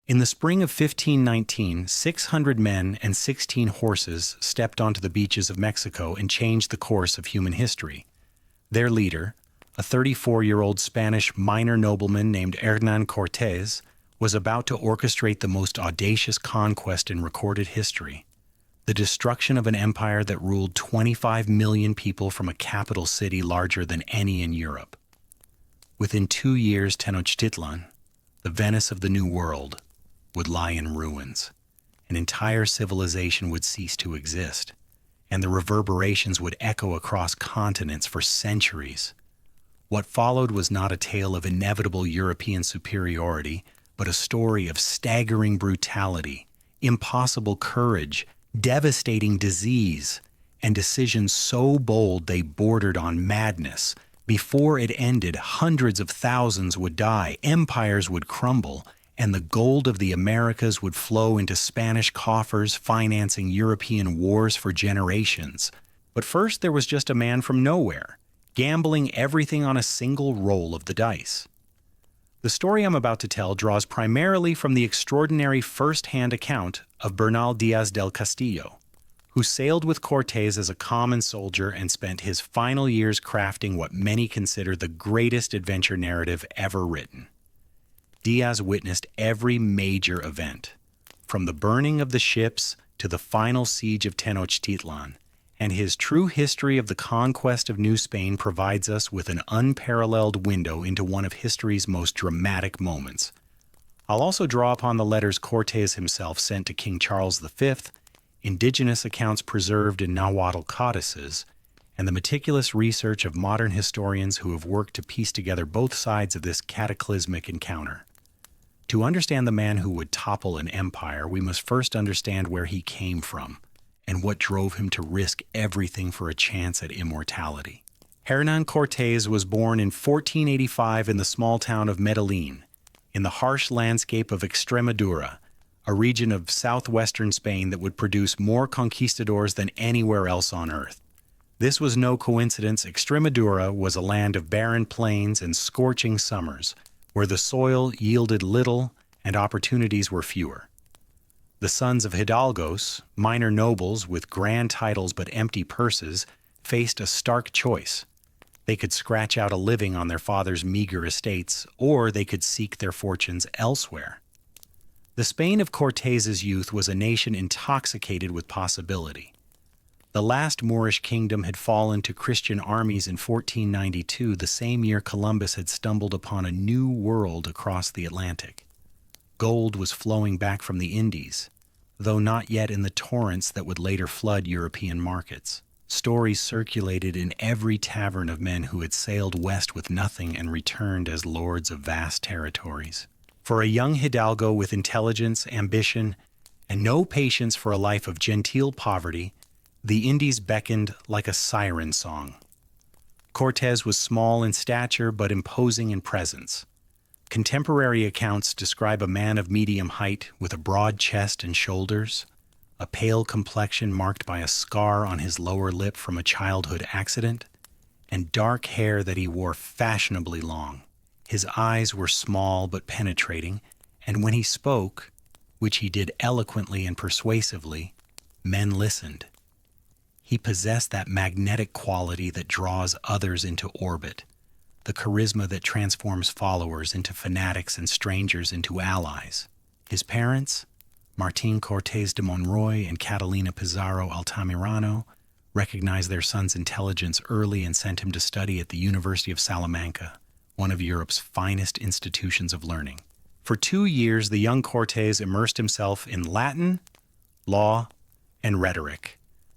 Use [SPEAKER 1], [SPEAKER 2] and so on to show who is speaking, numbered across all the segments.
[SPEAKER 1] In the spring of 1519, 600 men and 16 horses stepped onto the beaches of Mexico and changed the course of human history. Their leader, a 34-year-old Spanish minor nobleman named Hernán Cortés, was about to orchestrate the most audacious conquest in recorded history: the destruction of an empire that ruled 25 million people from a capital city larger than any in Europe. Within 2 years, Tenochtitlan, the Venice of the New World, would lie in ruins. An entire civilization would cease to exist, and the reverberations would echo across continents for centuries. What followed was not a tale of inevitable European superiority, but a story of staggering brutality, impossible courage, devastating disease, and decisions so bold they bordered on madness. Before it ended, hundreds of thousands would die, empires would crumble, and the gold of the Americas would flow into Spanish coffers, financing European wars for generations. But first, there was just a man from nowhere, gambling everything on a single roll of the dice. The story I'm about to tell draws primarily from the extraordinary first-hand account of Bernal Díaz del Castillo, who sailed with Cortés as a common soldier and spent his final years crafting what many consider the greatest adventure narrative ever written. Díaz witnessed every major event, from the burning of the ships to the final siege of Tenochtitlan, and his true history of the conquest of New Spain provides us with an unparalleled window into one of history's most dramatic moments. I'll also draw upon the letters Cortés himself sent to King Charles V, indigenous accounts preserved in Nahuatl codices, and the meticulous research of modern historians who have worked to piece together both sides of this cataclysmic encounter. To understand the man who would topple an empire, we must first understand where he came from and what drove him to risk everything for a chance at immortality. Hernán Cortés was born in 1485 in the small town of Medellín, in the harsh landscape of Extremadura, a region of southwestern Spain that would produce more conquistadors than anywhere else on earth. This was no coincidence. Extremadura was a land of barren plains and scorching summers, where the soil yielded little and opportunities were fewer. The sons of hidalgos, minor nobles with grand titles but empty purses, faced a stark choice. They could scratch out a living on their father's meager estates, or they could seek their fortunes elsewhere. The Spain of Cortés's youth was a nation intoxicated with possibility. The last Moorish kingdom had fallen to Christian armies in 1492, the same year Columbus had stumbled upon a new world across the Atlantic. Gold was flowing back from the Indies, though not yet in the torrents that would later flood European markets. Stories circulated in every tavern of men who had sailed west with nothing and returned as lords of vast territories. For a young hidalgo with intelligence, ambition, and no patience for a life of genteel poverty, the Indies beckoned like a siren song. Cortés was small in stature but imposing in presence. Contemporary accounts describe a man of medium height with a broad chest and shoulders, a pale complexion marked by a scar on his lower lip from a childhood accident, and dark hair that he wore fashionably long. His eyes were small but penetrating, and when he spoke, which he did eloquently and persuasively, men listened. He possessed that magnetic quality that draws others into orbit, the charisma that transforms followers into fanatics and strangers into allies. His parents, Martín Cortés de Monroy and Catalina Pizarro Altamirano, recognized their son's intelligence early and sent him to study at the University of Salamanca, one of Europe's finest institutions of learning. For 2 years, the young Cortés immersed himself in Latin, law, and rhetoric,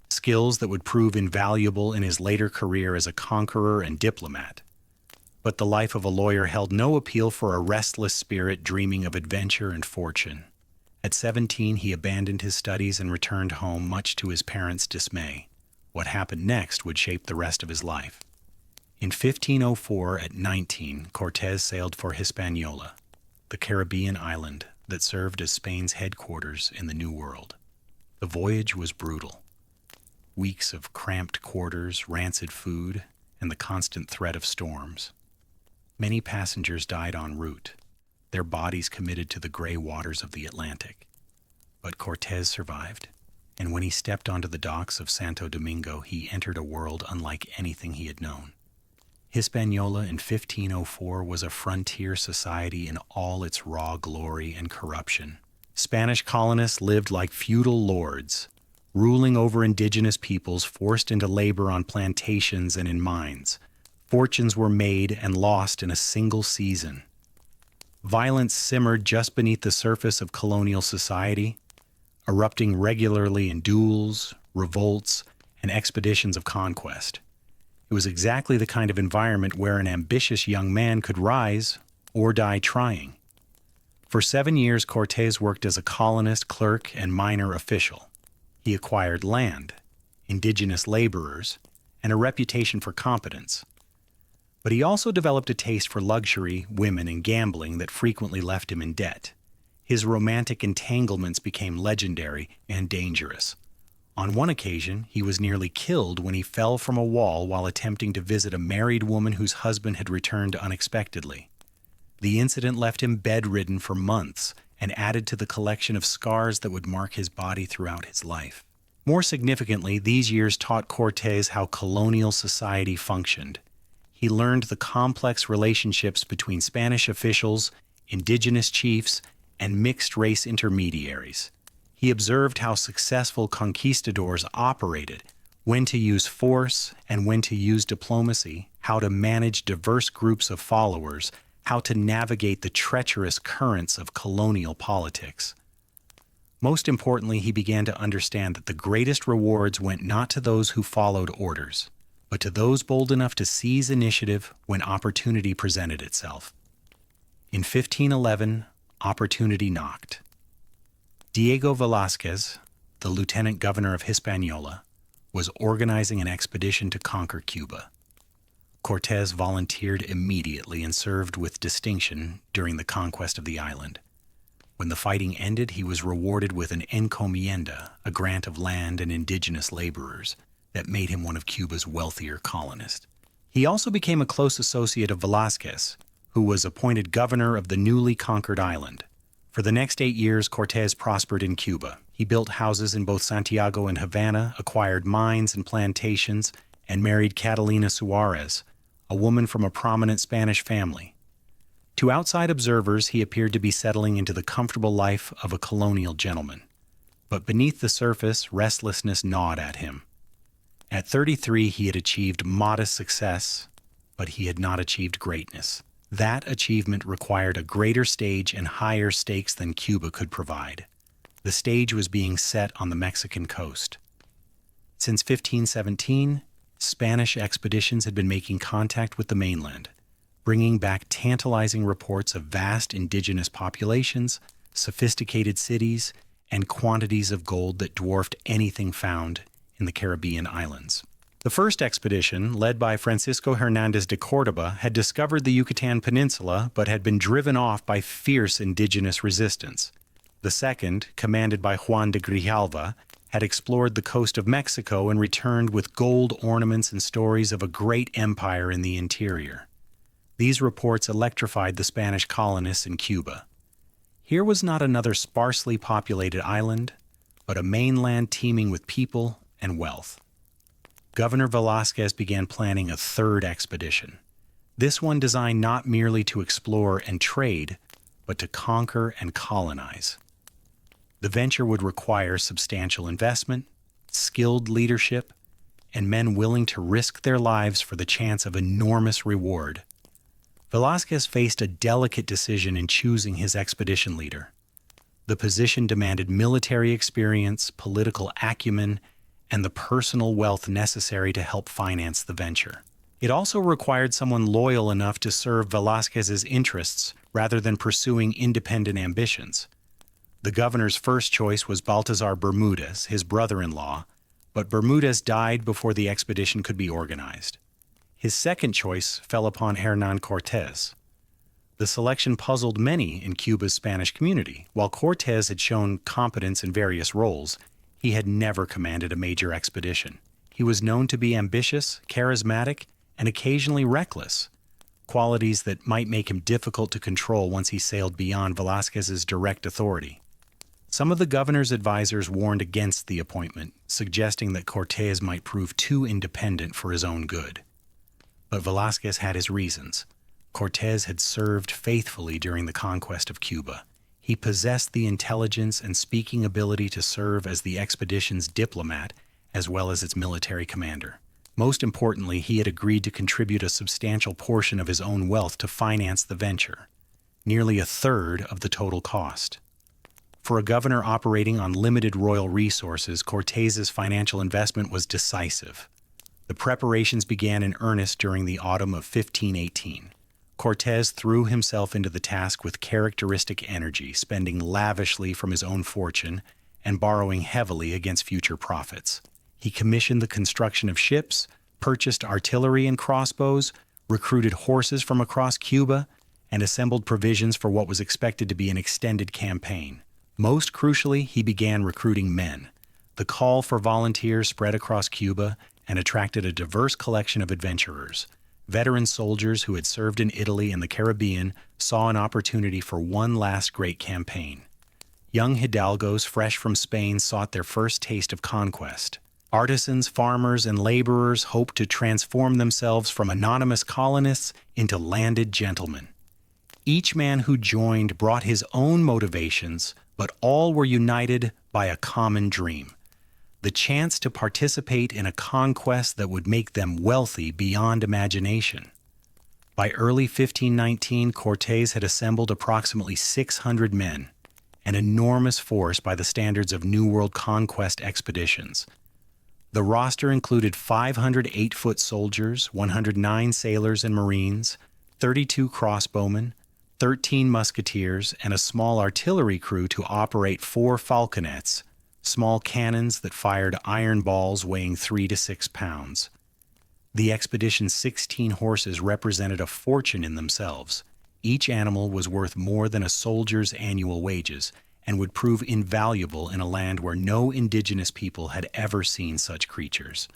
[SPEAKER 1] skills that would prove invaluable in his later career as a conqueror and diplomat. But the life of a lawyer held no appeal for a restless spirit dreaming of adventure and fortune. At 17, he abandoned his studies and returned home, much to his parents' dismay. What happened next would shape the rest of his life. In 1504, at 19, Cortés sailed for Hispaniola, the Caribbean island that served as Spain's headquarters in the New World. The voyage was brutal. Weeks of cramped quarters, rancid food, and the constant threat of storms. Many passengers died en route. their bodies committed to the gray waters of the Atlantic. But Cortés survived, and when he stepped onto the docks of Santo Domingo, he entered a world unlike anything he had known. Hispaniola in 1504 was a frontier society in all its raw glory and corruption. Spanish colonists lived like feudal lords, ruling over indigenous peoples forced into labor on plantations and in mines. Fortunes were made and lost in a single season. Violence simmered just beneath the surface of colonial society, erupting regularly in duels, revolts, and expeditions of conquest. It was exactly the kind of environment where an ambitious young man could rise or die trying. For 7 years, Cortés worked as a colonist, clerk, and minor official. He acquired land, indigenous laborers, and a reputation for competence. But he also developed a taste for luxury, women, and gambling that frequently left him in debt. His romantic entanglements became legendary and dangerous. On one occasion, he was nearly killed when he fell from a wall while attempting to visit a married woman whose husband had returned unexpectedly. The incident left him bedridden for months and added to the collection of scars that would mark his body throughout his life. More significantly, these years taught Cortés how colonial society functioned. He learned the complex relationships between Spanish officials, indigenous chiefs, and mixed-race intermediaries. He observed how successful conquistadors operated, when to use force and when to use diplomacy, how to manage diverse groups of followers, how to navigate the treacherous currents of colonial politics. Most importantly, he began to understand that the greatest rewards went not to those who followed orders, but to those bold enough to seize initiative when opportunity presented itself. In 1511, opportunity knocked. Diego Velázquez, the lieutenant governor of Hispaniola, was organizing an expedition to conquer Cuba. Cortés volunteered immediately and served with distinction during the conquest of the island. When the fighting ended, he was rewarded with an encomienda, a grant of land and indigenous laborers, that made him one of Cuba's wealthier colonists. He also became a close associate of Velázquez, who was appointed governor of the newly conquered island. For the next 8 years, Cortés prospered in Cuba. He built houses in both Santiago and Havana, acquired mines and plantations, and married Catalina Suarez, a woman from a prominent Spanish family. To outside observers, he appeared to be settling into the comfortable life of a colonial gentleman. But beneath the surface, restlessness gnawed at him. At 33, he had achieved modest success, but he had not achieved greatness. That achievement required a greater stage and higher stakes than Cuba could provide. The stage was being set on the Mexican coast. Since 1517, Spanish expeditions had been making contact with the mainland, bringing back tantalizing reports of vast indigenous populations, sophisticated cities, and quantities of gold that dwarfed anything found in the Caribbean islands. The first expedition, led by Francisco Hernández de Córdoba, had discovered the Yucatan Peninsula but had been driven off by fierce indigenous resistance. The second, commanded by Juan de Grijalva, had explored the coast of Mexico and returned with gold ornaments and stories of a great empire in the interior. These reports electrified the Spanish colonists in Cuba. Here was not another sparsely populated island, but a mainland teeming with people and wealth. Governor Velázquez began planning a third expedition, this one designed not merely to explore and trade, but to conquer and colonize. The venture would require substantial investment, skilled leadership, and men willing to risk their lives for the chance of enormous reward. Velázquez faced a delicate decision in choosing his expedition leader. The position demanded military experience, political acumen, and the personal wealth necessary to help finance the venture. It also required someone loyal enough to serve Velázquez's interests rather than pursuing independent ambitions. The governor's first choice was Baltasar Bermúdez, his brother-in-law, but Bermúdez died before the expedition could be organized. His second choice fell upon Hernán Cortés. The selection puzzled many in Cuba's Spanish community. While Cortés had shown competence in various roles, he had never commanded a major expedition. He was known to be ambitious, charismatic, and occasionally reckless. qualities that might make him difficult to control once he sailed beyond Velázquez's direct authority. Some of the governor's advisors warned against the appointment, suggesting that Cortés might prove too independent for his own good. But Velázquez had his reasons. Cortés had served faithfully during the conquest of Cuba. He possessed the intelligence and speaking ability to serve as the expedition's diplomat as well as its military commander. Most importantly, he had agreed to contribute a substantial portion of his own wealth to finance the venture, nearly a third of the total cost. For a governor operating on limited royal resources, Cortés's financial investment was decisive. The preparations began in earnest during the autumn of 1518. Cortés threw himself into the task with characteristic energy, spending lavishly from his own fortune and borrowing heavily against future profits. He commissioned the construction of ships, purchased artillery and crossbows, recruited horses from across Cuba, and assembled provisions for what was expected to be an extended campaign. Most crucially, he began recruiting men. The call for volunteers spread across Cuba and attracted a diverse collection of adventurers. Veteran soldiers who had served in Italy and the Caribbean saw an opportunity for one last great campaign. Young hidalgos fresh from Spain sought their first taste of conquest. Artisans, farmers, and laborers hoped to transform themselves from anonymous colonists into landed gentlemen. Each man who joined brought his own motivations, but all were united by a common dream: the chance to participate in a conquest that would make them wealthy beyond imagination. By early 1519, Cortés had assembled approximately 600 men, an enormous force by the standards of New World conquest expeditions. The roster included 500 8-foot soldiers, 109 sailors and marines, 32 crossbowmen, 13 musketeers, and a small artillery crew to operate 4 falconets, small cannons that fired iron balls weighing 3 to 6 pounds. The expedition's 16 horses represented a fortune in themselves. Each animal was worth more than a soldier's annual wages and would prove invaluable in a land where no indigenous people had ever seen such creatures.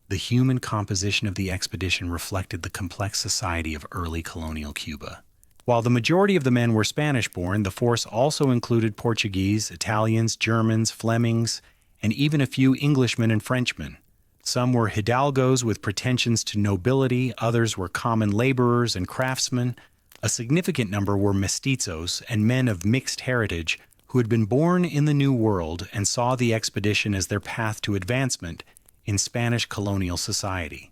[SPEAKER 1] The human composition of the expedition reflected the complex society of early colonial Cuba. While the majority of the men were Spanish-born, the force also included Portuguese, Italians, Germans, Flemings, and even a few Englishmen and Frenchmen. Some were hidalgos with pretensions to nobility, others were common laborers and craftsmen. A significant number were mestizos and men of mixed heritage who had been born in the New World and saw the expedition as their path to advancement in Spanish colonial society.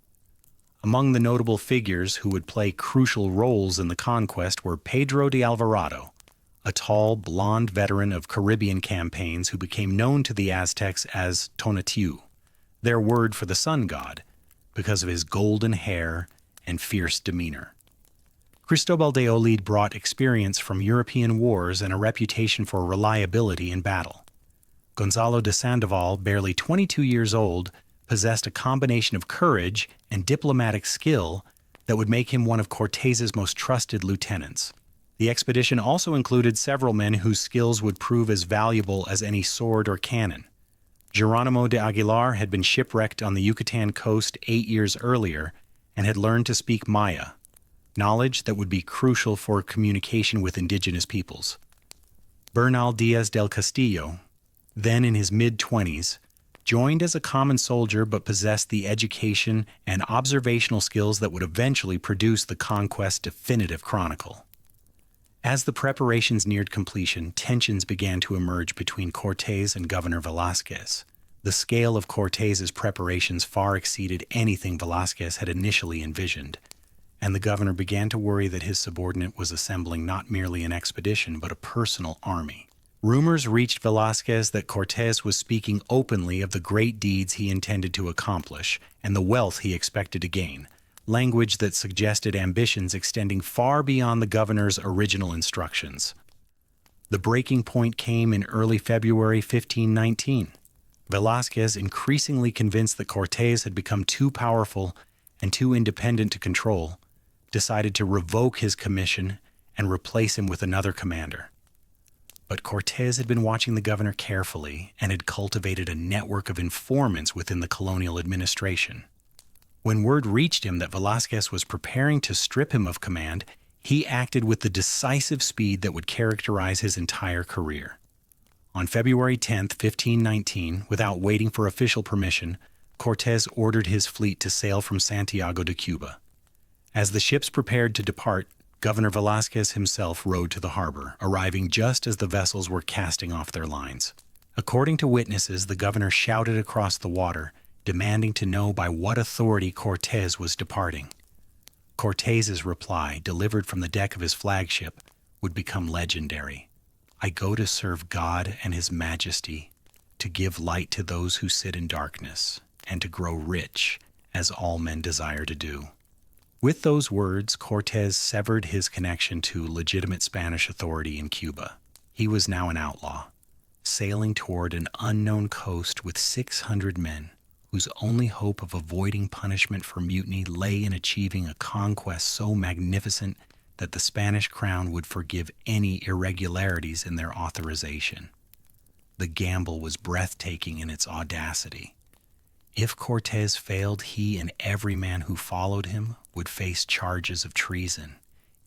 [SPEAKER 1] Among the notable figures who would play crucial roles in the conquest were Pedro de Alvarado, a tall, blond veteran of Caribbean campaigns who became known to the Aztecs as Tonatiuh, their word for the sun god, because of his golden hair and fierce demeanor. Cristobal de Olid brought experience from European wars and a reputation for reliability in battle. Gonzalo de Sandoval, barely 22 years old, possessed a combination of courage and diplomatic skill that would make him one of Cortés's most trusted lieutenants. The expedition also included several men whose skills would prove as valuable as any sword or cannon. Geronimo de Aguilar had been shipwrecked on the Yucatan coast 8 years earlier and had learned to speak Maya, knowledge that would be crucial for communication with indigenous peoples. Bernal Díaz del Castillo, then in his mid-20s, joined as a common soldier but possessed the education and observational skills that would eventually produce the conquest's definitive chronicle. As the preparations neared completion, tensions began to emerge between Cortés and Governor Velázquez. The scale of Cortés's preparations far exceeded anything Velázquez had initially envisioned, and the governor began to worry that his subordinate was assembling not merely an expedition but a personal army. Rumors reached Velázquez that Cortés was speaking openly of the great deeds he intended to accomplish and the wealth he expected to gain, language that suggested ambitions extending far beyond the governor's original instructions. The breaking point came in early February 1519. Velázquez, increasingly convinced that Cortés had become too powerful and too independent to control, decided to revoke his commission and replace him with another commander. But Cortés had been watching the governor carefully and had cultivated a network of informants within the colonial administration. When word reached him that Velázquez was preparing to strip him of command, he acted with the decisive speed that would characterize his entire career. On February 10, 1519, without waiting for official permission, Cortés ordered his fleet to sail from Santiago de Cuba. As the ships prepared to depart, Governor Velázquez himself rode to the harbor, arriving just as the vessels were casting off their lines. According to witnesses, the governor shouted across the water, demanding to know by what authority Cortés was departing. Cortés's reply, delivered from the deck of his flagship, would become legendary. "I go to serve God and His Majesty, to give light to those who sit in darkness, and to grow rich, as all men desire to do." With those words, Cortés severed his connection to legitimate Spanish authority in Cuba. He was now an outlaw, sailing toward an unknown coast with 600 men, whose only hope of avoiding punishment for mutiny lay in achieving a conquest so magnificent that the Spanish crown would forgive any irregularities in their authorization. The gamble was breathtaking in its audacity. If Cortés failed, he and every man who followed him would face charges of treason.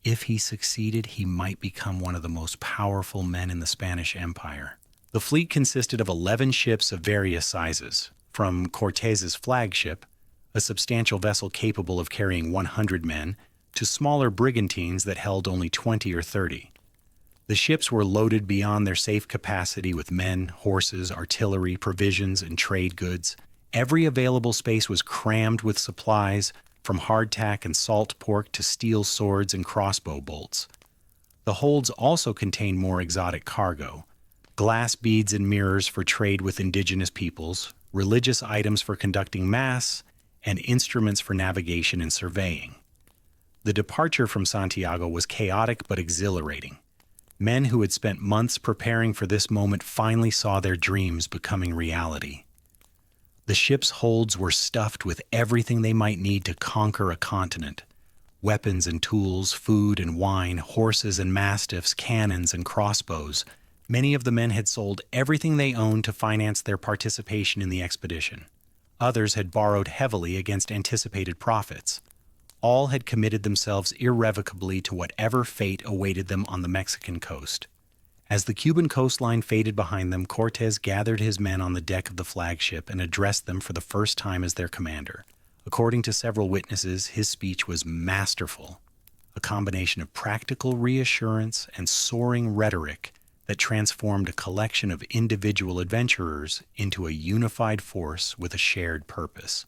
[SPEAKER 1] If he succeeded, he might become one of the most powerful men in the Spanish Empire. The fleet consisted of 11 ships of various sizes, from Cortés's flagship, a substantial vessel capable of carrying 100 men, to smaller brigantines that held only 20 or 30. The ships were loaded beyond their safe capacity with men, horses, artillery, provisions, and trade goods. Every available space was crammed with supplies, from hardtack and salt pork to steel swords and crossbow bolts. The holds also contained more exotic cargo: glass beads and mirrors for trade with indigenous peoples, religious items for conducting mass, and instruments for navigation and surveying. The departure from Santiago was chaotic but exhilarating. Men who had spent months preparing for this moment finally saw their dreams becoming reality. The ship's holds were stuffed with everything they might need to conquer a continent: weapons and tools, food and wine, horses and mastiffs, cannons and crossbows. Many of the men had sold everything they owned to finance their participation in the expedition. Others had borrowed heavily against anticipated profits. All had committed themselves irrevocably to whatever fate awaited them on the Mexican coast. As the Cuban coastline faded behind them, Cortés gathered his men on the deck of the flagship and addressed them for the first time as their commander. According to several witnesses, his speech was masterful, a combination of practical reassurance and soaring rhetoric that transformed a collection of individual adventurers into a unified force with a shared purpose.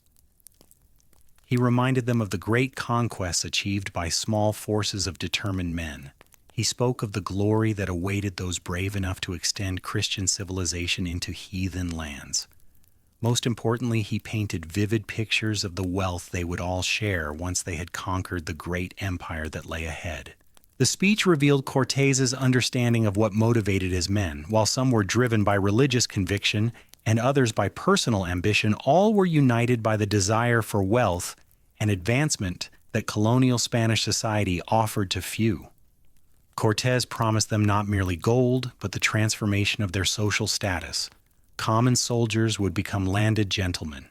[SPEAKER 1] He reminded them of the great conquests achieved by small forces of determined men. He spoke of the glory that awaited those brave enough to extend Christian civilization into heathen lands. Most importantly, he painted vivid pictures of the wealth they would all share once they had conquered the great empire that lay ahead. The speech revealed Cortés's understanding of what motivated his men. While some were driven by religious conviction and others by personal ambition, all were united by the desire for wealth and advancement that colonial Spanish society offered to few. Cortés promised them not merely gold, but the transformation of their social status. Common soldiers would become landed gentlemen.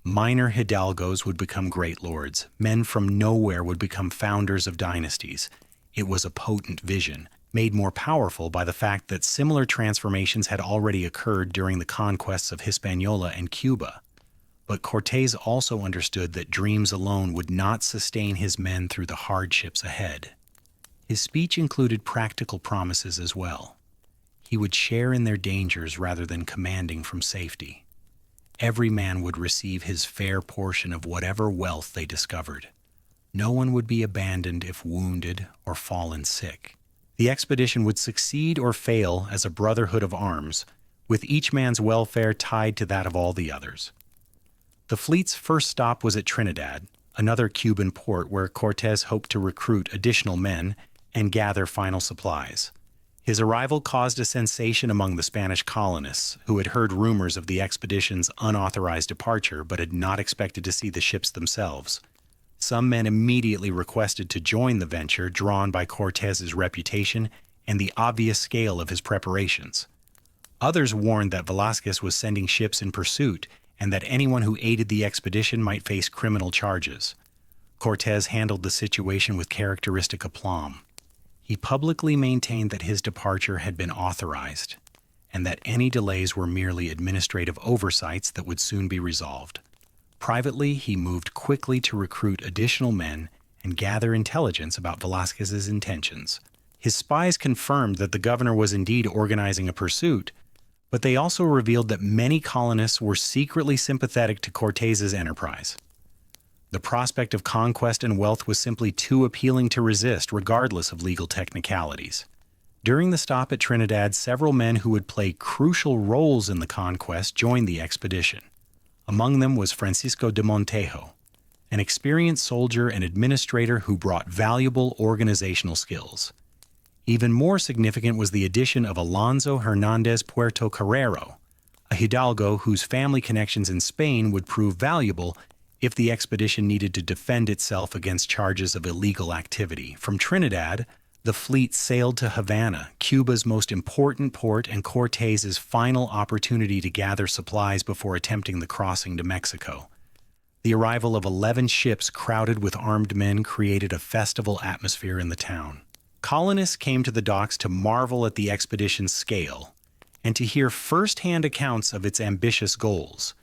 [SPEAKER 1] Minor hidalgos would become great lords. Men from nowhere would become founders of dynasties. It was a potent vision, made more powerful by the fact that similar transformations had already occurred during the conquests of Hispaniola and Cuba. But Cortés also understood that dreams alone would not sustain his men through the hardships ahead. His speech included practical promises as well. He would share in their dangers rather than commanding from safety. Every man would receive his fair portion of whatever wealth they discovered. No one would be abandoned if wounded or fallen sick. The expedition would succeed or fail as a brotherhood of arms, with each man's welfare tied to that of all the others. The fleet's first stop was at Trinidad, another Cuban port where Cortés hoped to recruit additional men and gather final supplies. His arrival caused a sensation among the Spanish colonists, who had heard rumors of the expedition's unauthorized departure but had not expected to see the ships themselves. Some men immediately requested to join the venture, drawn by Cortés's reputation and the obvious scale of his preparations. Others warned that Velázquez was sending ships in pursuit and that anyone who aided the expedition might face criminal charges. Cortés handled the situation with characteristic aplomb. He publicly maintained that his departure had been authorized, and that any delays were merely administrative oversights that would soon be resolved. Privately, he moved quickly to recruit additional men and gather intelligence about Velázquez's intentions. His spies confirmed that the governor was indeed organizing a pursuit, but they also revealed that many colonists were secretly sympathetic to Cortés's enterprise. The prospect of conquest and wealth was simply too appealing to resist, regardless of legal technicalities. During the stop at Trinidad, several men who would play crucial roles in the conquest joined the expedition. Among them was Francisco de Montejo, an experienced soldier and administrator who brought valuable organizational skills. Even more significant was the addition of Alonso Hernández Puerto Carrero, a hidalgo whose family connections in Spain would prove valuable if the expedition needed to defend itself against charges of illegal activity. From Trinidad, the fleet sailed to Havana, Cuba's most important port and Cortés's final opportunity to gather supplies before attempting the crossing to Mexico. The arrival of 11 ships crowded with armed men created a festival atmosphere in the town. Colonists came to the docks to marvel at the expedition's scale and to hear first-hand accounts of its ambitious goals.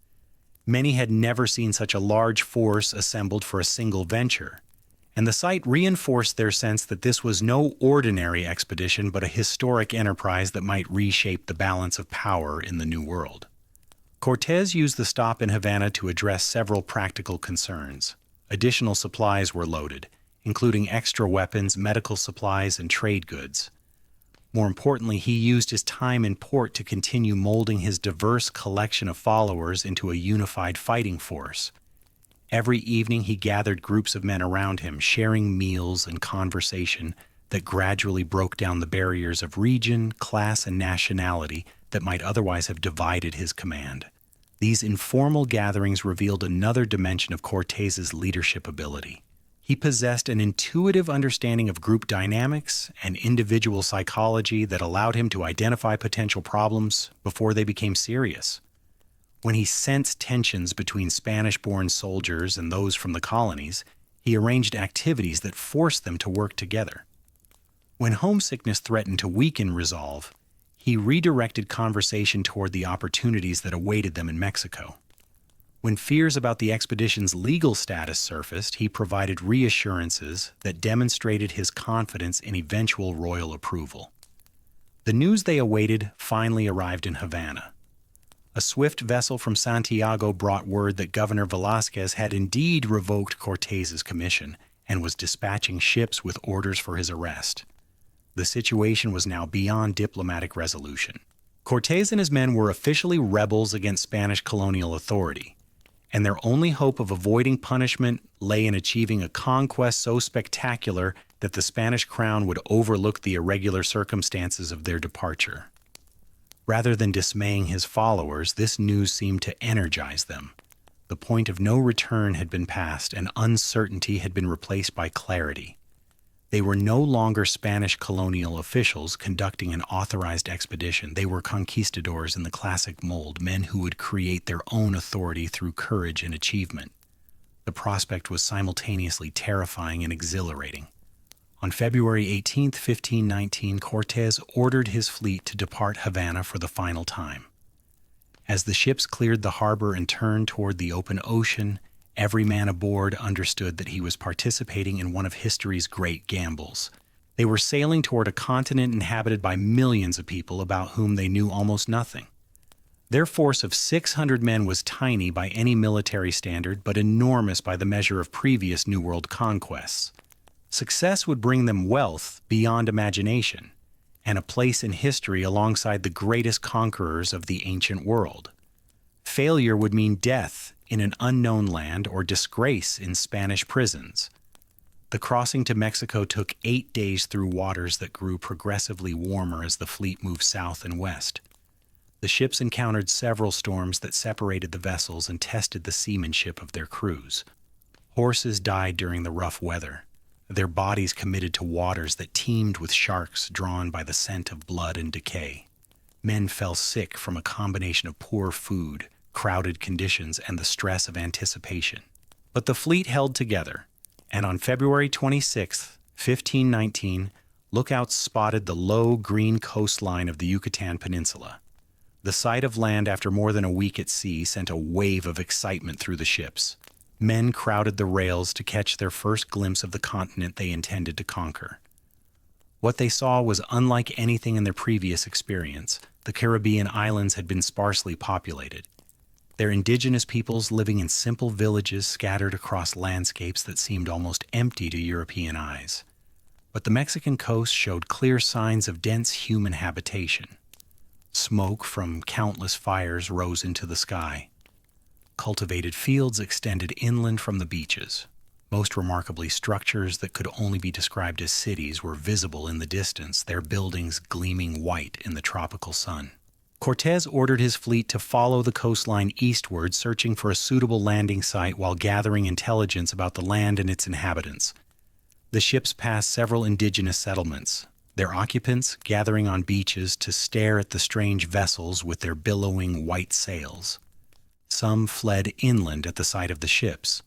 [SPEAKER 1] Many had never seen such a large force assembled for a single venture, and the sight reinforced their sense that this was no ordinary expedition but a historic enterprise that might reshape the balance of power in the New World. Cortés used the stop in Havana to address several practical concerns. Additional supplies were loaded, including extra weapons, medical supplies, and trade goods. More importantly, he used his time in port to continue molding his diverse collection of followers into a unified fighting force. Every evening he gathered groups of men around him, sharing meals and conversation that gradually broke down the barriers of region, class, and nationality that might otherwise have divided his command. These informal gatherings revealed another dimension of Cortés's leadership ability. He possessed an intuitive understanding of group dynamics and individual psychology that allowed him to identify potential problems before they became serious. When he sensed tensions between Spanish-born soldiers and those from the colonies, he arranged activities that forced them to work together. When homesickness threatened to weaken resolve, he redirected conversation toward the opportunities that awaited them in Mexico. When fears about the expedition's legal status surfaced, he provided reassurances that demonstrated his confidence in eventual royal approval. The news they awaited finally arrived in Havana. A swift vessel from Santiago brought word that Governor Velázquez had indeed revoked Cortés's commission and was dispatching ships with orders for his arrest. The situation was now beyond diplomatic resolution. Cortés and his men were officially rebels against Spanish colonial authority, and their only hope of avoiding punishment lay in achieving a conquest so spectacular that the Spanish crown would overlook the irregular circumstances of their departure. Rather than dismaying his followers, this news seemed to energize them. The point of no return had been passed, and uncertainty had been replaced by clarity. They were no longer Spanish colonial officials conducting an authorized expedition. They were conquistadors in the classic mold, men who would create their own authority through courage and achievement. The prospect was simultaneously terrifying and exhilarating. On February 18, 1519, Cortés ordered his fleet to depart Havana for the final time. As the ships cleared the harbor and turned toward the open ocean, every man aboard understood that he was participating in one of history's great gambles. They were sailing toward a continent inhabited by millions of people about whom they knew almost nothing. Their force of 600 men was tiny by any military standard, but enormous by the measure of previous New World conquests. Success would bring them wealth beyond imagination, and a place in history alongside the greatest conquerors of the ancient world. Failure would mean death in an unknown land or disgrace in Spanish prisons. The crossing to Mexico took 8 days through waters that grew progressively warmer as the fleet moved south and west. The ships encountered several storms that separated the vessels and tested the seamanship of their crews. Horses died during the rough weather, their bodies committed to waters that teemed with sharks drawn by the scent of blood and decay. Men fell sick from a combination of poor food, crowded conditions, and the stress of anticipation. But the fleet held together, and on February 26, 1519, lookouts spotted the low green coastline of the Yucatan Peninsula. The sight of land after more than a week at sea sent a wave of excitement through the ships. Men crowded the rails to catch their first glimpse of the continent they intended to conquer. What they saw was unlike anything in their previous experience. The Caribbean islands had been sparsely populated, their indigenous peoples living in simple villages scattered across landscapes that seemed almost empty to European eyes. But the Mexican coast showed clear signs of dense human habitation. Smoke from countless fires rose into the sky. Cultivated fields extended inland from the beaches. Most remarkably, structures that could only be described as cities were visible in the distance, their buildings gleaming white in the tropical sun. Cortés ordered his fleet to follow the coastline eastward, searching for a suitable landing site while gathering intelligence about the land and its inhabitants. The ships passed several indigenous settlements, their occupants gathering on beaches to stare at the strange vessels with their billowing white sails. Some fled inland at the sight of the ships.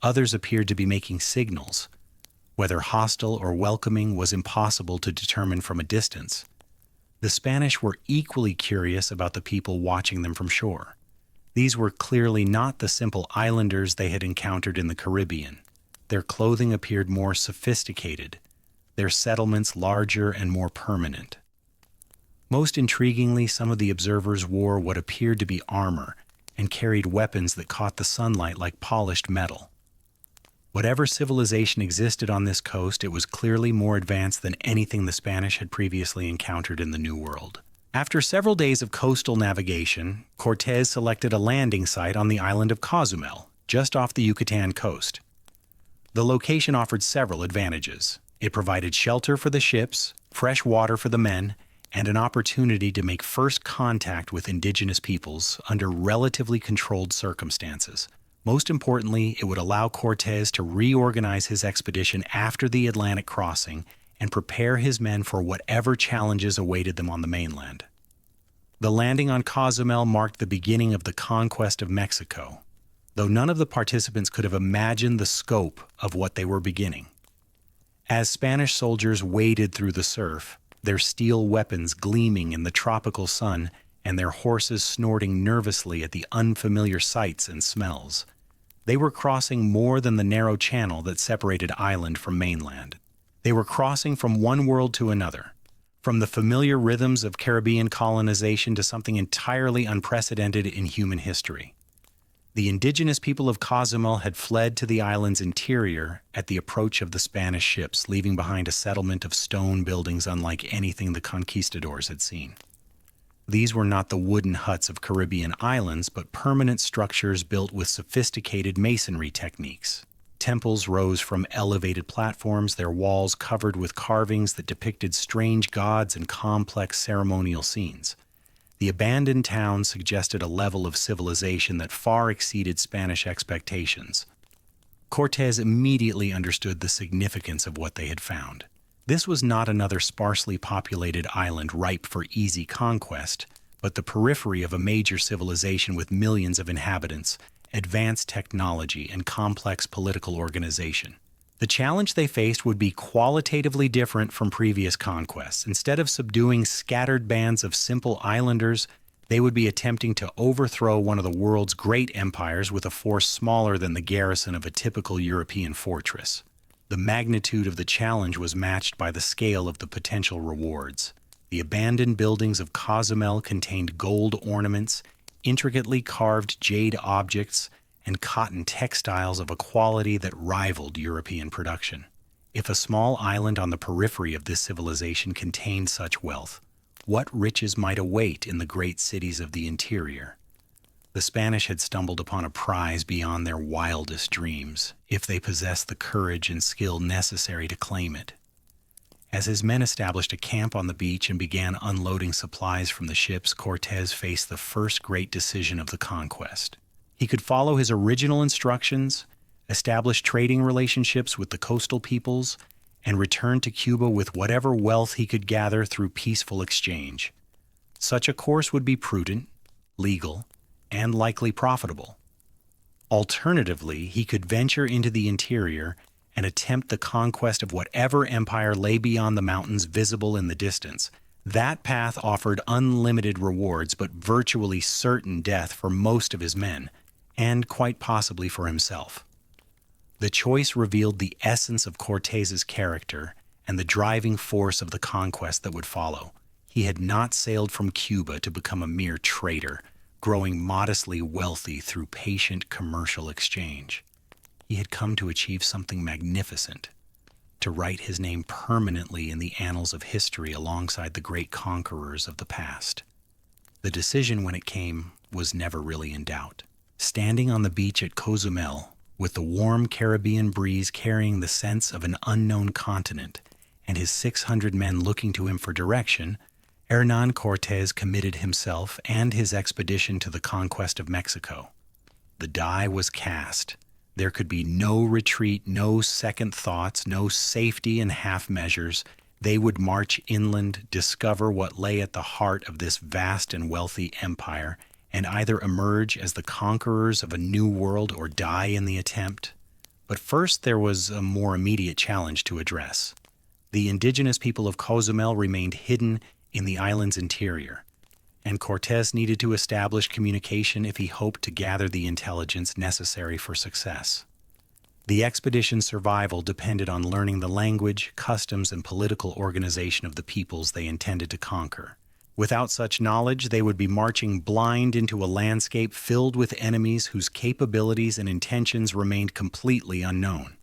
[SPEAKER 1] Others appeared to be making signals. Whether hostile or welcoming was impossible to determine from a distance. The Spanish were equally curious about the people watching them from shore. These were clearly not the simple islanders they had encountered in the Caribbean. Their clothing appeared more sophisticated, their settlements larger and more permanent. Most intriguingly, some of the observers wore what appeared to be armor and carried weapons that caught the sunlight like polished metal. Whatever civilization existed on this coast, it was clearly more advanced than anything the Spanish had previously encountered in the New World. After several days of coastal navigation, Cortés selected a landing site on the island of Cozumel, just off the Yucatan coast. The location offered several advantages. It provided shelter for the ships, fresh water for the men, and an opportunity to make first contact with indigenous peoples under relatively controlled circumstances. Most importantly, it would allow Cortés to reorganize his expedition after the Atlantic crossing and prepare his men for whatever challenges awaited them on the mainland. The landing on Cozumel marked the beginning of the conquest of Mexico, though none of the participants could have imagined the scope of what they were beginning. As Spanish soldiers waded through the surf, their steel weapons gleaming in the tropical sun and their horses snorting nervously at the unfamiliar sights and smells, they were crossing more than the narrow channel that separated island from mainland. They were crossing from one world to another, from the familiar rhythms of Caribbean colonization to something entirely unprecedented in human history. The indigenous people of Cozumel had fled to the island's interior at the approach of the Spanish ships, leaving behind a settlement of stone buildings unlike anything the conquistadors had seen. These were not the wooden huts of Caribbean islands, but permanent structures built with sophisticated masonry techniques. Temples rose from elevated platforms, their walls covered with carvings that depicted strange gods and complex ceremonial scenes. The abandoned town suggested a level of civilization that far exceeded Spanish expectations. Cortés immediately understood the significance of what they had found. This was not another sparsely populated island ripe for easy conquest, but the periphery of a major civilization with millions of inhabitants, advanced technology, and complex political organization. The challenge they faced would be qualitatively different from previous conquests. Instead of subduing scattered bands of simple islanders, they would be attempting to overthrow one of the world's great empires with a force smaller than the garrison of a typical European fortress. The magnitude of the challenge was matched by the scale of the potential rewards. The abandoned buildings of Cozumel contained gold ornaments, intricately carved jade objects, and cotton textiles of a quality that rivaled European production. If a small island on the periphery of this civilization contained such wealth, what riches might await in the great cities of the interior? The Spanish had stumbled upon a prize beyond their wildest dreams, if they possessed the courage and skill necessary to claim it. As his men established a camp on the beach and began unloading supplies from the ships, Cortés faced the first great decision of the conquest. He could follow his original instructions, establish trading relationships with the coastal peoples, and return to Cuba with whatever wealth he could gather through peaceful exchange. Such a course would be prudent, legal, and likely profitable. Alternatively, he could venture into the interior and attempt the conquest of whatever empire lay beyond the mountains visible in the distance. That path offered unlimited rewards, but virtually certain death for most of his men, and quite possibly for himself. The choice revealed the essence of Cortés's character and the driving force of the conquest that would follow. He had not sailed from Cuba to become a mere trader, growing modestly wealthy through patient commercial exchange. He had come to achieve something magnificent, to write his name permanently in the annals of history alongside the great conquerors of the past. The decision, when it came, was never really in doubt. Standing on the beach at Cozumel, with the warm Caribbean breeze carrying the sense of an unknown continent, and his 600 men looking to him for direction, Hernán Cortés committed himself and his expedition to the conquest of Mexico. The die was cast. There could be no retreat, no second thoughts, no safety in half measures. They would march inland, discover what lay at the heart of this vast and wealthy empire, and either emerge as the conquerors of a new world or die in the attempt. But first there was a more immediate challenge to address. The indigenous people of Cozumel remained hidden in the island's interior, and Cortés needed to establish communication if he hoped to gather the intelligence necessary for success. The expedition's survival depended on learning the language, customs, and political organization of the peoples they intended to conquer. Without such knowledge, they would be marching blind into a landscape filled with enemies whose capabilities and intentions remained completely unknown.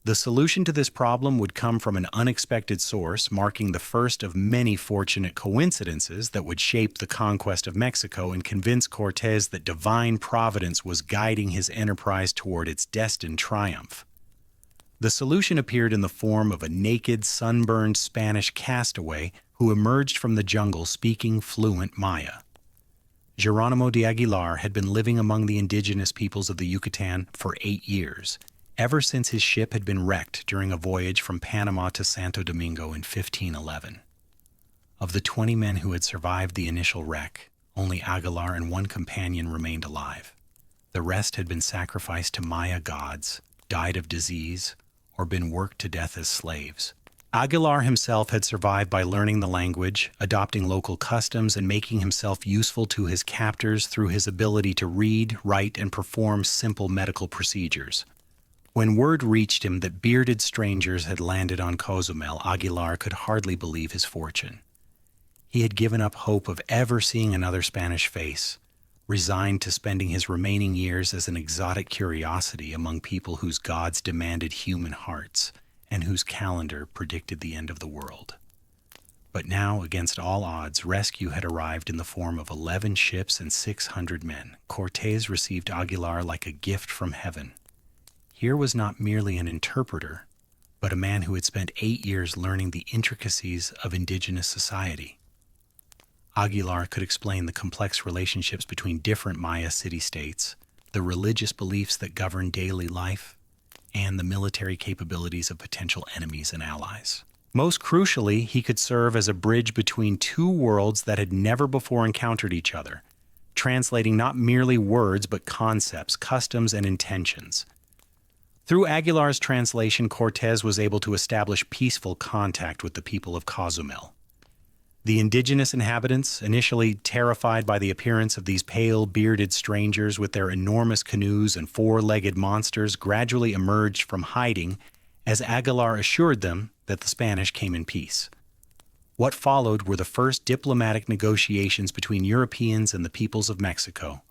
[SPEAKER 1] The solution to this problem would come from an unexpected source, marking the first of many fortunate coincidences that would shape the conquest of Mexico and convince Cortés that divine providence was guiding his enterprise toward its destined triumph. The solution appeared in the form of a naked, sunburned Spanish castaway who emerged from the jungle speaking fluent Maya. Geronimo de Aguilar had been living among the indigenous peoples of the Yucatan for 8 years, ever since his ship had been wrecked during a voyage from Panama to Santo Domingo in 1511. Of the 20 men who had survived the initial wreck, only Aguilar and one companion remained alive. The rest had been sacrificed to Maya gods, died of disease, or been worked to death as slaves. Aguilar himself had survived by learning the language, adopting local customs, and making himself useful to his captors through his ability to read, write, and perform simple medical procedures. When word reached him that bearded strangers had landed on Cozumel, Aguilar could hardly believe his fortune. He had given up hope of ever seeing another Spanish face, resigned to spending his remaining years as an exotic curiosity among people whose gods demanded human hearts and whose calendar predicted the end of the world. But now, against all odds, rescue had arrived in the form of 11 ships and 600 men. Cortés received Aguilar like a gift from heaven. Here was not merely an interpreter, but a man who had spent 8 years learning the intricacies of indigenous society. Aguilar could explain the complex relationships between different Maya city-states, the religious beliefs that govern daily life, and the military capabilities of potential enemies and allies. Most crucially, he could serve as a bridge between two worlds that had never before encountered each other, translating not merely words but concepts, customs, and intentions. Through Aguilar's translation, Cortés was able to establish peaceful contact with the people of Cozumel. The indigenous inhabitants, initially terrified by the appearance of these pale, bearded strangers with their enormous canoes and four-legged monsters, gradually emerged from hiding as Aguilar assured them that the Spanish came in peace. What followed were the first diplomatic negotiations between Europeans and the peoples of Mexico,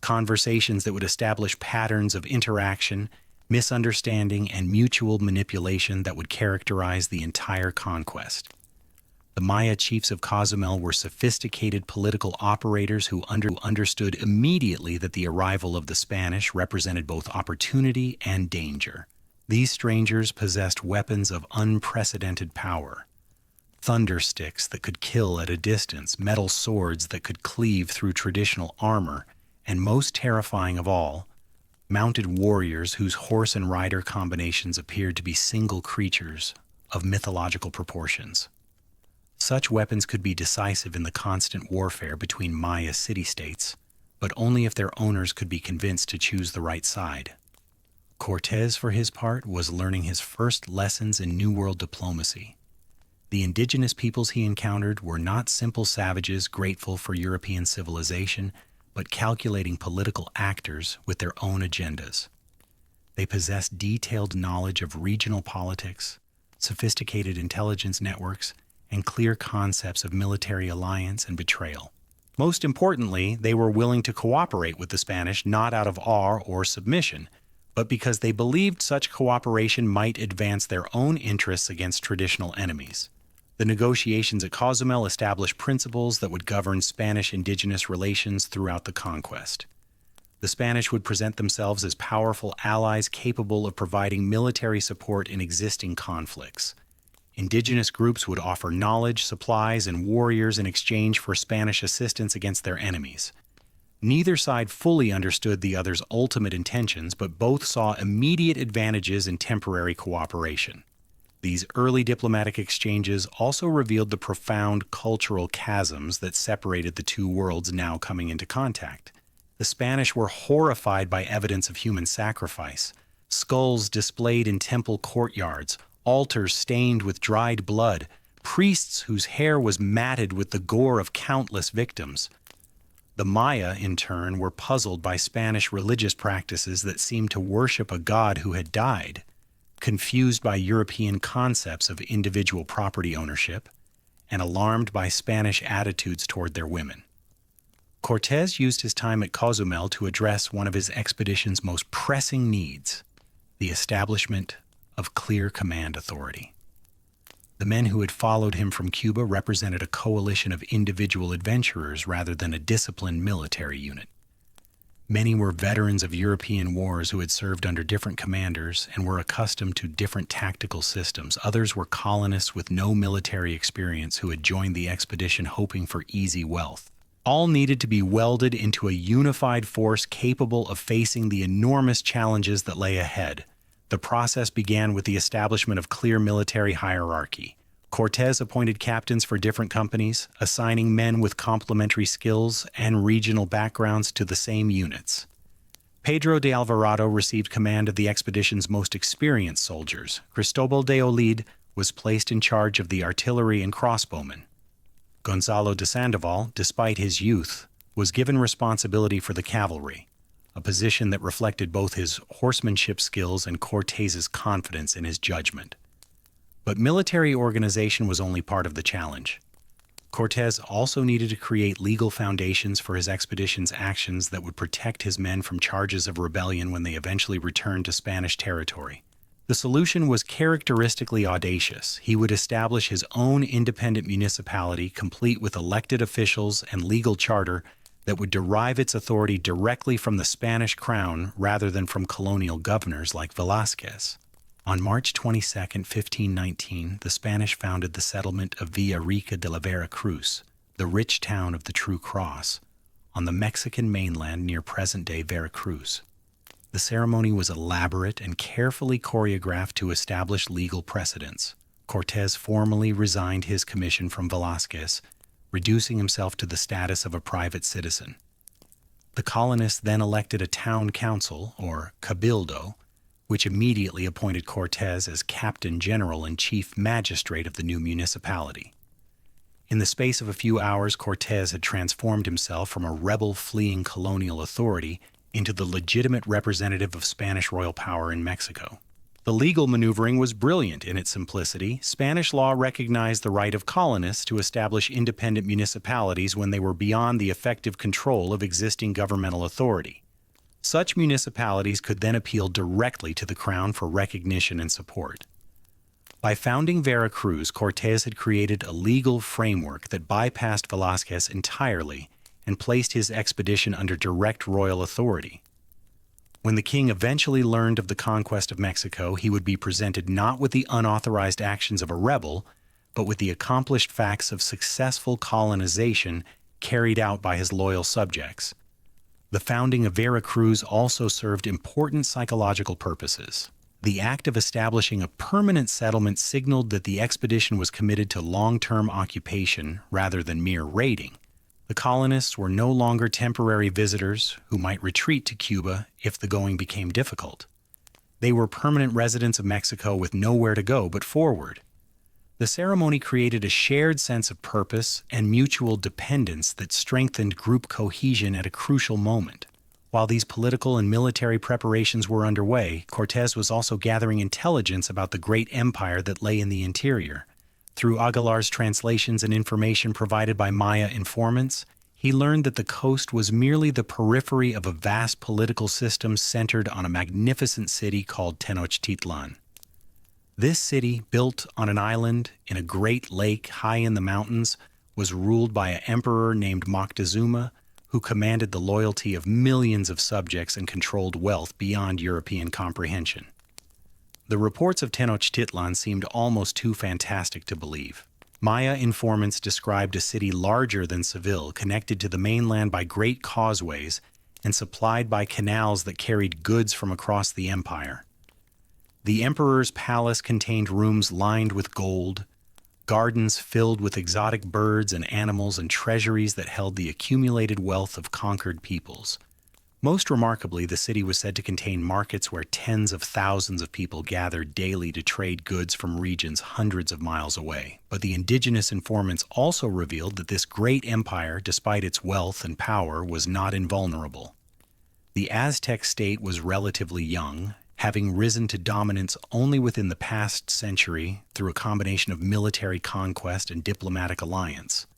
[SPEAKER 1] conversations that would establish patterns of interaction, misunderstanding, and mutual manipulation that would characterize the entire conquest. The Maya chiefs of Cozumel were sophisticated political operators who understood immediately that the arrival of the Spanish represented both opportunity and danger. These strangers possessed weapons of unprecedented power: thunder sticks that could kill at a distance, metal swords that could cleave through traditional armor, and most terrifying of all, mounted warriors whose horse and rider combinations appeared to be single creatures of mythological proportions. Such weapons could be decisive in the constant warfare between Maya city-states, but only if their owners could be convinced to choose the right side. Cortés, for his part, was learning his first lessons in New World diplomacy. The indigenous peoples he encountered were not simple savages grateful for European civilization, but calculating political actors with their own agendas. They possessed detailed knowledge of regional politics, sophisticated intelligence networks, and clear concepts of military alliance and betrayal. Most importantly, they were willing to cooperate with the Spanish not out of awe or submission, but because they believed such cooperation might advance their own interests against traditional enemies. The negotiations at Cozumel established principles that would govern Spanish indigenous relations throughout the conquest. The Spanish would present themselves as powerful allies capable of providing military support in existing conflicts. Indigenous groups would offer knowledge, supplies, and warriors in exchange for Spanish assistance against their enemies. Neither side fully understood the other's ultimate intentions, but both saw immediate advantages in temporary cooperation. These early diplomatic exchanges also revealed the profound cultural chasms that separated the two worlds now coming into contact. The Spanish were horrified by evidence of human sacrifice, skulls displayed in temple courtyards, altars stained with dried blood, priests whose hair was matted with the gore of countless victims. The Maya, in turn, were puzzled by Spanish religious practices that seemed to worship a god who had died, confused by European concepts of individual property ownership, and alarmed by Spanish attitudes toward their women. Cortés used his time at Cozumel to address one of his expedition's most pressing needs, the establishment of clear command authority. The men who had followed him from Cuba represented a coalition of individual adventurers rather than a disciplined military unit. Many were veterans of European wars who had served under different commanders and were accustomed to different tactical systems. Others were colonists with no military experience who had joined the expedition hoping for easy wealth. All needed to be welded into a unified force capable of facing the enormous challenges that lay ahead. The process began with the establishment of clear military hierarchy. Cortés appointed captains for different companies, assigning men with complementary skills and regional backgrounds to the same units. Pedro de Alvarado received command of the expedition's most experienced soldiers. Cristobal de Olid was placed in charge of the artillery and crossbowmen. Gonzalo de Sandoval, despite his youth, was given responsibility for the cavalry, a position that reflected both his horsemanship skills and Cortés's confidence in his judgment. But military organization was only part of the challenge. Cortés also needed to create legal foundations for his expedition's actions that would protect his men from charges of rebellion when they eventually returned to Spanish territory. The solution was characteristically audacious. He would establish his own independent municipality, complete with elected officials and legal charter that would derive its authority directly from the Spanish crown rather than from colonial governors like Velázquez. On March 22, 1519, the Spanish founded the settlement of Villa de la Vera Cruz, the rich town of the True Cross, on the Mexican mainland near present-day Veracruz. The ceremony was elaborate and carefully choreographed to establish legal precedents. Cortés formally resigned his commission from Velázquez, reducing himself to the status of a private citizen. The colonists then elected a town council, or cabildo, which immediately appointed Cortés as captain general and chief magistrate of the new municipality. In the space of a few hours, Cortés had transformed himself from a rebel fleeing colonial authority into the legitimate representative of Spanish royal power in Mexico. The legal maneuvering was brilliant in its simplicity. Spanish law recognized the right of colonists to establish independent municipalities when they were beyond the effective control of existing governmental authority. Such municipalities could then appeal directly to the crown for recognition and support. By founding Veracruz, Cortés had created a legal framework that bypassed Velázquez entirely and placed his expedition under direct royal authority. When the king eventually learned of the conquest of Mexico, he would be presented not with the unauthorized actions of a rebel, but with the accomplished facts of successful colonization carried out by his loyal subjects. The founding of Veracruz also served important psychological purposes. The act of establishing a permanent settlement signaled that the expedition was committed to long-term occupation rather than mere raiding. The colonists were no longer temporary visitors who might retreat to Cuba if the going became difficult. They were permanent residents of Mexico with nowhere to go but forward. The ceremony created a shared sense of purpose and mutual dependence that strengthened group cohesion at a crucial moment. While these political and military preparations were underway, Cortés was also gathering intelligence about the great empire that lay in the interior. Through Aguilar's translations and information provided by Maya informants, he learned that the coast was merely the periphery of a vast political system centered on a magnificent city called Tenochtitlan. This city, built on an island in a great lake high in the mountains, was ruled by an emperor named Moctezuma, who commanded the loyalty of millions of subjects and controlled wealth beyond European comprehension. The reports of Tenochtitlan seemed almost too fantastic to believe. Maya informants described a city larger than Seville, connected to the mainland by great causeways and supplied by canals that carried goods from across the empire. The emperor's palace contained rooms lined with gold, gardens filled with exotic birds and animals, and treasuries that held the accumulated wealth of conquered peoples. Most remarkably, the city was said to contain markets where tens of thousands of people gathered daily to trade goods from regions hundreds of miles away. But the indigenous informants also revealed that this great empire, despite its wealth and power, was not invulnerable. The Aztec state was relatively young, having risen to dominance only within the past century through a combination of military conquest and diplomatic alliance.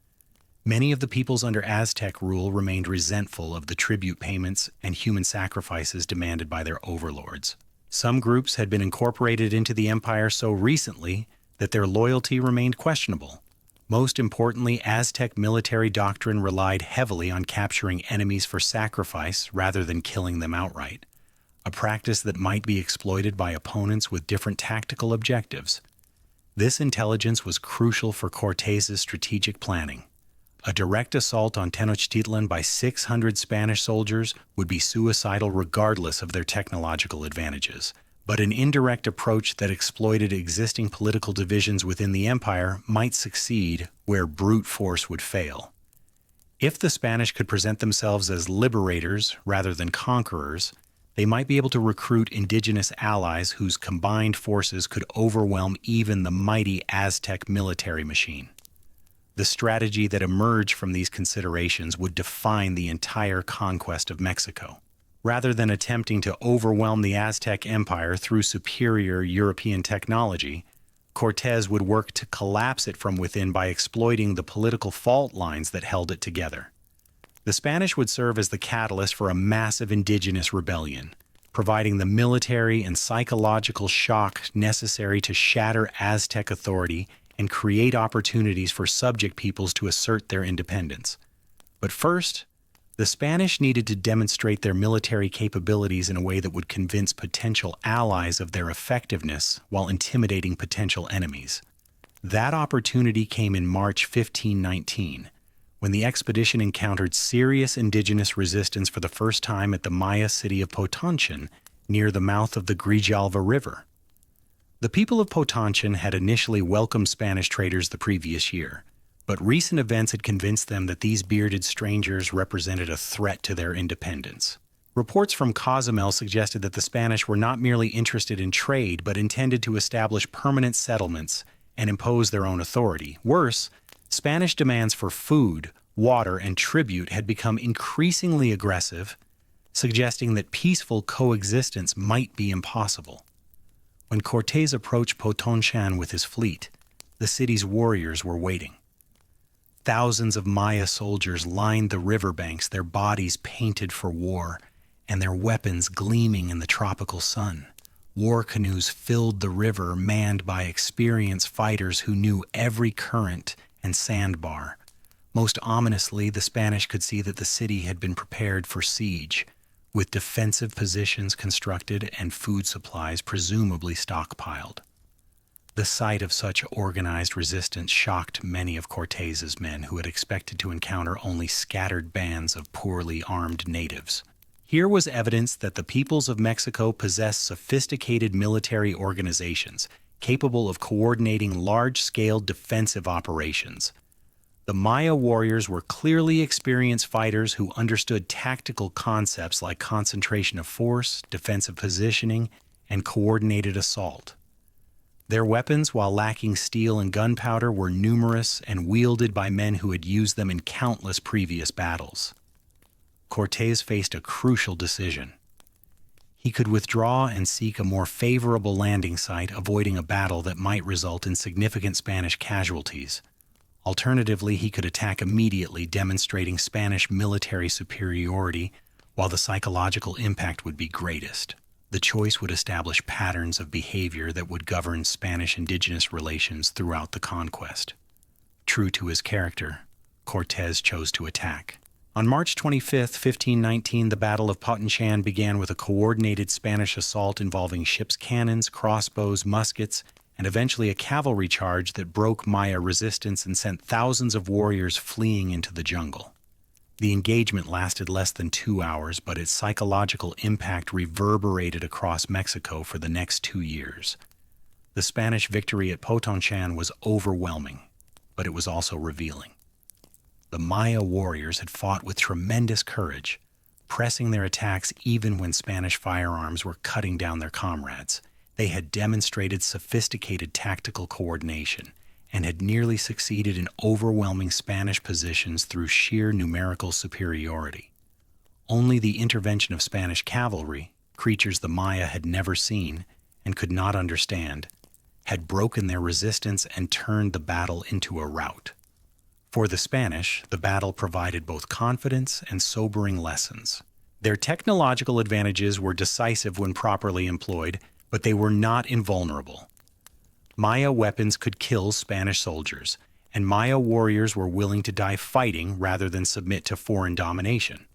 [SPEAKER 1] Many of the peoples under Aztec rule remained resentful of the tribute payments and human sacrifices demanded by their overlords. Some groups had been incorporated into the empire so recently that their loyalty remained questionable. Most importantly, Aztec military doctrine relied heavily on capturing enemies for sacrifice rather than killing them outright, a practice that might be exploited by opponents with different tactical objectives. This intelligence was crucial for Cortés's strategic planning. A direct assault on Tenochtitlan by 600 Spanish soldiers would be suicidal regardless of their technological advantages. But an indirect approach that exploited existing political divisions within the empire might succeed where brute force would fail. If the Spanish could present themselves as liberators rather than conquerors, they might be able to recruit indigenous allies whose combined forces could overwhelm even the mighty Aztec military machine. The strategy that emerged from these considerations would define the entire conquest of Mexico. Rather than attempting to overwhelm the Aztec Empire through superior European technology, Cortés would work to collapse it from within by exploiting the political fault lines that held it together. The Spanish would serve as the catalyst for a massive indigenous rebellion, providing the military and psychological shock necessary to shatter Aztec authority and create opportunities for subject peoples to assert their independence. But first, the Spanish needed to demonstrate their military capabilities in a way that would convince potential allies of their effectiveness while intimidating potential enemies. That opportunity came in March 1519, when the expedition encountered serious indigenous resistance for the first time at the Maya city of Potonchan, near the mouth of the Grijalva River. The people of Potonchan had initially welcomed Spanish traders the previous year, but recent events had convinced them that these bearded strangers represented a threat to their independence. Reports from Cozumel suggested that the Spanish were not merely interested in trade, but intended to establish permanent settlements and impose their own authority. Worse, Spanish demands for food, water, and tribute had become increasingly aggressive, suggesting that peaceful coexistence might be impossible. When Cortés approached Potonchan with his fleet, the city's warriors were waiting. Thousands of Maya soldiers lined the riverbanks, their bodies painted for war, and their weapons gleaming in the tropical sun. War canoes filled the river, manned by experienced fighters who knew every current and sandbar. Most ominously, the Spanish could see that the city had been prepared for siege, with defensive positions constructed and food supplies presumably stockpiled. The sight of such organized resistance shocked many of Cortés's men who had expected to encounter only scattered bands of poorly armed natives. Here was evidence that the peoples of Mexico possessed sophisticated military organizations capable of coordinating large-scale defensive operations. The Maya warriors were clearly experienced fighters who understood tactical concepts like concentration of force, defensive positioning, and coordinated assault. Their weapons, while lacking steel and gunpowder, were numerous and wielded by men who had used them in countless previous battles. Cortés faced a crucial decision. He could withdraw and seek a more favorable landing site, avoiding a battle that might result in significant Spanish casualties. Alternatively, he could attack immediately, demonstrating Spanish military superiority, while the psychological impact would be greatest. The choice would establish patterns of behavior that would govern Spanish-indigenous relations throughout the conquest. True to his character, Cortés chose to attack. On March 25, 1519, the Battle of Potonchan began with a coordinated Spanish assault involving ships' cannons, crossbows, muskets, and eventually a cavalry charge that broke Maya resistance and sent thousands of warriors fleeing into the jungle. The engagement lasted less than 2 hours, but its psychological impact reverberated across Mexico for the next 2 years. The Spanish victory at Potonchan was overwhelming, but it was also revealing. The Maya warriors had fought with tremendous courage, pressing their attacks even when Spanish firearms were cutting down their comrades. They had demonstrated sophisticated tactical coordination and had nearly succeeded in overwhelming Spanish positions through sheer numerical superiority. Only the intervention of Spanish cavalry, creatures the Maya had never seen and could not understand, had broken their resistance and turned the battle into a rout. For the Spanish, the battle provided both confidence and sobering lessons. Their technological advantages were decisive when properly employed, but they were not invulnerable. Maya weapons could kill Spanish soldiers, and Maya warriors were willing to die fighting rather than submit to foreign domination.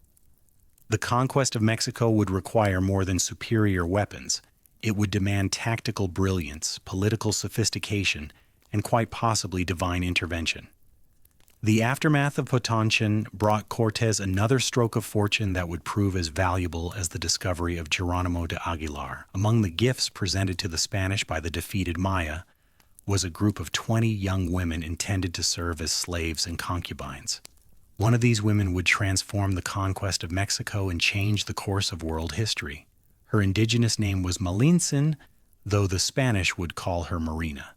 [SPEAKER 1] The conquest of Mexico would require more than superior weapons. It would demand tactical brilliance, political sophistication, and quite possibly divine intervention. The aftermath of Potonchan brought Cortés another stroke of fortune that would prove as valuable as the discovery of Geronimo de Aguilar. Among the gifts presented to the Spanish by the defeated Maya was a group of 20 young women intended to serve as slaves and concubines. One of these women would transform the conquest of Mexico and change the course of world history. Her indigenous name was Malintzin, though the Spanish would call her Marina,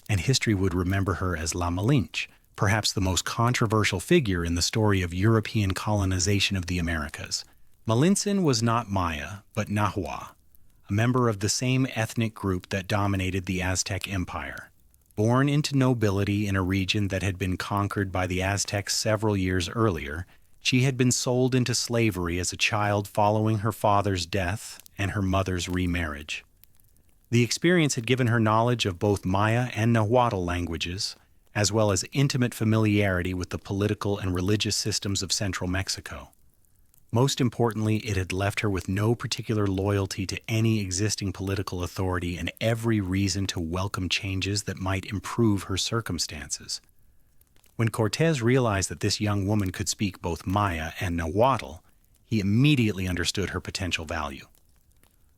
[SPEAKER 1] and history would remember her as La Malinche, perhaps the most controversial figure in the story of European colonization of the Americas. Malintzin was not Maya, but Nahuatl, a member of the same ethnic group that dominated the Aztec Empire. Born into nobility in a region that had been conquered by the Aztecs several years earlier, she had been sold into slavery as a child following her father's death and her mother's remarriage. The experience had given her knowledge of both Maya and Nahuatl languages, as well as intimate familiarity with the political and religious systems of central Mexico. Most importantly, it had left her with no particular loyalty to any existing political authority and every reason to welcome changes that might improve her circumstances. When Cortés realized that this young woman could speak both Maya and Nahuatl, he immediately understood her potential value.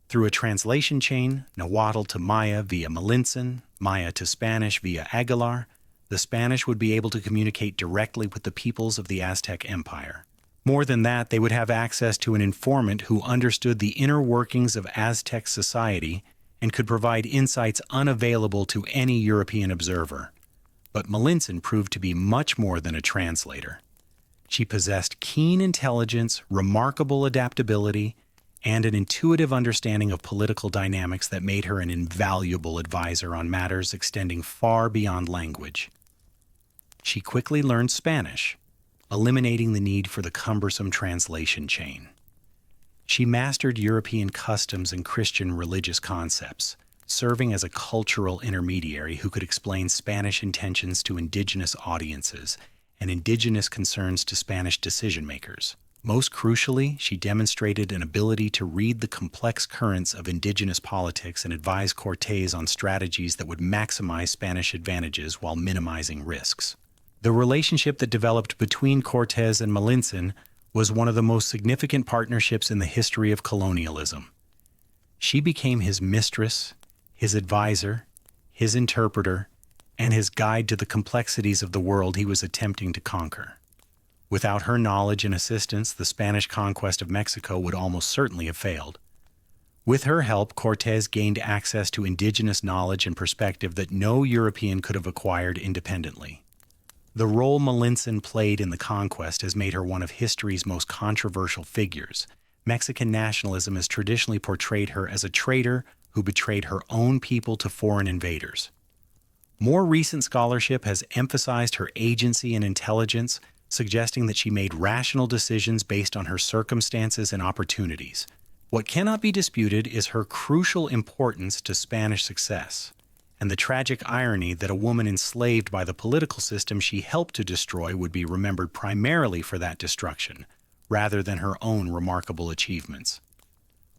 [SPEAKER 1] Through a translation chain, Nahuatl to Maya via Malintzin, Maya to Spanish via Aguilar, the Spanish would be able to communicate directly with the peoples of the Aztec Empire. More than that, they would have access to an informant who understood the inner workings of Aztec society and could provide insights unavailable to any European observer. But Malintzin proved to be much more than a translator. She possessed keen intelligence, remarkable adaptability, and an intuitive understanding of political dynamics that made her an invaluable advisor on matters extending far beyond language. She quickly learned Spanish, eliminating the need for the cumbersome translation chain. She mastered European customs and Christian religious concepts, serving as a cultural intermediary who could explain Spanish intentions to indigenous audiences and indigenous concerns to Spanish decision-makers. Most crucially, she demonstrated an ability to read the complex currents of indigenous politics and advise Cortés on strategies that would maximize Spanish advantages while minimizing risks. The relationship that developed between Cortés and Malintzin was one of the most significant partnerships in the history of colonialism. She became his mistress, his advisor, his interpreter, and his guide to the complexities of the world he was attempting to conquer. Without her knowledge and assistance, the Spanish conquest of Mexico would almost certainly have failed. With her help, Cortés gained access to indigenous knowledge and perspective that no European could have acquired independently. The role Malintzin played in the conquest has made her one of history's most controversial figures. Mexican nationalism has traditionally portrayed her as a traitor who betrayed her own people to foreign invaders. More recent scholarship has emphasized her agency and intelligence, suggesting that she made rational decisions based on her circumstances and opportunities. What cannot be disputed is her crucial importance to Spanish success, and the tragic irony that a woman enslaved by the political system she helped to destroy would be remembered primarily for that destruction, rather than her own remarkable achievements.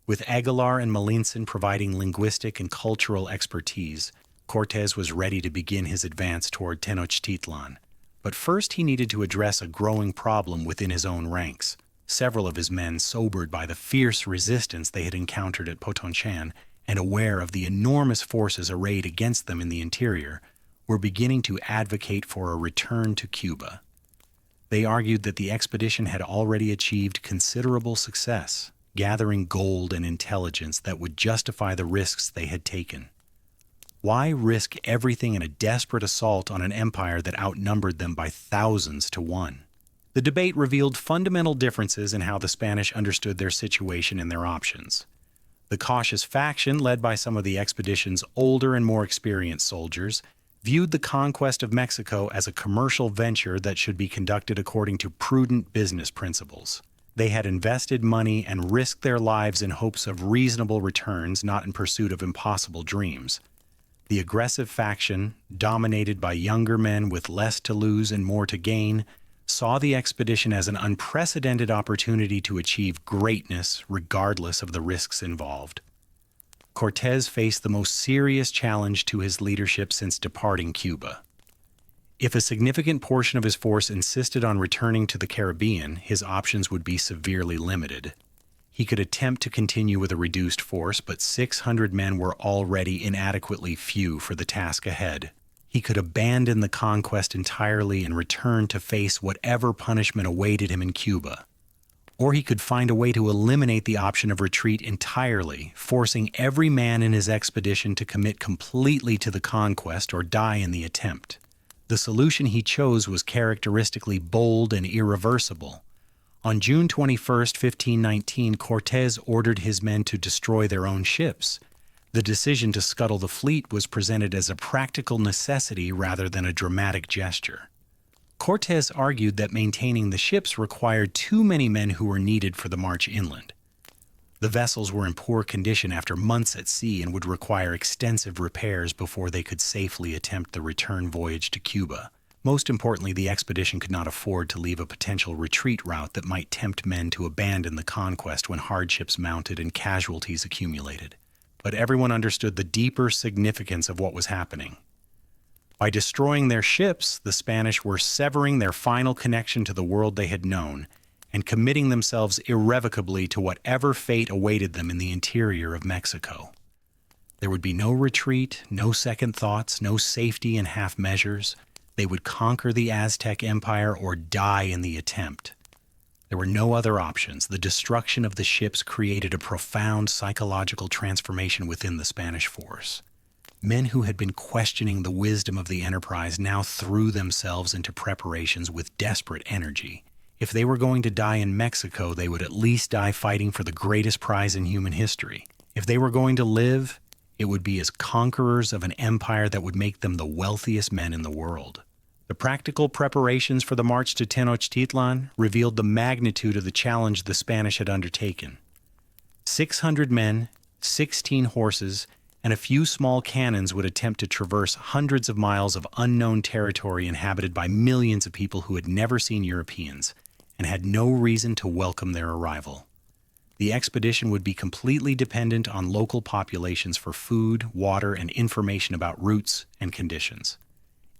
[SPEAKER 1] With Aguilar and Malintzin providing linguistic and cultural expertise, Cortés was ready to begin his advance toward Tenochtitlan. But first he needed to address a growing problem within his own ranks. Several of his men, sobered by the fierce resistance they had encountered at Potonchan and aware of the enormous forces arrayed against them in the interior, were beginning to advocate for a return to Cuba. They argued that the expedition had already achieved considerable success, gathering gold and intelligence that would justify the risks they had taken. Why risk everything in a desperate assault on an empire that outnumbered them by thousands to one? The debate revealed fundamental differences in how the Spanish understood their situation and their options. The cautious faction, led by some of the expedition's older and more experienced soldiers, viewed the conquest of Mexico as a commercial venture that should be conducted according to prudent business principles. They had invested money and risked their lives in hopes of reasonable returns, not in pursuit of impossible dreams. The aggressive faction, dominated by younger men with less to lose and more to gain, saw the expedition as an unprecedented opportunity to achieve greatness regardless of the risks involved. Cortés faced the most serious challenge to his leadership since departing Cuba. If a significant portion of his force insisted on returning to the Caribbean, his options would be severely limited. He could attempt to continue with a reduced force, but 600 men were already inadequately few for the task ahead. He could abandon the conquest entirely and return to face whatever punishment awaited him in Cuba. Or he could find a way to eliminate the option of retreat entirely, forcing every man in his expedition to commit completely to the conquest or die in the attempt. The solution he chose was characteristically bold and irreversible. On June 21, 1519, Cortés ordered his men to destroy their own ships. The decision to scuttle the fleet was presented as a practical necessity rather than a dramatic gesture. Cortés argued that maintaining the ships required too many men who were needed for the march inland. The vessels were in poor condition after months at sea and would require extensive repairs before they could safely attempt the return voyage to Cuba. Most importantly, the expedition could not afford to leave a potential retreat route that might tempt men to abandon the conquest when hardships mounted and casualties accumulated. But everyone understood the deeper significance of what was happening. By destroying their ships, the Spanish were severing their final connection to the world they had known and committing themselves irrevocably to whatever fate awaited them in the interior of Mexico. There would be no retreat, no second thoughts, no safety in half measures. They would conquer the Aztec Empire or die in the attempt. There were no other options. The destruction of the ships created a profound psychological transformation within the Spanish force. Men who had been questioning the wisdom of the enterprise now threw themselves into preparations with desperate energy. If they were going to die in Mexico, they would at least die fighting for the greatest prize in human history. If they were going to live, it would be as conquerors of an empire that would make them the wealthiest men in the world. The practical preparations for the march to Tenochtitlan revealed the magnitude of the challenge the Spanish had undertaken. 600 men, 16 horses, and a few small cannons would attempt to traverse hundreds of miles of unknown territory inhabited by millions of people who had never seen Europeans and had no reason to welcome their arrival. The expedition would be completely dependent on local populations for food, water, and information about routes and conditions.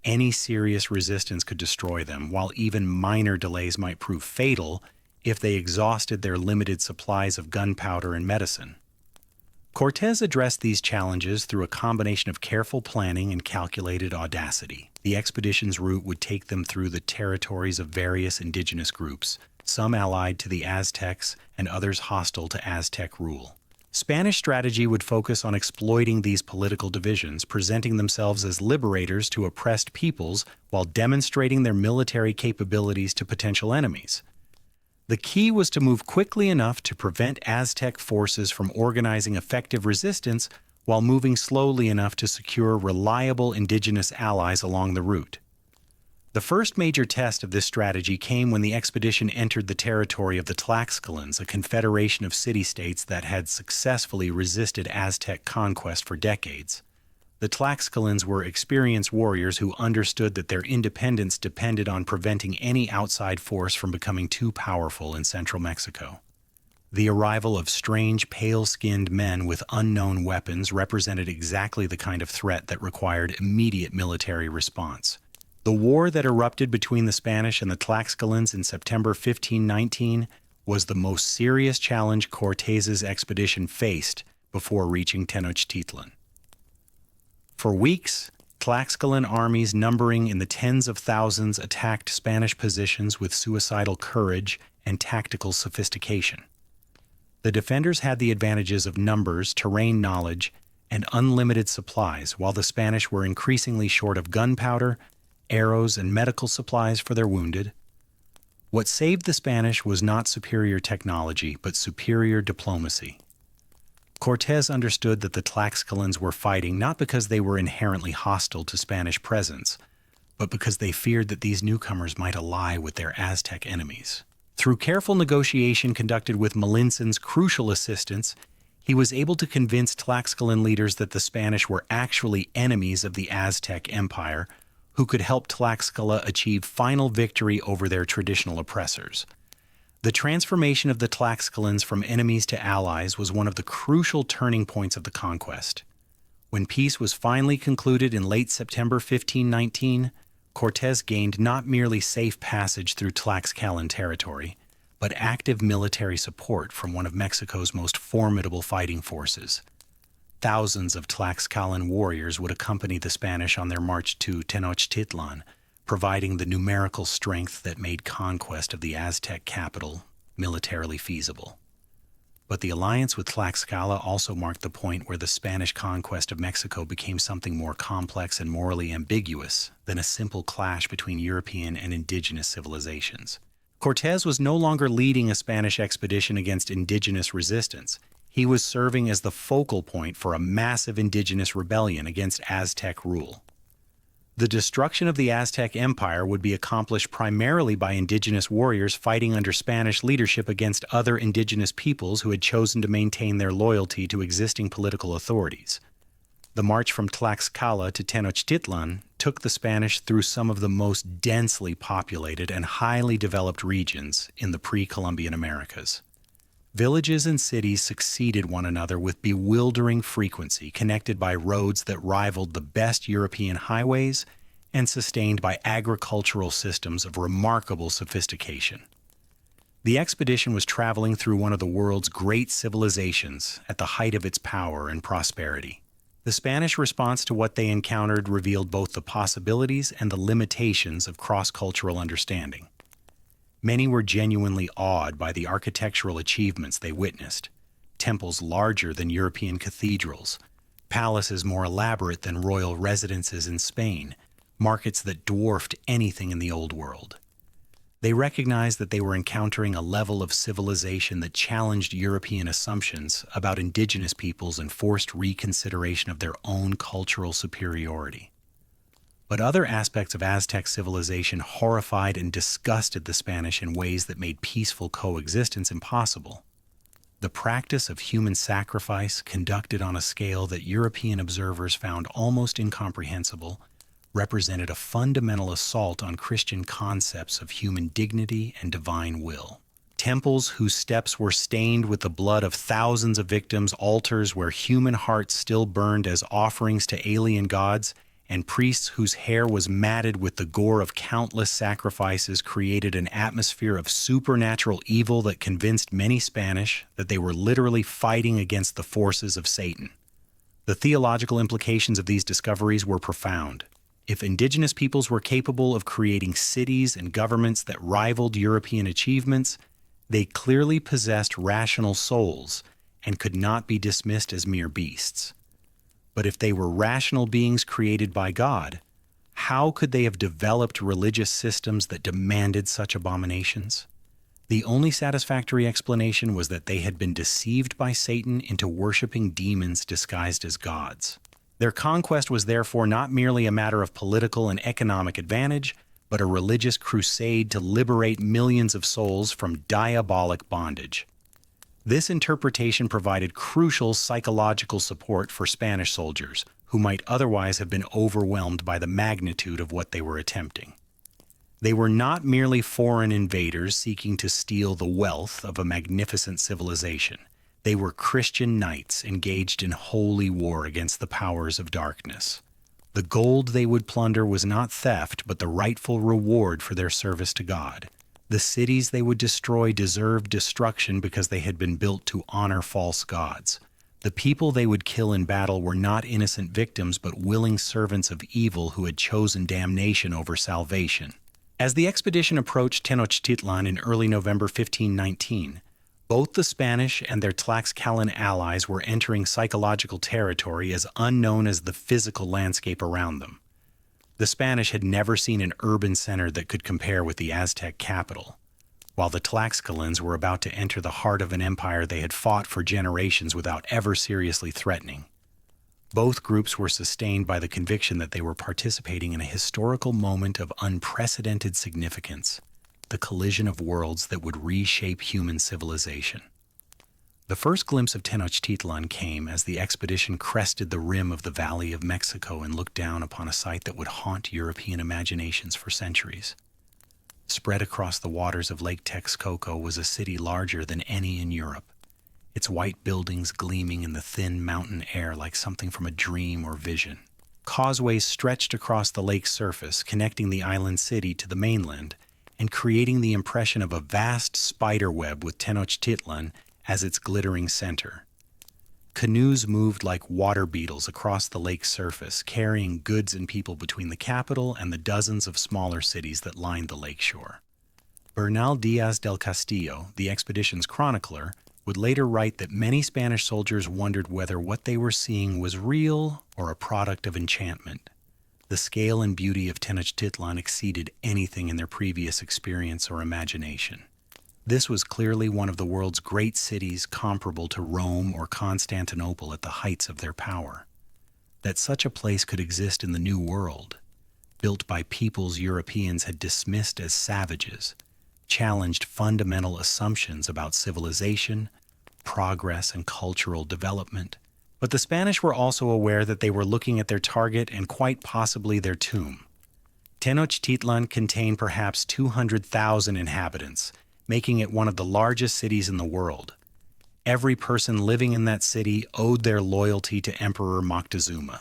[SPEAKER 1] Any serious resistance could destroy them, while even minor delays might prove fatal if they exhausted their limited supplies of gunpowder and medicine. Cortés addressed these challenges through a combination of careful planning and calculated audacity. The expedition's route would take them through the territories of various indigenous groups, some allied to the Aztecs and others hostile to Aztec rule. Spanish strategy would focus on exploiting these political divisions, presenting themselves as liberators to oppressed peoples while demonstrating their military capabilities to potential enemies. The key was to move quickly enough to prevent Aztec forces from organizing effective resistance while moving slowly enough to secure reliable indigenous allies along the route. The first major test of this strategy came when the expedition entered the territory of the Tlaxcalans, a confederation of city-states that had successfully resisted Aztec conquest for decades. The Tlaxcalans were experienced warriors who understood that their independence depended on preventing any outside force from becoming too powerful in central Mexico. The arrival of strange, pale-skinned men with unknown weapons represented exactly the kind of threat that required immediate military response. The war that erupted between the Spanish and the Tlaxcalans in September 1519 was the most serious challenge Cortés's expedition faced before reaching Tenochtitlan. For weeks, Tlaxcalan armies numbering in the tens of thousands attacked Spanish positions with suicidal courage and tactical sophistication. The defenders had the advantages of numbers, terrain knowledge, and unlimited supplies, while the Spanish were increasingly short of gunpowder, arrows, and medical supplies for their wounded. What saved the Spanish was not superior technology, but superior diplomacy. Cortés understood that the Tlaxcalans were fighting not because they were inherently hostile to Spanish presence, but because they feared that these newcomers might ally with their Aztec enemies. Through careful negotiation conducted with Malintzín's crucial assistance, he was able to convince Tlaxcalan leaders that the Spanish were actually enemies of the Aztec Empire, who could help Tlaxcala achieve final victory over their traditional oppressors. The transformation of the Tlaxcalans from enemies to allies was one of the crucial turning points of the conquest. When peace was finally concluded in late September 1519, Cortés gained not merely safe passage through Tlaxcalan territory, but active military support from one of Mexico's most formidable fighting forces. Thousands of Tlaxcalan warriors would accompany the Spanish on their march to Tenochtitlan, providing the numerical strength that made conquest of the Aztec capital militarily feasible. But the alliance with Tlaxcala also marked the point where the Spanish conquest of Mexico became something more complex and morally ambiguous than a simple clash between European and indigenous civilizations. Cortés was no longer leading a Spanish expedition against indigenous resistance. He was serving as the focal point for a massive indigenous rebellion against Aztec rule. The destruction of the Aztec Empire would be accomplished primarily by indigenous warriors fighting under Spanish leadership against other indigenous peoples who had chosen to maintain their loyalty to existing political authorities. The march from Tlaxcala to Tenochtitlan took the Spanish through some of the most densely populated and highly developed regions in the pre-Columbian Americas. Villages and cities succeeded one another with bewildering frequency, connected by roads that rivaled the best European highways and sustained by agricultural systems of remarkable sophistication. The expedition was traveling through one of the world's great civilizations at the height of its power and prosperity. The Spanish response to what they encountered revealed both the possibilities and the limitations of cross-cultural understanding. Many were genuinely awed by the architectural achievements they witnessed. Temples larger than European cathedrals, palaces more elaborate than royal residences in Spain, markets that dwarfed anything in the Old World. They recognized that they were encountering a level of civilization that challenged European assumptions about indigenous peoples and forced reconsideration of their own cultural superiority. But other aspects of Aztec civilization horrified and disgusted the Spanish in ways that made peaceful coexistence impossible. The practice of human sacrifice, conducted on a scale that European observers found almost incomprehensible, represented a fundamental assault on Christian concepts of human dignity and divine will. Temples whose steps were stained with the blood of thousands of victims, altars where human hearts still burned as offerings to alien gods, and priests whose hair was matted with the gore of countless sacrifices created an atmosphere of supernatural evil that convinced many Spanish that they were literally fighting against the forces of Satan. The theological implications of these discoveries were profound. If indigenous peoples were capable of creating cities and governments that rivaled European achievements, they clearly possessed rational souls and could not be dismissed as mere beasts. But if they were rational beings created by God, how could they have developed religious systems that demanded such abominations? The only satisfactory explanation was that they had been deceived by Satan into worshiping demons disguised as gods. Their conquest was therefore not merely a matter of political and economic advantage, but a religious crusade to liberate millions of souls from diabolic bondage. This interpretation provided crucial psychological support for Spanish soldiers, who might otherwise have been overwhelmed by the magnitude of what they were attempting. They were not merely foreign invaders seeking to steal the wealth of a magnificent civilization. They were Christian knights engaged in holy war against the powers of darkness. The gold they would plunder was not theft, but the rightful reward for their service to God. The cities they would destroy deserved destruction because they had been built to honor false gods. The people they would kill in battle were not innocent victims, but willing servants of evil who had chosen damnation over salvation. As the expedition approached Tenochtitlan in early November 1519, both the Spanish and their Tlaxcalan allies were entering psychological territory as unknown as the physical landscape around them. The Spanish had never seen an urban center that could compare with the Aztec capital, while the Tlaxcalans were about to enter the heart of an empire they had fought for generations without ever seriously threatening. Both groups were sustained by the conviction that they were participating in a historical moment of unprecedented significance, the collision of worlds that would reshape human civilization. The first glimpse of Tenochtitlan came as the expedition crested the rim of the Valley of Mexico and looked down upon a site that would haunt European imaginations for centuries. Spread across the waters of Lake Texcoco was a city larger than any in Europe, its white buildings gleaming in the thin mountain air like something from a dream or vision. Causeways stretched across the lake's surface, connecting the island city to the mainland and creating the impression of a vast spider web with Tenochtitlan as its glittering center. Canoes moved like water beetles across the lake's surface, carrying goods and people between the capital and the dozens of smaller cities that lined the lakeshore. Bernal Díaz del Castillo, the expedition's chronicler, would later write that many Spanish soldiers wondered whether what they were seeing was real or a product of enchantment. The scale and beauty of Tenochtitlan exceeded anything in their previous experience or imagination. This was clearly one of the world's great cities, comparable to Rome or Constantinople at the heights of their power. That such a place could exist in the New World, built by peoples Europeans had dismissed as savages, challenged fundamental assumptions about civilization, progress, and cultural development. But the Spanish were also aware that they were looking at their target and quite possibly their tomb. Tenochtitlan contained perhaps 200,000 inhabitants, making it one of the largest cities in the world. Every person living in that city owed their loyalty to Emperor Moctezuma,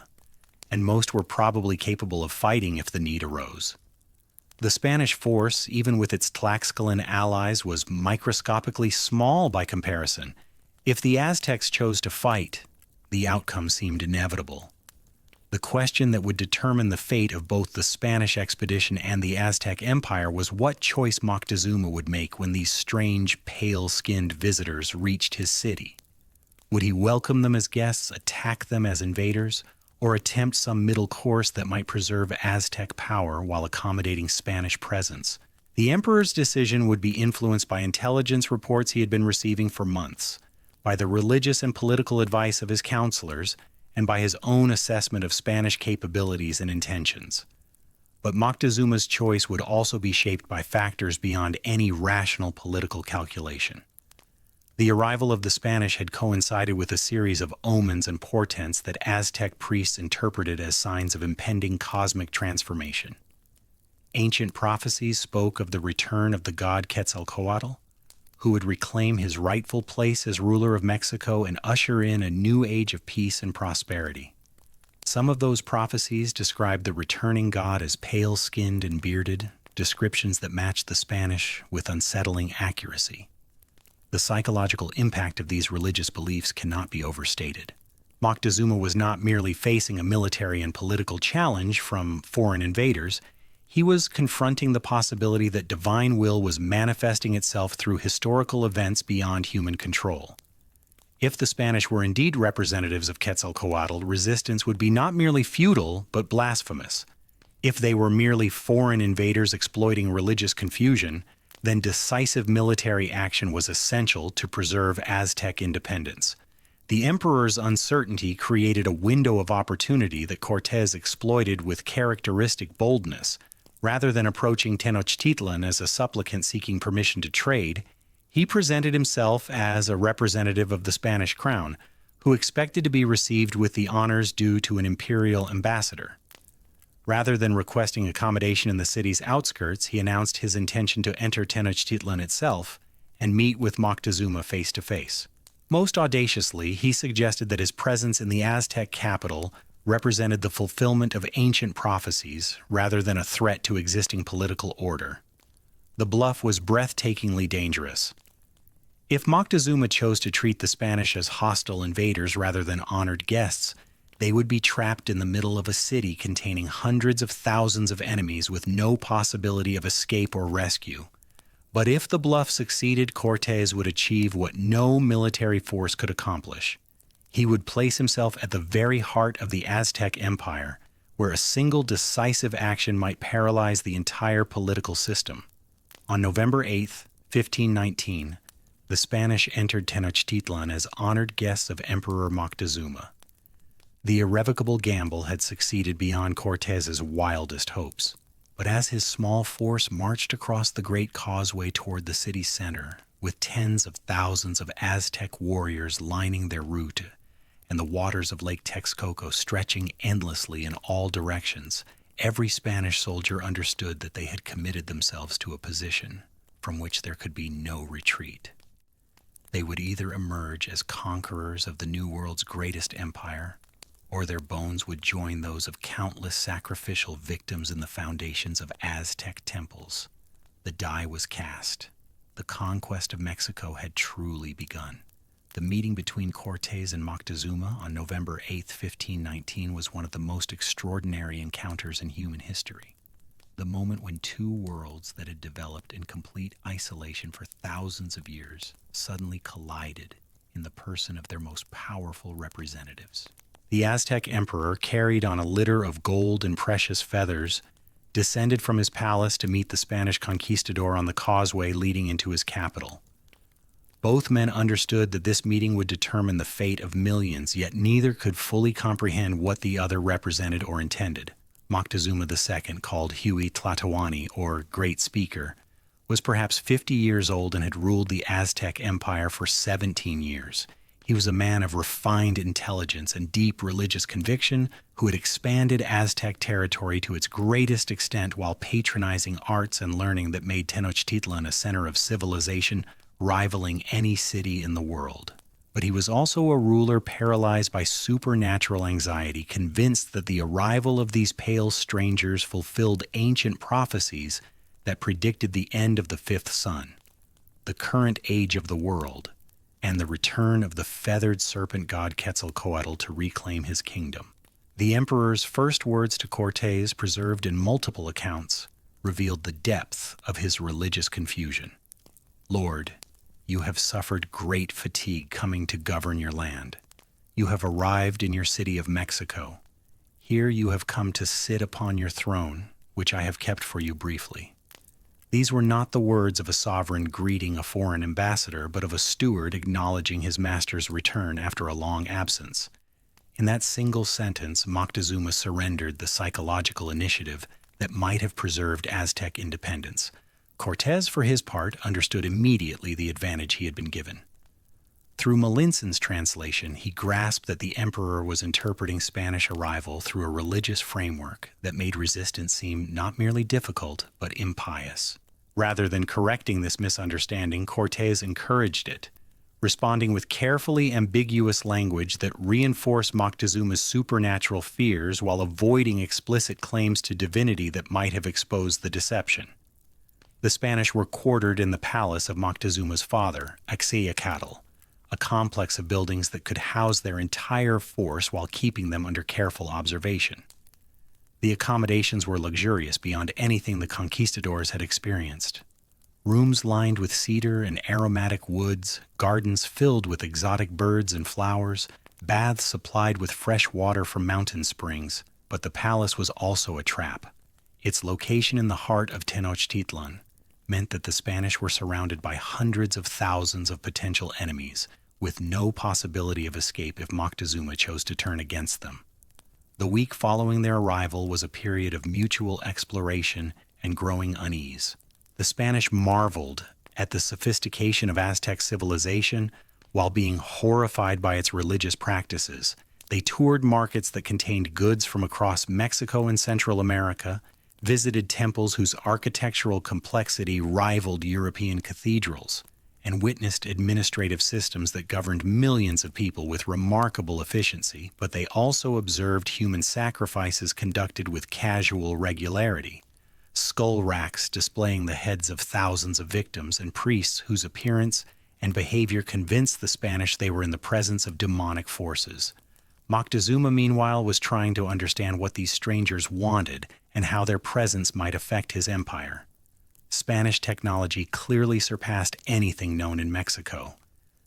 [SPEAKER 1] and most were probably capable of fighting if the need arose. The Spanish force, even with its Tlaxcalan allies, was microscopically small by comparison. If the Aztecs chose to fight, the outcome seemed inevitable. The question that would determine the fate of both the Spanish expedition and the Aztec Empire was what choice Moctezuma would make when these strange, pale-skinned visitors reached his city. Would he welcome them as guests, attack them as invaders, or attempt some middle course that might preserve Aztec power while accommodating Spanish presence? The emperor's decision would be influenced by intelligence reports he had been receiving for months, by the religious and political advice of his counselors, and by his own assessment of Spanish capabilities and intentions. But Moctezuma's choice would also be shaped by factors beyond any rational political calculation. The arrival of the Spanish had coincided with a series of omens and portents that Aztec priests interpreted as signs of impending cosmic transformation. Ancient prophecies spoke of the return of the god Quetzalcoatl, who would reclaim his rightful place as ruler of Mexico and usher in a new age of peace and prosperity. Some of those prophecies described the returning god as pale-skinned and bearded, descriptions that matched the Spanish with unsettling accuracy. The psychological impact of these religious beliefs cannot be overstated. Moctezuma was not merely facing a military and political challenge from foreign invaders, he was confronting the possibility that divine will was manifesting itself through historical events beyond human control. If the Spanish were indeed representatives of Quetzalcoatl, resistance would be not merely futile, but blasphemous. If they were merely foreign invaders exploiting religious confusion, then decisive military action was essential to preserve Aztec independence. The emperor's uncertainty created a window of opportunity that Cortés exploited with characteristic boldness. Rather than approaching Tenochtitlan as a supplicant seeking permission to trade, he presented himself as a representative of the Spanish crown, who expected to be received with the honors due to an imperial ambassador. Rather than requesting accommodation in the city's outskirts, he announced his intention to enter Tenochtitlan itself and meet with Moctezuma face to face. Most audaciously, he suggested that his presence in the Aztec capital represented the fulfillment of ancient prophecies rather than a threat to existing political order. The bluff was breathtakingly dangerous. If Moctezuma chose to treat the Spanish as hostile invaders rather than honored guests, they would be trapped in the middle of a city containing hundreds of thousands of enemies with no possibility of escape or rescue. But if the bluff succeeded, Cortés would achieve what no military force could accomplish. He would place himself at the very heart of the Aztec Empire, where a single decisive action might paralyze the entire political system. On November 8, 1519, the Spanish entered Tenochtitlan as honored guests of Emperor Moctezuma. The irrevocable gamble had succeeded beyond Cortés's wildest hopes. But as his small force marched across the great causeway toward the city's center, with tens of thousands of Aztec warriors lining their route, and the waters of Lake Texcoco stretching endlessly in all directions, every Spanish soldier understood that they had committed themselves to a position from which there could be no retreat. They would either emerge as conquerors of the New World's greatest empire, or their bones would join those of countless sacrificial victims in the foundations of Aztec temples. The die was cast. The conquest of Mexico had truly begun. The meeting between Cortés and Moctezuma on November 8, 1519 was one of the most extraordinary encounters in human history. The moment when two worlds that had developed in complete isolation for thousands of years suddenly collided in the person of their most powerful representatives. The Aztec emperor, carried on a litter of gold and precious feathers, descended from his palace to meet the Spanish conquistador on the causeway leading into his capital. Both men understood that this meeting would determine the fate of millions, yet neither could fully comprehend what the other represented or intended. Moctezuma II, called Huey Tlatoani, or Great Speaker, was perhaps 50 years old and had ruled the Aztec Empire for 17 years. He was a man of refined intelligence and deep religious conviction who had expanded Aztec territory to its greatest extent while patronizing arts and learning that made Tenochtitlan a center of civilization rivaling any city in the world. But he was also a ruler paralyzed by supernatural anxiety, convinced that the arrival of these pale strangers fulfilled ancient prophecies that predicted the end of the fifth sun, the current age of the world, and the return of the feathered serpent god Quetzalcoatl to reclaim his kingdom. The emperor's first words to Cortés, preserved in multiple accounts, revealed the depth of his religious confusion. "Lord, you have suffered great fatigue coming to govern your land. You have arrived in your city of Mexico. Here you have come to sit upon your throne, which I have kept for you briefly." These were not the words of a sovereign greeting a foreign ambassador, but of a steward acknowledging his master's return after a long absence. In that single sentence, Moctezuma surrendered the psychological initiative that might have preserved Aztec independence. Cortés, for his part, understood immediately the advantage he had been given. Through Malinson's translation, he grasped that the emperor was interpreting Spanish arrival through a religious framework that made resistance seem not merely difficult, but impious. Rather than correcting this misunderstanding, Cortés encouraged it. responding with carefully ambiguous language that reinforced Moctezuma's supernatural fears while avoiding explicit claims to divinity that might have exposed the deception. The Spanish were quartered in the palace of Moctezuma's father, Axayacatl, a complex of buildings that could house their entire force while keeping them under careful observation. The accommodations were luxurious beyond anything the conquistadors had experienced. Rooms lined with cedar and aromatic woods, gardens filled with exotic birds and flowers, baths supplied with fresh water from mountain springs. But the palace was also a trap. Its location in the heart of Tenochtitlan meant that the Spanish were surrounded by hundreds of thousands of potential enemies, with no possibility of escape if Moctezuma chose to turn against them. The week following their arrival was a period of mutual exploration and growing unease. The Spanish marveled at the sophistication of Aztec civilization while being horrified by its religious practices. They toured markets that contained goods from across Mexico and Central America, visited temples whose architectural complexity rivaled European cathedrals, and witnessed administrative systems that governed millions of people with remarkable efficiency, but they also observed human sacrifices conducted with casual regularity. Skull racks displaying the heads of thousands of victims, and priests whose appearance and behavior convinced the Spanish they were in the presence of demonic forces. Moctezuma, meanwhile, was trying to understand what these strangers wanted and how their presence might affect his empire. Spanish technology clearly surpassed anything known in Mexico.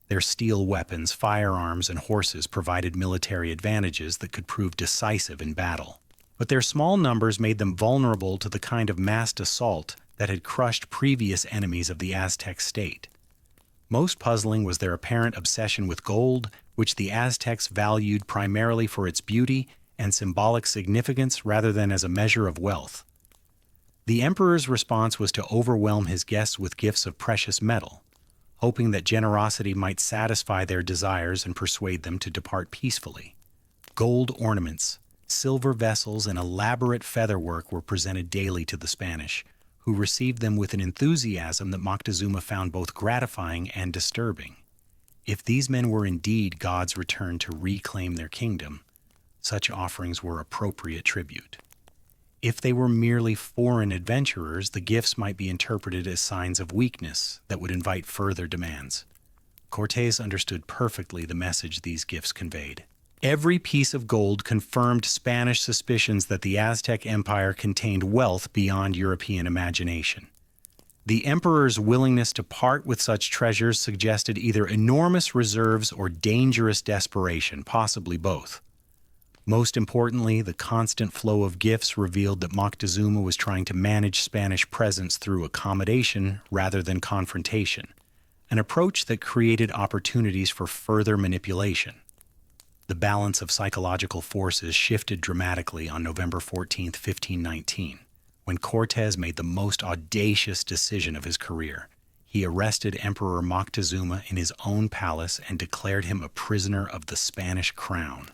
[SPEAKER 1] Their steel weapons, firearms, and horses provided military advantages that could prove decisive in battle. But their small numbers made them vulnerable to the kind of massed assault that had crushed previous enemies of the Aztec state. Most puzzling was their apparent obsession with gold, which the Aztecs valued primarily for its beauty and symbolic significance rather than as a measure of wealth. The emperor's response was to overwhelm his guests with gifts of precious metal, hoping that generosity might satisfy their desires and persuade them to depart peacefully. Gold ornaments, silver vessels, and elaborate featherwork were presented daily to the Spanish, who received them with an enthusiasm that Moctezuma found both gratifying and disturbing. If these men were indeed God's return to reclaim their kingdom, such offerings were appropriate tribute. If they were merely foreign adventurers, the gifts might be interpreted as signs of weakness that would invite further demands. Cortés understood perfectly the message these gifts conveyed. Every piece of gold confirmed Spanish suspicions that the Aztec Empire contained wealth beyond European imagination. The emperor's willingness to part with such treasures suggested either enormous reserves or dangerous desperation, possibly both. Most importantly, the constant flow of gifts revealed that Moctezuma was trying to manage Spanish presence through accommodation rather than confrontation, an approach that created opportunities for further manipulation. The balance of psychological forces shifted dramatically on November 14, 1519, when Cortés made the most audacious decision of his career. He arrested Emperor Moctezuma in his own palace and declared him a prisoner of the Spanish crown.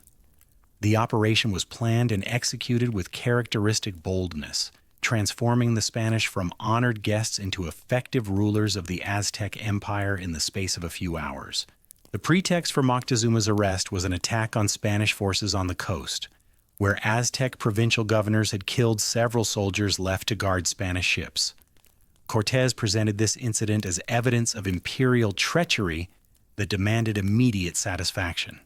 [SPEAKER 1] The operation was planned and executed with characteristic boldness, transforming the Spanish from honored guests into effective rulers of the Aztec Empire in the space of a few hours. The pretext for Moctezuma's arrest was an attack on Spanish forces on the coast, where Aztec provincial governors had killed several soldiers left to guard Spanish ships. Cortés presented this incident as evidence of imperial treachery that demanded immediate satisfaction.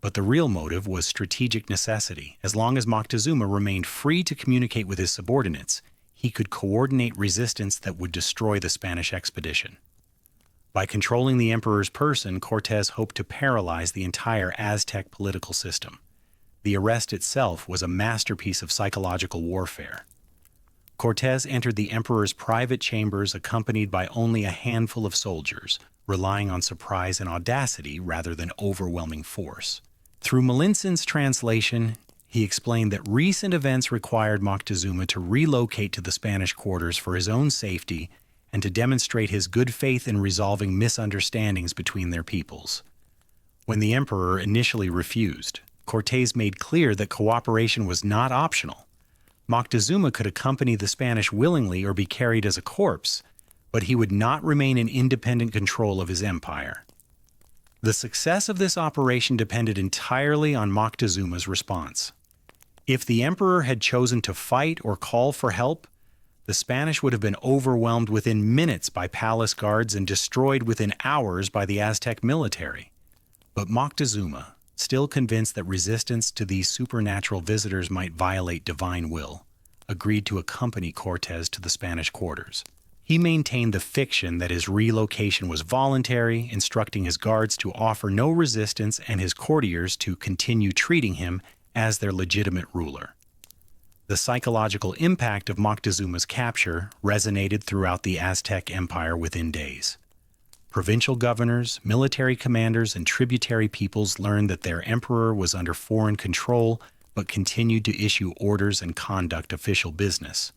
[SPEAKER 1] But the real motive was strategic necessity. As long as Moctezuma remained free to communicate with his subordinates, he could coordinate resistance that would destroy the Spanish expedition. By controlling the emperor's person, Cortés hoped to paralyze the entire Aztec political system. The arrest itself was a masterpiece of psychological warfare. Cortés entered the emperor's private chambers accompanied by only a handful of soldiers, relying on surprise and audacity rather than overwhelming force. Through Melissen's translation, he explained that recent events required Moctezuma to relocate to the Spanish quarters for his own safety and to demonstrate his good faith in resolving misunderstandings between their peoples. When the emperor initially refused, Cortés made clear that cooperation was not optional. Moctezuma could accompany the Spanish willingly or be carried as a corpse, but he would not remain in independent control of his empire. The success of this operation depended entirely on Moctezuma's response. If the emperor had chosen to fight or call for help, the Spanish would have been overwhelmed within minutes by palace guards and destroyed within hours by the Aztec military. But Moctezuma, still convinced that resistance to these supernatural visitors might violate divine will, agreed to accompany Cortés to the Spanish quarters. He maintained the fiction that his relocation was voluntary, instructing his guards to offer no resistance and his courtiers to continue treating him as their legitimate ruler. The psychological impact of Moctezuma's capture resonated throughout the Aztec Empire within days. Provincial governors, military commanders, and tributary peoples learned that their emperor was under foreign control but continued to issue orders and conduct official business.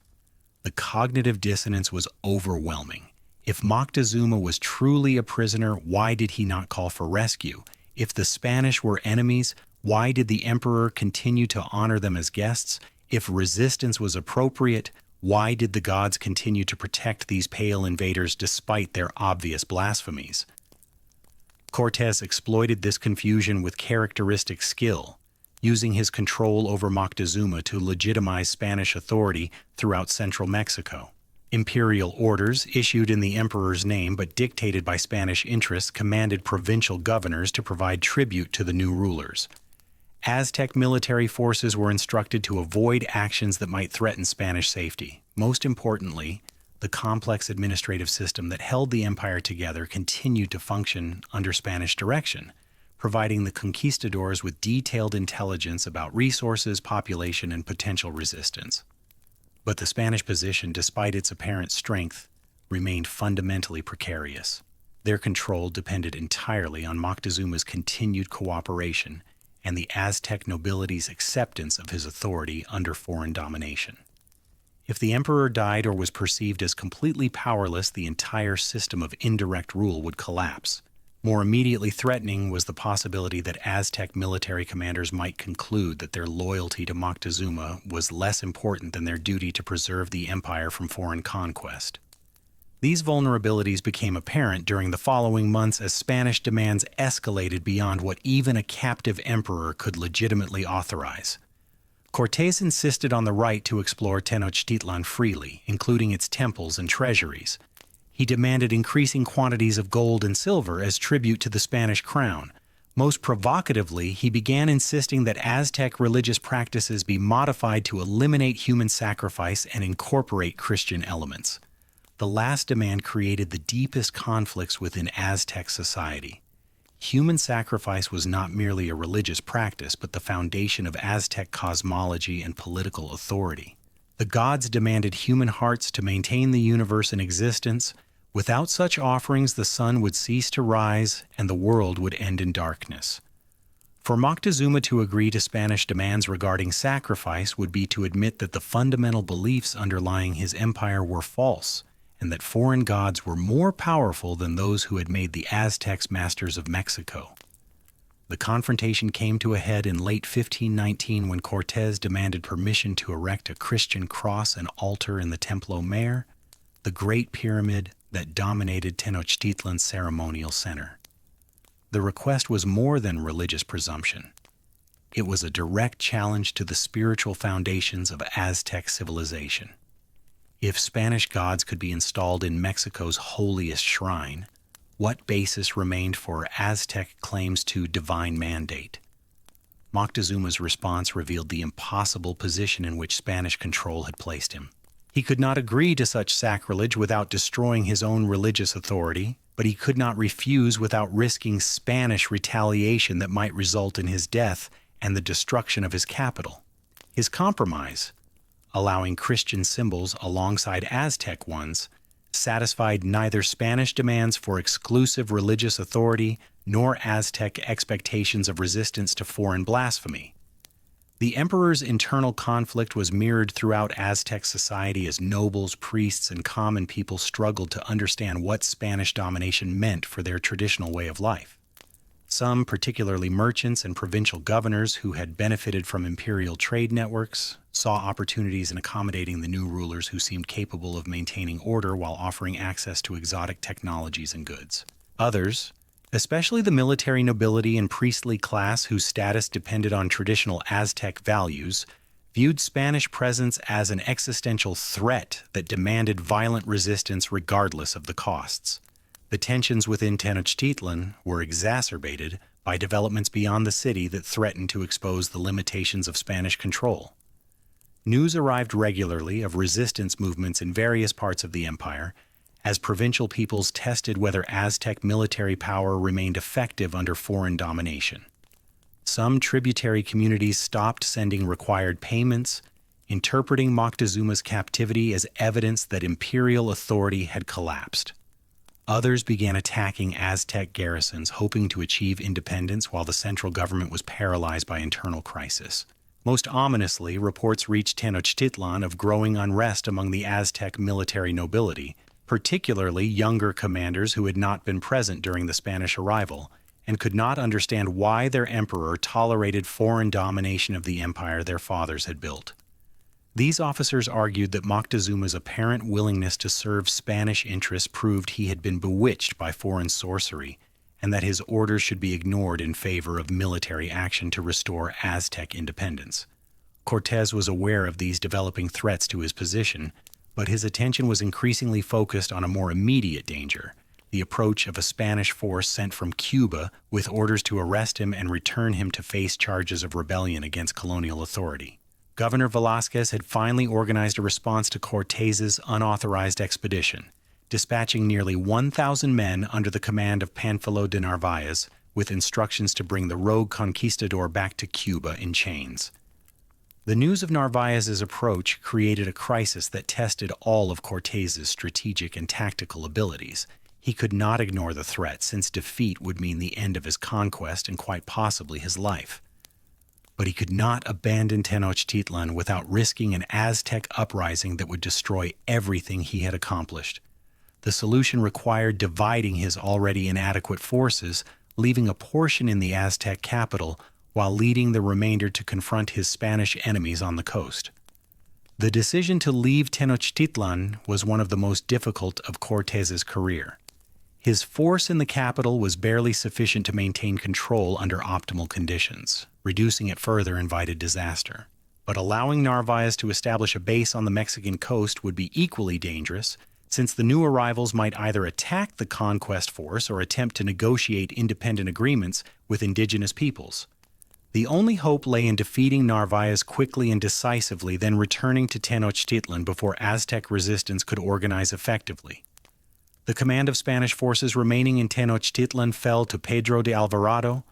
[SPEAKER 1] The cognitive dissonance was overwhelming. If Moctezuma was truly a prisoner, why did he not call for rescue? If the Spanish were enemies, why did the emperor continue to honor them as guests? If resistance was appropriate, why did the gods continue to protect these pale invaders despite their obvious blasphemies? Cortés exploited this confusion with characteristic skill, using his control over Moctezuma to legitimize Spanish authority throughout central Mexico. Imperial orders, issued in the emperor's name but dictated by Spanish interests, commanded provincial governors to provide tribute to the new rulers. Aztec military forces were instructed to avoid actions that might threaten Spanish safety. Most importantly, the complex administrative system that held the empire together continued to function under Spanish direction, providing the conquistadors with detailed intelligence about resources, population, and potential resistance. But the Spanish position, despite its apparent strength, remained fundamentally precarious. Their control depended entirely on Moctezuma's continued cooperation and the Aztec nobility's acceptance of his authority under foreign domination. If the emperor died or was perceived as completely powerless, the entire system of indirect rule would collapse. More immediately threatening was the possibility that Aztec military commanders might conclude that their loyalty to Moctezuma was less important than their duty to preserve the empire from foreign conquest. These vulnerabilities became apparent during the following months as Spanish demands escalated beyond what even a captive emperor could legitimately authorize. Cortés insisted on the right to explore Tenochtitlan freely, including its temples and treasuries. He demanded increasing quantities of gold and silver as tribute to the Spanish crown. Most provocatively, he began insisting that Aztec religious practices be modified to eliminate human sacrifice and incorporate Christian elements. The last demand created the deepest conflicts within Aztec society. Human sacrifice was not merely a religious practice, but the foundation of Aztec cosmology and political authority. The gods demanded human hearts to maintain the universe in existence. Without such offerings, the sun would cease to rise and the world would end in darkness. For Moctezuma to agree to Spanish demands regarding sacrifice would be to admit that the fundamental beliefs underlying his empire were false, and that foreign gods were more powerful than those who had made the Aztecs masters of Mexico. The confrontation came to a head in late 1519 when Cortés demanded permission to erect a Christian cross and altar in the Templo Mayor, the Great Pyramid that dominated Tenochtitlan's ceremonial center. The request was more than religious presumption. It was a direct challenge to the spiritual foundations of Aztec civilization. If Spanish gods could be installed in Mexico's holiest shrine, what basis remained for Aztec claims to divine mandate? Moctezuma's response revealed the impossible position in which Spanish control had placed him. He could not agree to such sacrilege without destroying his own religious authority, but he could not refuse without risking Spanish retaliation that might result in his death and the destruction of his capital. His compromise, allowing Christian symbols alongside Aztec ones, satisfied neither Spanish demands for exclusive religious authority nor Aztec expectations of resistance to foreign blasphemy. The emperor's internal conflict was mirrored throughout Aztec society as nobles, priests, and common people struggled to understand what Spanish domination meant for their traditional way of life. Some, particularly merchants and provincial governors who had benefited from imperial trade networks, saw opportunities in accommodating the new rulers who seemed capable of maintaining order while offering access to exotic technologies and goods. Others, Especially the military nobility and priestly class whose status depended on traditional Aztec values, viewed Spanish presence as an existential threat that demanded violent resistance regardless of the costs. The tensions within Tenochtitlan were exacerbated by developments beyond the city that threatened to expose the limitations of Spanish control. News arrived regularly of resistance movements in various parts of the empire, as provincial peoples tested whether Aztec military power remained effective under foreign domination. Some tributary communities stopped sending required payments, interpreting Moctezuma's captivity as evidence that imperial authority had collapsed. Others began attacking Aztec garrisons, hoping to achieve independence while the central government was paralyzed by internal crisis. Most ominously, reports reached Tenochtitlan of growing unrest among the Aztec military nobility, particularly younger commanders who had not been present during the Spanish arrival and could not understand why their emperor tolerated foreign domination of the empire their fathers had built. These officers argued that Moctezuma's apparent willingness to serve Spanish interests proved he had been bewitched by foreign sorcery, and that his orders should be ignored in favor of military action to restore Aztec independence. Cortés was aware of these developing threats to his position, but his attention was increasingly focused on a more immediate danger, the approach of a Spanish force sent from Cuba with orders to arrest him and return him to face charges of rebellion against colonial authority. Governor Velázquez had finally organized a response to Cortés's unauthorized expedition, dispatching nearly 1,000 men under the command of Pánfilo de Narváez, with instructions to bring the rogue conquistador back to Cuba in chains. The news of Narváez's approach created a crisis that tested all of Cortés's strategic and tactical abilities. He could not ignore the threat, since defeat would mean the end of his conquest and quite possibly his life. But he could not abandon Tenochtitlan without risking an Aztec uprising that would destroy everything he had accomplished. The solution required dividing his already inadequate forces, leaving a portion in the Aztec capital, while leading the remainder to confront his Spanish enemies on the coast. The decision to leave Tenochtitlan was one of the most difficult of Cortés's career. His force in the capital was barely sufficient to maintain control under optimal conditions. Reducing it further invited disaster. But allowing Narváez to establish a base on the Mexican coast would be equally dangerous, since the new arrivals might either attack the conquest force or attempt to negotiate independent agreements with indigenous peoples. The only hope lay in defeating Narváez quickly and decisively, then returning to Tenochtitlan before Aztec resistance could organize effectively. The command of Spanish forces remaining in Tenochtitlan fell to Pedro de Alvarado,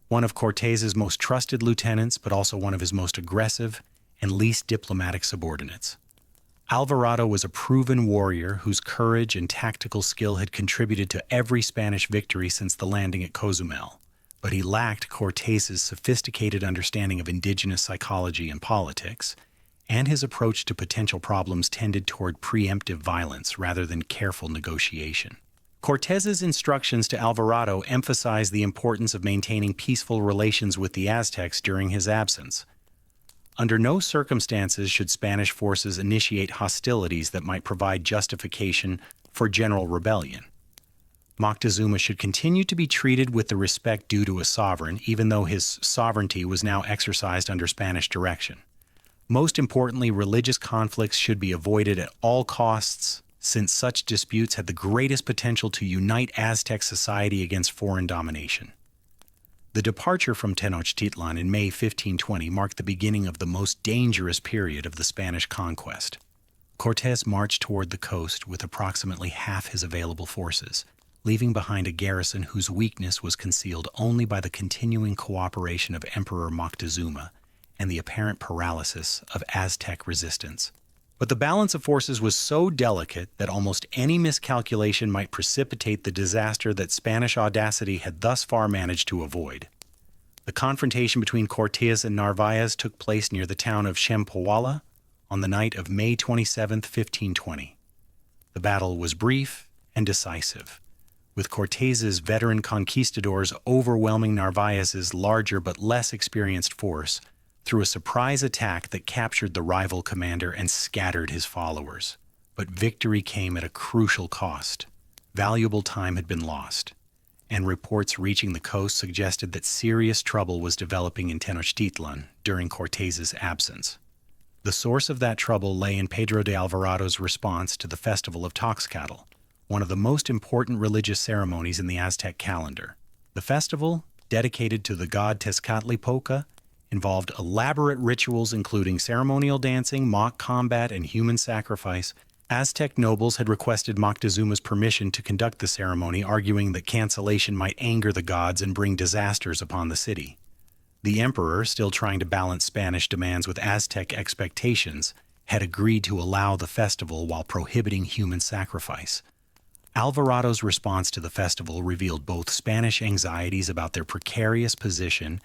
[SPEAKER 1] one of Cortés's most trusted lieutenants, but also one of his most aggressive and least diplomatic subordinates. Alvarado was a proven warrior whose courage and tactical skill had contributed to every Spanish victory since the landing at Cozumel, but he lacked Cortés's sophisticated understanding of indigenous psychology and politics, and his approach to potential problems tended toward preemptive violence rather than careful negotiation. Cortés's instructions to Alvarado emphasized the importance of maintaining peaceful relations with the Aztecs during his absence. Under no circumstances should Spanish forces initiate hostilities that might provide justification for general rebellion. Moctezuma should continue to be treated with the respect due to a sovereign, even though his sovereignty was now exercised under Spanish direction. Most importantly, religious conflicts should be avoided at all costs, since such disputes had the greatest potential to unite Aztec society against foreign domination. The departure from Tenochtitlan in May 1520 marked the beginning of the most dangerous period of the Spanish conquest. Cortés marched toward the coast with approximately half his available forces, leaving behind a garrison whose weakness was concealed only by the continuing cooperation of Emperor Moctezuma and the apparent paralysis of Aztec resistance. But the balance of forces was so delicate that almost any miscalculation might precipitate the disaster that Spanish audacity had thus far managed to avoid. The confrontation between Cortés and Narváez took place near the town of Chempoala on the night of May 27, 1520. The battle was brief and decisive, with Cortés's veteran conquistadors overwhelming Narváez's larger but less experienced force through a surprise attack that captured the rival commander and scattered his followers. But victory came at a crucial cost. Valuable time had been lost, and reports reaching the coast suggested that serious trouble was developing in Tenochtitlan during Cortés's absence. The source of that trouble lay in Pedro de Alvarado's response to the Festival of Toxcatl, one of the most important religious ceremonies in the Aztec calendar. The festival, dedicated to the god Tezcatlipoca, involved elaborate rituals including ceremonial dancing, mock combat, and human sacrifice. Aztec nobles had requested Moctezuma's permission to conduct the ceremony, arguing that cancellation might anger the gods and bring disasters upon the city. The emperor, still trying to balance Spanish demands with Aztec expectations, had agreed to allow the festival while prohibiting human sacrifice. Alvarado's response to the festival revealed both Spanish anxieties about their precarious position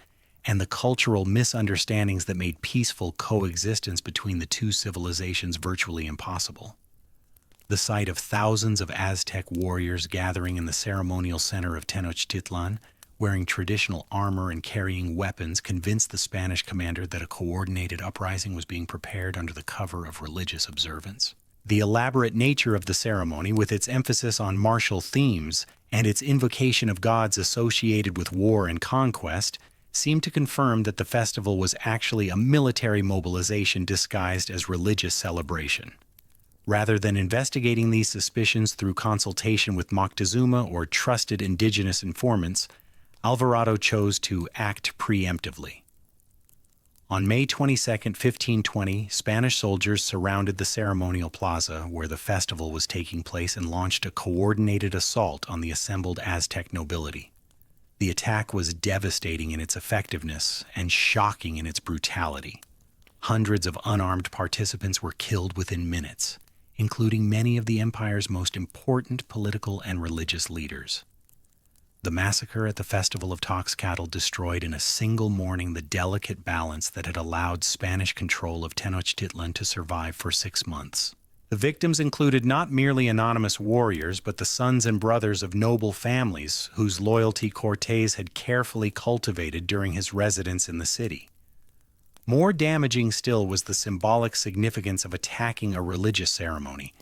[SPEAKER 1] and the cultural misunderstandings that made peaceful coexistence between the two civilizations virtually impossible. The sight of thousands of Aztec warriors gathering in the ceremonial center of Tenochtitlan, wearing traditional armor and carrying weapons, convinced the Spanish commander that a coordinated uprising was being prepared under the cover of religious observance. The elaborate nature of the ceremony, with its emphasis on martial themes and its invocation of gods associated with war and conquest, seemed to confirm that the festival was actually a military mobilization disguised as religious celebration. Rather than investigating these suspicions through consultation with Moctezuma or trusted indigenous informants, Alvarado chose to act preemptively. On May 22, 1520, Spanish soldiers surrounded the ceremonial plaza where the festival was taking place and launched a coordinated assault on the assembled Aztec nobility. The attack was devastating in its effectiveness and shocking in its brutality. Hundreds of unarmed participants were killed within minutes, including many of the empire's most important political and religious leaders. The massacre at the Festival of Toxcatl destroyed in a single morning the delicate balance that had allowed Spanish control of Tenochtitlan to survive for 6 months. The victims included not merely anonymous warriors, but the sons and brothers of noble families whose loyalty Cortés had carefully cultivated during his residence in the city. More damaging still was the symbolic significance of attacking a religious ceremony,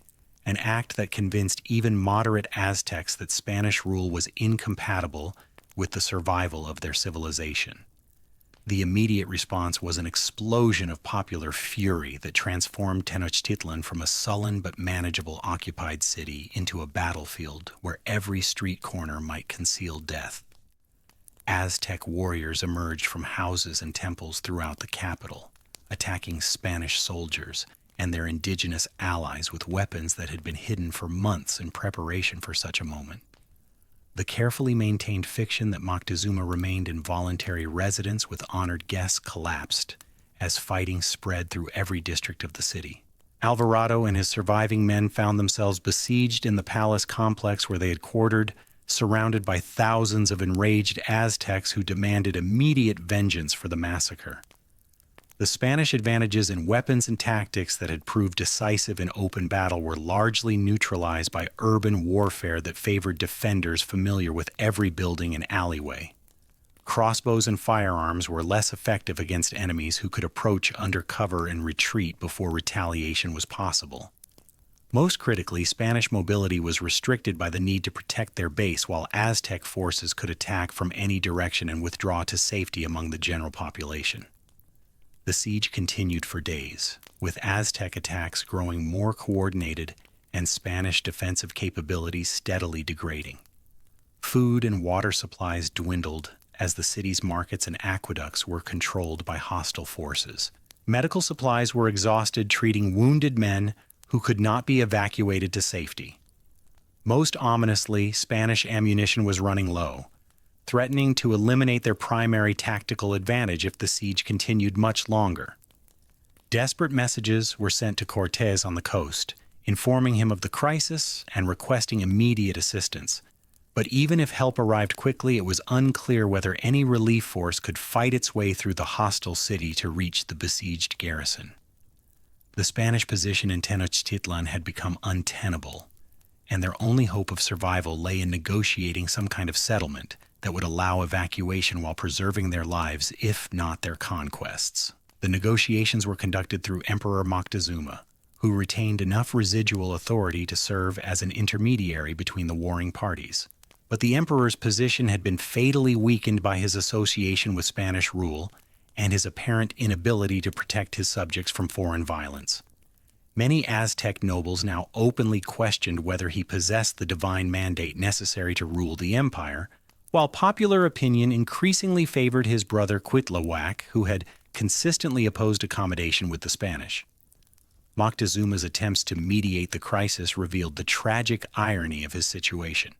[SPEAKER 1] an act that convinced even moderate Aztecs that Spanish rule was incompatible with the survival of their civilization. The immediate response was an explosion of popular fury that transformed Tenochtitlan from a sullen but manageable occupied city into a battlefield where every street corner might conceal death. Aztec warriors emerged from houses and temples throughout the capital, attacking Spanish soldiers and their indigenous allies with weapons that had been hidden for months in preparation for such a moment. The carefully maintained fiction that Moctezuma remained in voluntary residence with honored guests collapsed as fighting spread through every district of the city. Alvarado and his surviving men found themselves besieged in the palace complex where they had quartered, surrounded by thousands of enraged Aztecs who demanded immediate vengeance for the massacre. The Spanish advantages in weapons and tactics that had proved decisive in open battle were largely neutralized by urban warfare that favored defenders familiar with every building and alleyway. Crossbows and firearms were less effective against enemies who could approach under cover and retreat before retaliation was possible. Most critically, Spanish mobility was restricted by the need to protect their base, while Aztec forces could attack from any direction and withdraw to safety among the general population. The siege continued for days, with Aztec attacks growing more coordinated and Spanish defensive capabilities steadily degrading. Food and water supplies dwindled as the city's markets and aqueducts were controlled by hostile forces. Medical supplies were exhausted, treating wounded men who could not be evacuated to safety. Most ominously, Spanish ammunition was running low, threatening to eliminate their primary tactical advantage if the siege continued much longer. Desperate messages were sent to Cortés on the coast, informing him of the crisis and requesting immediate assistance. But even if help arrived quickly, it was unclear whether any relief force could fight its way through the hostile city to reach the besieged garrison. The Spanish position in Tenochtitlan had become untenable, and their only hope of survival lay in negotiating some kind of settlement that would allow evacuation while preserving their lives, if not their conquests. The negotiations were conducted through Emperor Moctezuma, who retained enough residual authority to serve as an intermediary between the warring parties. But the emperor's position had been fatally weakened by his association with Spanish rule and his apparent inability to protect his subjects from foreign violence. Many Aztec nobles now openly questioned whether he possessed the divine mandate necessary to rule the empire, while popular opinion increasingly favored his brother Cuitlahuac, who had consistently opposed accommodation with the Spanish. Moctezuma's attempts to mediate the crisis revealed the tragic irony of his situation.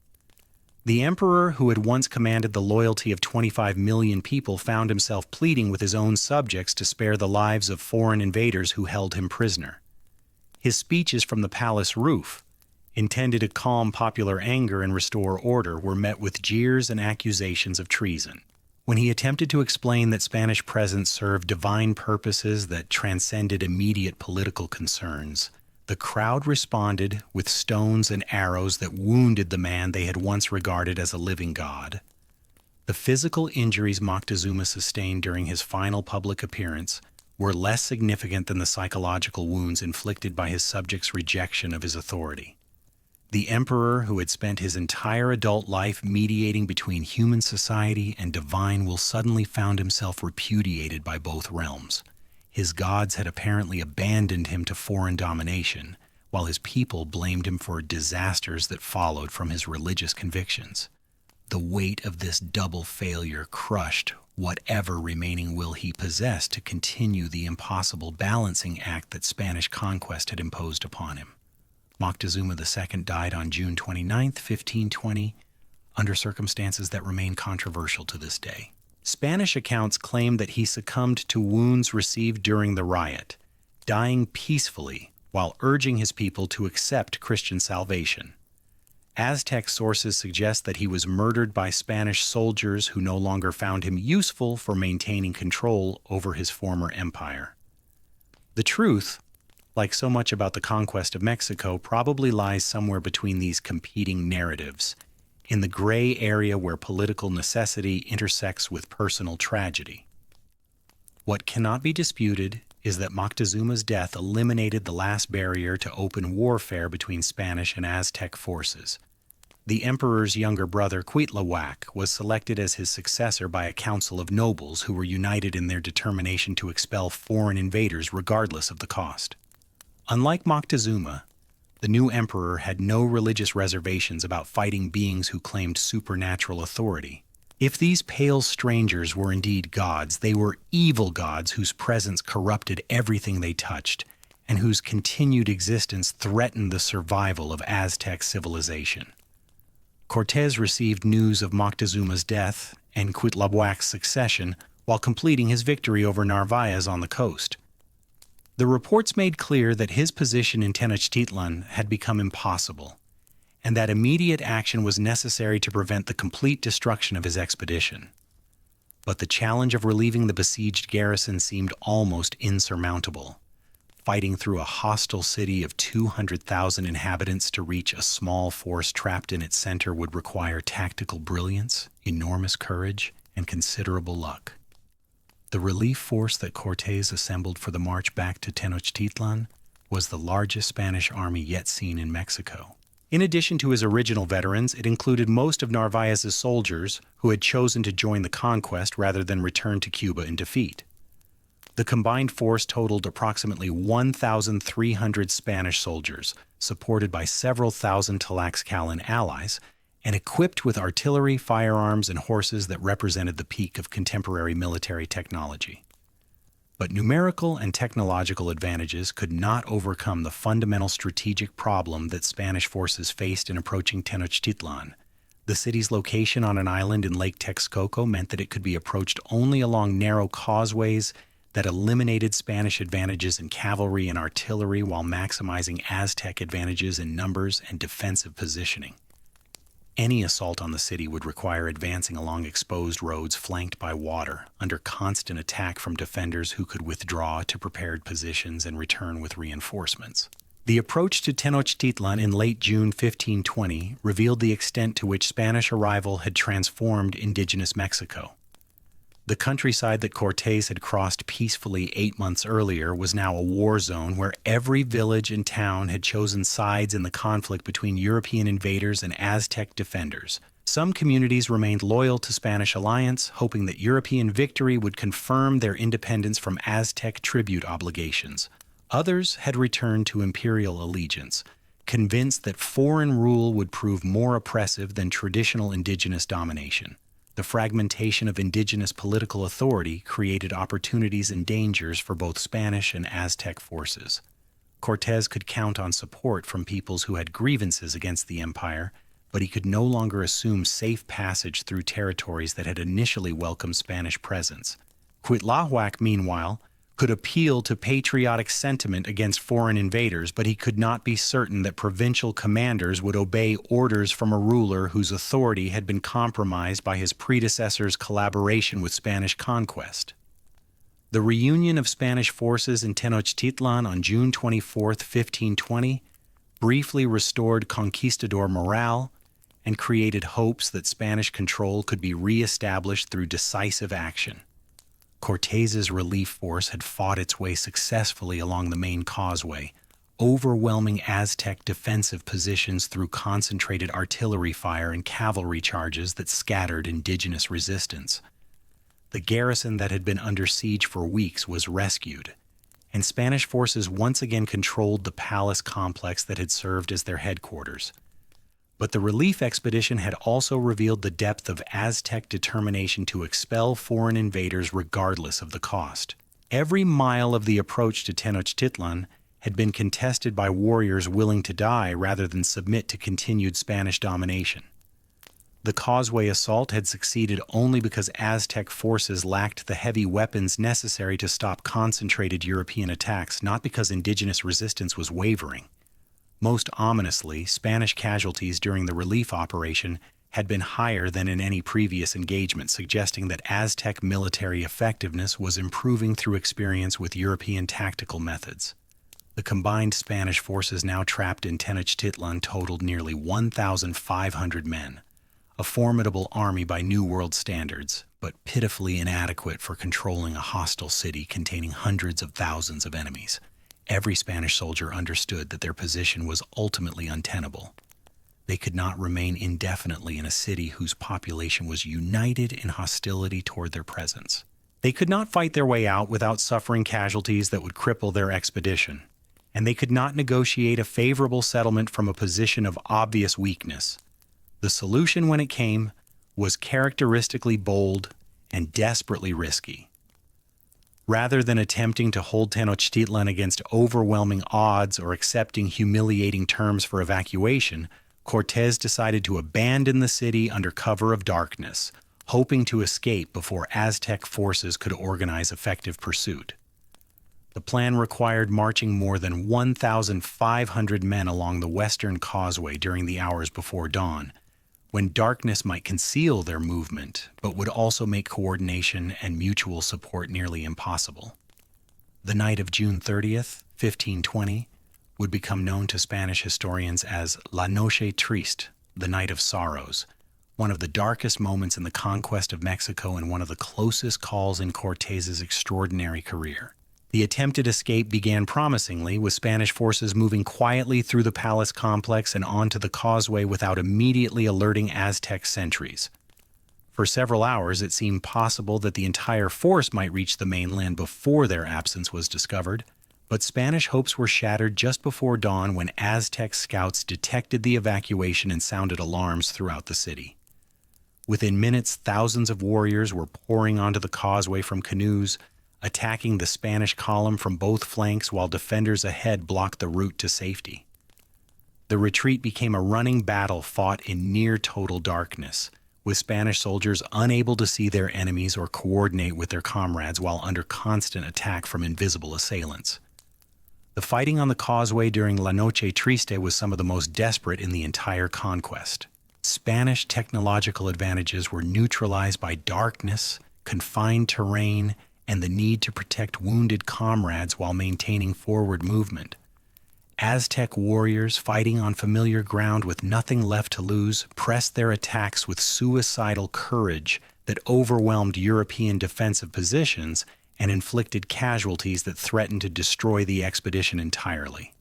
[SPEAKER 1] The emperor, who had once commanded the loyalty of 25 million people, found himself pleading with his own subjects to spare the lives of foreign invaders who held him prisoner. His speeches from the palace roof, intended to calm popular anger and restore order, were met with jeers and accusations of treason. When he attempted to explain that Spanish presence served divine purposes that transcended immediate political concerns, the crowd responded with stones and arrows that wounded the man they had once regarded as a living god. The physical injuries Moctezuma sustained during his final public appearance were less significant than the psychological wounds inflicted by his subjects' rejection of his authority. The emperor, who had spent his entire adult life mediating between human society and divine will, suddenly found himself repudiated by both realms. His gods had apparently abandoned him to foreign domination, while his people blamed him for disasters that followed from his religious convictions. The weight of this double failure crushed whatever remaining will he possessed to continue the impossible balancing act that Spanish conquest had imposed upon him. Moctezuma II died on June 29, 1520, under circumstances that remain controversial to this day. Spanish accounts claim that he succumbed to wounds received during the riot, dying peacefully while urging his people to accept Christian salvation. Aztec sources suggest that he was murdered by Spanish soldiers who no longer found him useful for maintaining control over his former empire. The truth, like so much about the conquest of Mexico, probably lies somewhere between these competing narratives, in the gray area where political necessity intersects with personal tragedy. What cannot be disputed is that Moctezuma's death eliminated the last barrier to open warfare between Spanish and Aztec forces. The emperor's younger brother, Cuitlahuac, was selected as his successor by a council of nobles who were united in their determination to expel foreign invaders regardless of the cost. Unlike Moctezuma, the new emperor had no religious reservations about fighting beings who claimed supernatural authority. If these pale strangers were indeed gods, they were evil gods whose presence corrupted everything they touched, and whose continued existence threatened the survival of Aztec civilization. Cortés received news of Moctezuma's death and Cuitlahuac's succession while completing his victory over Narvaez on the coast. The reports made clear that his position in Tenochtitlan had become impossible, and that immediate action was necessary to prevent the complete destruction of his expedition. But the challenge of relieving the besieged garrison seemed almost insurmountable. Fighting through a hostile city of 200,000 inhabitants to reach a small force trapped in its center would require tactical brilliance, enormous courage, and considerable luck. The relief force that Cortés assembled for the march back to Tenochtitlan was the largest Spanish army yet seen in Mexico. In addition to his original veterans, it included most of Narvaez's soldiers who had chosen to join the conquest rather than return to Cuba in defeat. The combined force totaled approximately 1,300 Spanish soldiers, supported by several thousand Tlaxcalan allies, and equipped with artillery, firearms, and horses that represented the peak of contemporary military technology. But numerical and technological advantages could not overcome the fundamental strategic problem that Spanish forces faced in approaching Tenochtitlan. The city's location on an island in Lake Texcoco meant that it could be approached only along narrow causeways that eliminated Spanish advantages in cavalry and artillery while maximizing Aztec advantages in numbers and defensive positioning. Any assault on the city would require advancing along exposed roads flanked by water, under constant attack from defenders who could withdraw to prepared positions and return with reinforcements. The approach to Tenochtitlan in late June 1520 revealed the extent to which Spanish arrival had transformed indigenous Mexico. The countryside that Cortés had crossed peacefully 8 months earlier was now a war zone where every village and town had chosen sides in the conflict between European invaders and Aztec defenders, Some communities remained loyal to Spanish alliance, hoping that European victory would confirm their independence from Aztec tribute obligations. Others had returned to imperial allegiance, convinced that foreign rule would prove more oppressive than traditional indigenous domination. The fragmentation of indigenous political authority created opportunities and dangers for both Spanish and Aztec forces. Cortés could count on support from peoples who had grievances against the empire, but he could no longer assume safe passage through territories that had initially welcomed Spanish presence. Cuitlahuac, meanwhile, could appeal to patriotic sentiment against foreign invaders, but he could not be certain that provincial commanders would obey orders from a ruler whose authority had been compromised by his predecessor's collaboration with Spanish conquest. The reunion of Spanish forces in Tenochtitlan on June 24, 1520, briefly restored conquistador morale and created hopes that Spanish control could be re-established through decisive action. Cortés's relief force had fought its way successfully along the main causeway, overwhelming Aztec defensive positions through concentrated artillery fire and cavalry charges that scattered indigenous resistance. The garrison that had been under siege for weeks was rescued, and Spanish forces once again controlled the palace complex that had served as their headquarters. But the relief expedition had also revealed the depth of Aztec determination to expel foreign invaders regardless of the cost. Every mile of the approach to Tenochtitlan had been contested by warriors willing to die rather than submit to continued Spanish domination. The causeway assault had succeeded only because Aztec forces lacked the heavy weapons necessary to stop concentrated European attacks, not because indigenous resistance was wavering. Most ominously, Spanish casualties during the relief operation had been higher than in any previous engagement, suggesting that Aztec military effectiveness was improving through experience with European tactical methods. The combined Spanish forces now trapped in Tenochtitlan totaled nearly 1,500 men, a formidable army by New World standards, but pitifully inadequate for controlling a hostile city containing hundreds of thousands of enemies. Every Spanish soldier understood that their position was ultimately untenable. They could not remain indefinitely in a city whose population was united in hostility toward their presence. They could not fight their way out without suffering casualties that would cripple their expedition, and they could not negotiate a favorable settlement from a position of obvious weakness. The solution, when it came, was characteristically bold and desperately risky. Rather than attempting to hold Tenochtitlan against overwhelming odds or accepting humiliating terms for evacuation, Cortés decided to abandon the city under cover of darkness, hoping to escape before Aztec forces could organize effective pursuit. The plan required marching more than 1,500 men along the western causeway during the hours before dawn, when darkness might conceal their movement, but would also make coordination and mutual support nearly impossible. The night of June 30th, 1520, would become known to Spanish historians as La Noche Triste, the Night of Sorrows, one of the darkest moments in the conquest of Mexico and one of the closest calls in Cortés's extraordinary career. The attempted escape began promisingly, with Spanish forces moving quietly through the palace complex and onto the causeway without immediately alerting Aztec sentries. For several hours, it seemed possible that the entire force might reach the mainland before their absence was discovered, but Spanish hopes were shattered just before dawn when Aztec scouts detected the evacuation and sounded alarms throughout the city. Within minutes, thousands of warriors were pouring onto the causeway from canoes, attacking the Spanish column from both flanks while defenders ahead blocked the route to safety. The retreat became a running battle fought in near-total darkness, with Spanish soldiers unable to see their enemies or coordinate with their comrades while under constant attack from invisible assailants. The fighting on the causeway during La Noche Triste was some of the most desperate in the entire conquest. Spanish technological advantages were neutralized by darkness, confined terrain, and the need to protect wounded comrades while maintaining forward movement. Aztec warriors, fighting on familiar ground with nothing left to lose, pressed their attacks with suicidal courage that overwhelmed European defensive positions and inflicted casualties that threatened to destroy the expedition entirely.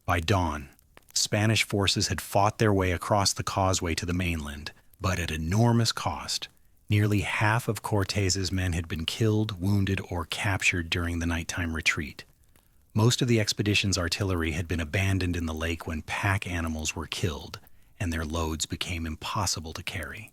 [SPEAKER 1] By dawn, Spanish forces had fought their way across the causeway to the mainland, but at enormous cost. Nearly half of Cortés's men had been killed, wounded, or captured during the nighttime retreat. Most of the expedition's artillery had been abandoned in the lake when pack animals were killed, and their loads became impossible to carry.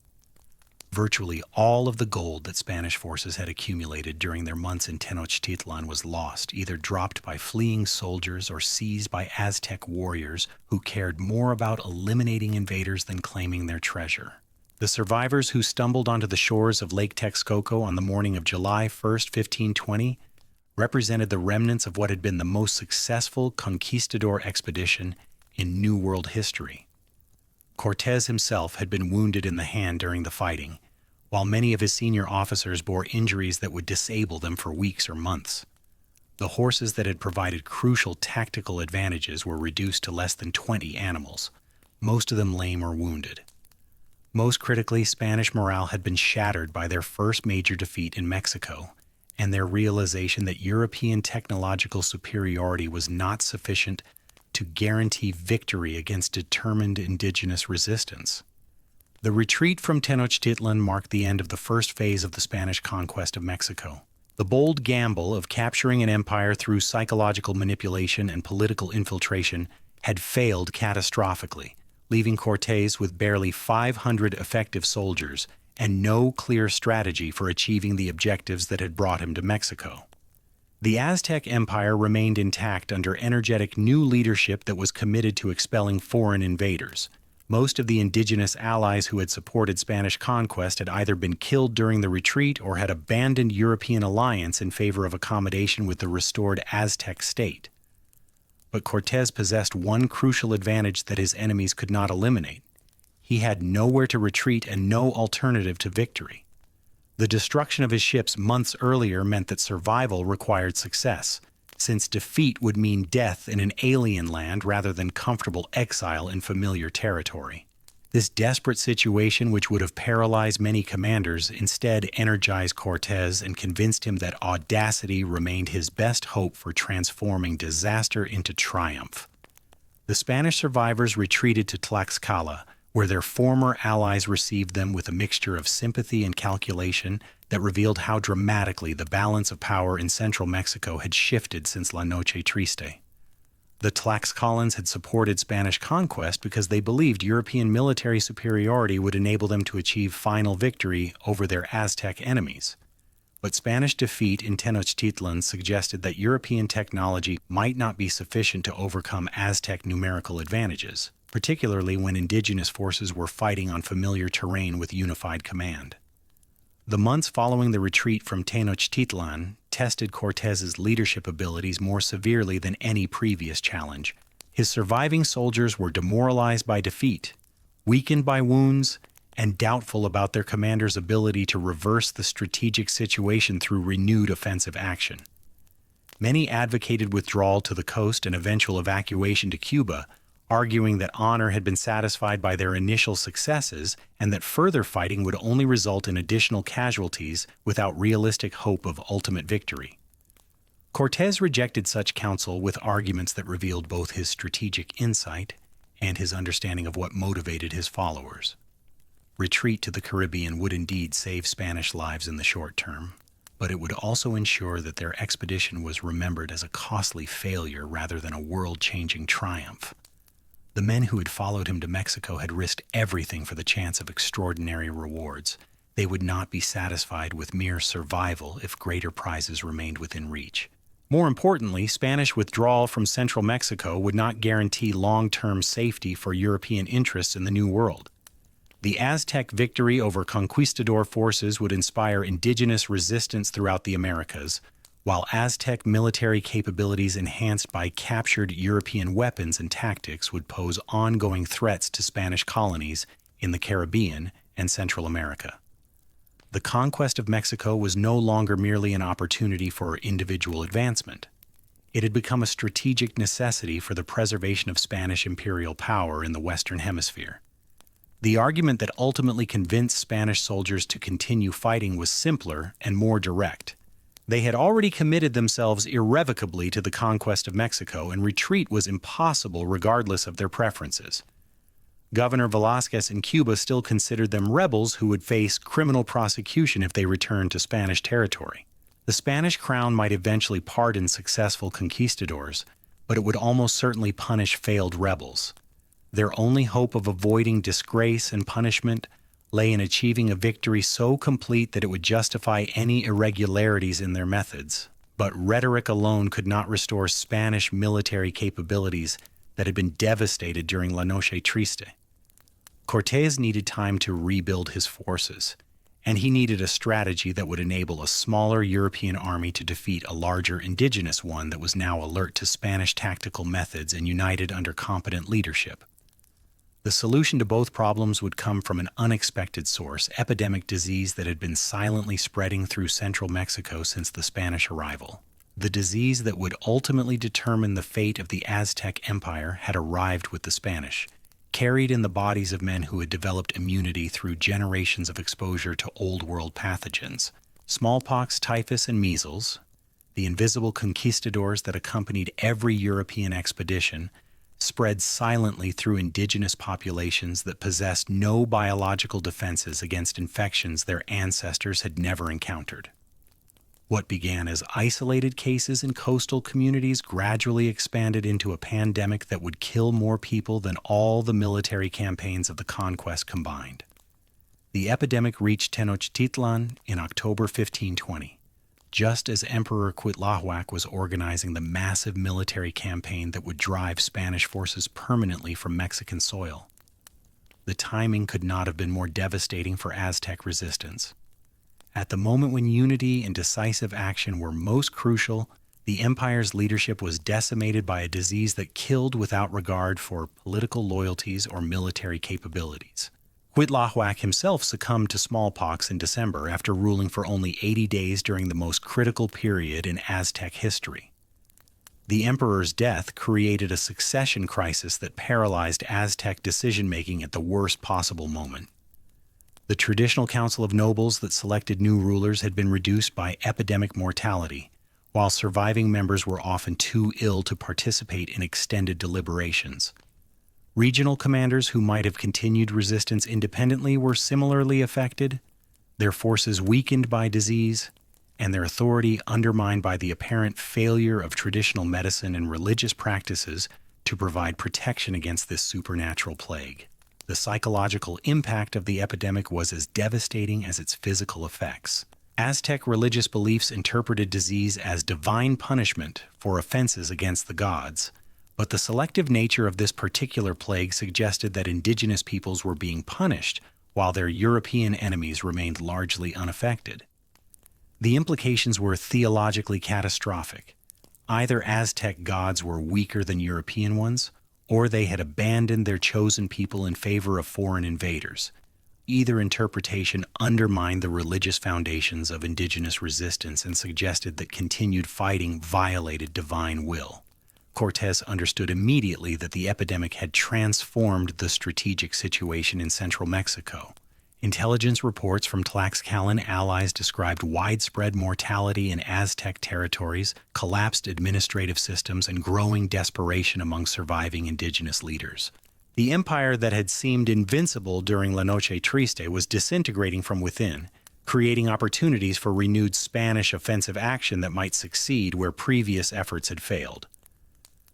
[SPEAKER 1] Virtually all of the gold that Spanish forces had accumulated during their months in Tenochtitlan was lost, either dropped by fleeing soldiers or seized by Aztec warriors who cared more about eliminating invaders than claiming their treasure. The survivors who stumbled onto the shores of Lake Texcoco on the morning of July 1st, 1520, represented the remnants of what had been the most successful conquistador expedition in New World history. Cortés himself had been wounded in the hand during the fighting, while many of his senior officers bore injuries that would disable them for weeks or months. The horses that had provided crucial tactical advantages were reduced to less than 20 animals, most of them lame or wounded. Most critically, Spanish morale had been shattered by their first major defeat in Mexico, and their realization that European technological superiority was not sufficient to guarantee victory against determined indigenous resistance. The retreat from Tenochtitlan marked the end of the first phase of the Spanish conquest of Mexico. The bold gamble of capturing an empire through psychological manipulation and political infiltration had failed catastrophically, leaving Cortés with barely 500 effective soldiers and no clear strategy for achieving the objectives that had brought him to Mexico. The Aztec Empire remained intact under energetic new leadership that was committed to expelling foreign invaders. Most of the indigenous allies who had supported Spanish conquest had either been killed during the retreat or had abandoned European alliance in favor of accommodation with the restored Aztec state. But Cortés possessed one crucial advantage that his enemies could not eliminate. He had nowhere to retreat and no alternative to victory. The destruction of his ships months earlier meant that survival required success, since defeat would mean death in an alien land rather than comfortable exile in familiar territory. This desperate situation, which would have paralyzed many commanders, instead energized Cortés and convinced him that audacity remained his best hope for transforming disaster into triumph. The Spanish survivors retreated to Tlaxcala, where their former allies received them with a mixture of sympathy and calculation that revealed how dramatically the balance of power in central Mexico had shifted since La Noche Triste. The Tlaxcalans had supported Spanish conquest because they believed European military superiority would enable them to achieve final victory over their Aztec enemies. But Spanish defeat in Tenochtitlan suggested that European technology might not be sufficient to overcome Aztec numerical advantages, particularly when indigenous forces were fighting on familiar terrain with unified command. The months following the retreat from Tenochtitlan tested Cortés's leadership abilities more severely than any previous challenge. His surviving soldiers were demoralized by defeat, weakened by wounds, and doubtful about their commander's ability to reverse the strategic situation through renewed offensive action. Many advocated withdrawal to the coast and eventual evacuation to Cuba, arguing that honor had been satisfied by their initial successes and that further fighting would only result in additional casualties without realistic hope of ultimate victory. Cortés rejected such counsel with arguments that revealed both his strategic insight and his understanding of what motivated his followers. Retreat to the Caribbean would indeed save Spanish lives in the short term, but it would also ensure that their expedition was remembered as a costly failure rather than a world-changing triumph. The men who had followed him to Mexico had risked everything for the chance of extraordinary rewards. They would not be satisfied with mere survival if greater prizes remained within reach. More importantly, Spanish withdrawal from central Mexico would not guarantee long-term safety for European interests in the New World. The Aztec victory over conquistador forces would inspire indigenous resistance throughout the Americas, while Aztec military capabilities enhanced by captured European weapons and tactics would pose ongoing threats to Spanish colonies in the Caribbean and Central America. The conquest of Mexico was no longer merely an opportunity for individual advancement. It had become a strategic necessity for the preservation of Spanish imperial power in the Western Hemisphere. The argument that ultimately convinced Spanish soldiers to continue fighting was simpler and more direct. They had already committed themselves irrevocably to the conquest of Mexico, and retreat was impossible regardless of their preferences. Governor Velázquez in Cuba still considered them rebels who would face criminal prosecution if they returned to Spanish territory. The Spanish crown might eventually pardon successful conquistadors, but it would almost certainly punish failed rebels. Their only hope of avoiding disgrace and punishment lay in achieving a victory so complete that it would justify any irregularities in their methods. But rhetoric alone could not restore Spanish military capabilities that had been devastated during La Noche Triste. Cortés needed time to rebuild his forces, and he needed a strategy that would enable a smaller European army to defeat a larger indigenous one that was now alert to Spanish tactical methods and united under competent leadership. The solution to both problems would come from an unexpected source: epidemic disease that had been silently spreading through central Mexico since the Spanish arrival. The disease that would ultimately determine the fate of the Aztec Empire had arrived with the Spanish, carried in the bodies of men who had developed immunity through generations of exposure to Old World pathogens. Smallpox, typhus, and measles, the invisible conquistadors that accompanied every European expedition, spread silently through indigenous populations that possessed no biological defenses against infections their ancestors had never encountered. What began as isolated cases in coastal communities gradually expanded into a pandemic that would kill more people than all the military campaigns of the conquest combined. The epidemic reached Tenochtitlan in October 1520, just as Emperor Cuitlahuac was organizing the massive military campaign that would drive Spanish forces permanently from Mexican soil. The timing could not have been more devastating for Aztec resistance. At the moment when unity and decisive action were most crucial, the empire's leadership was decimated by a disease that killed without regard for political loyalties or military capabilities. Cuitlahuac himself succumbed to smallpox in December after ruling for only 80 days during the most critical period in Aztec history. The emperor's death created a succession crisis that paralyzed Aztec decision-making at the worst possible moment. The traditional council of nobles that selected new rulers had been reduced by epidemic mortality, while surviving members were often too ill to participate in extended deliberations. Regional commanders who might have continued resistance independently were similarly affected, their forces weakened by disease, and their authority undermined by the apparent failure of traditional medicine and religious practices to provide protection against this supernatural plague. The psychological impact of the epidemic was as devastating as its physical effects. Aztec religious beliefs interpreted disease as divine punishment for offenses against the gods, but the selective nature of this particular plague suggested that indigenous peoples were being punished while their European enemies remained largely unaffected. The implications were theologically catastrophic. Either Aztec gods were weaker than European ones, or they had abandoned their chosen people in favor of foreign invaders. Either interpretation undermined the religious foundations of indigenous resistance and suggested that continued fighting violated divine will. Cortés understood immediately that the epidemic had transformed the strategic situation in central Mexico. Intelligence reports from Tlaxcalan allies described widespread mortality in Aztec territories, collapsed administrative systems, and growing desperation among surviving indigenous leaders. The empire that had seemed invincible during La Noche Triste was disintegrating from within, creating opportunities for renewed Spanish offensive action that might succeed where previous efforts had failed.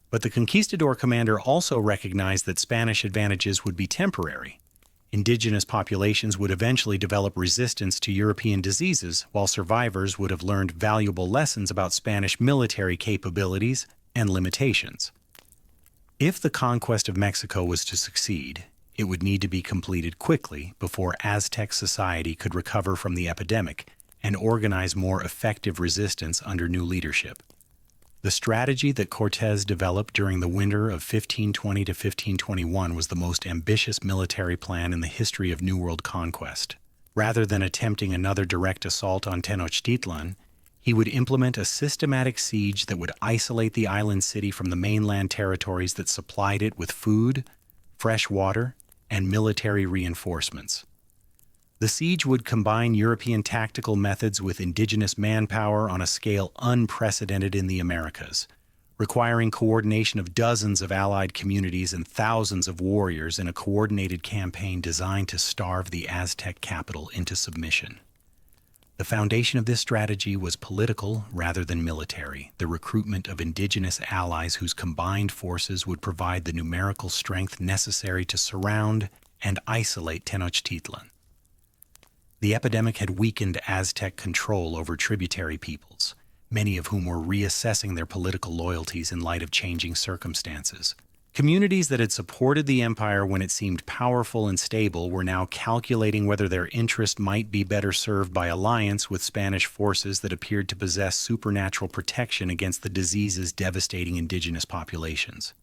[SPEAKER 1] But the conquistador commander also recognized that Spanish advantages would be temporary. Indigenous populations would eventually develop resistance to European diseases, while survivors would have learned valuable lessons about Spanish military capabilities and limitations. If the conquest of Mexico was to succeed, it would need to be completed quickly before Aztec society could recover from the epidemic and organize more effective resistance under new leadership. The strategy that Cortés developed during the winter of 1520 to 1521 was the most ambitious military plan in the history of New World conquest. Rather than attempting another direct assault on Tenochtitlan, he would implement a systematic siege that would isolate the island city from the mainland territories that supplied it with food, fresh water, and military reinforcements. The siege would combine European tactical methods with indigenous manpower on a scale unprecedented in the Americas, requiring coordination of dozens of allied communities and thousands of warriors in a coordinated campaign designed to starve the Aztec capital into submission. The foundation of this strategy was political rather than military, the recruitment of indigenous allies whose combined forces would provide the numerical strength necessary to surround and isolate Tenochtitlan. The epidemic had weakened Aztec control over tributary peoples, many of whom were reassessing their political loyalties in light of changing circumstances. Communities that had supported the empire when it seemed powerful and stable were now calculating whether their interest might be better served by alliance with Spanish forces that appeared to possess supernatural protection against the diseases devastating indigenous populations.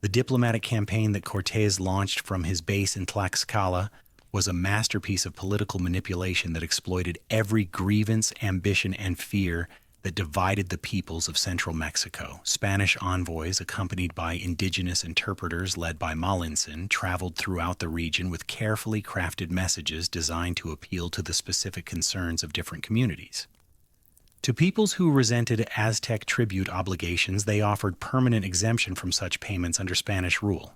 [SPEAKER 1] The diplomatic campaign that Cortés launched from his base in Tlaxcala was a masterpiece of political manipulation that exploited every grievance, ambition, and fear that divided the peoples of central Mexico. Spanish envoys, accompanied by indigenous interpreters led by Malintzin, traveled throughout the region with carefully crafted messages designed to appeal to the specific concerns of different communities. To peoples who resented Aztec tribute obligations, they offered permanent exemption from such payments under Spanish rule.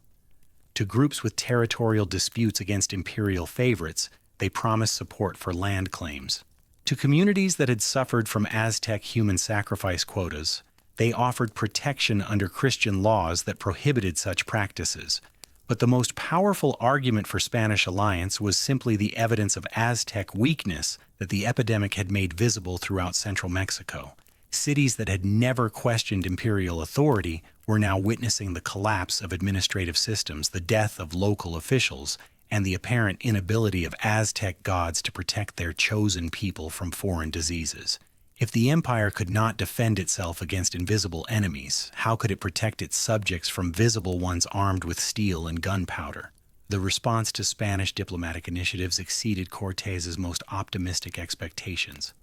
[SPEAKER 1] To groups with territorial disputes against imperial favorites, they promised support for land claims. To communities that had suffered from Aztec human sacrifice quotas, they offered protection under Christian laws that prohibited such practices. But the most powerful argument for Spanish alliance was simply the evidence of Aztec weakness that the epidemic had made visible throughout central Mexico. Cities that had never questioned imperial authority were now witnessing the collapse of administrative systems, the death of local officials, and the apparent inability of Aztec gods to protect their chosen people from foreign diseases. If the empire could not defend itself against invisible enemies, how could it protect its subjects from visible ones armed with steel and gunpowder? The response to Spanish diplomatic initiatives exceeded Cortés's most optimistic expectations.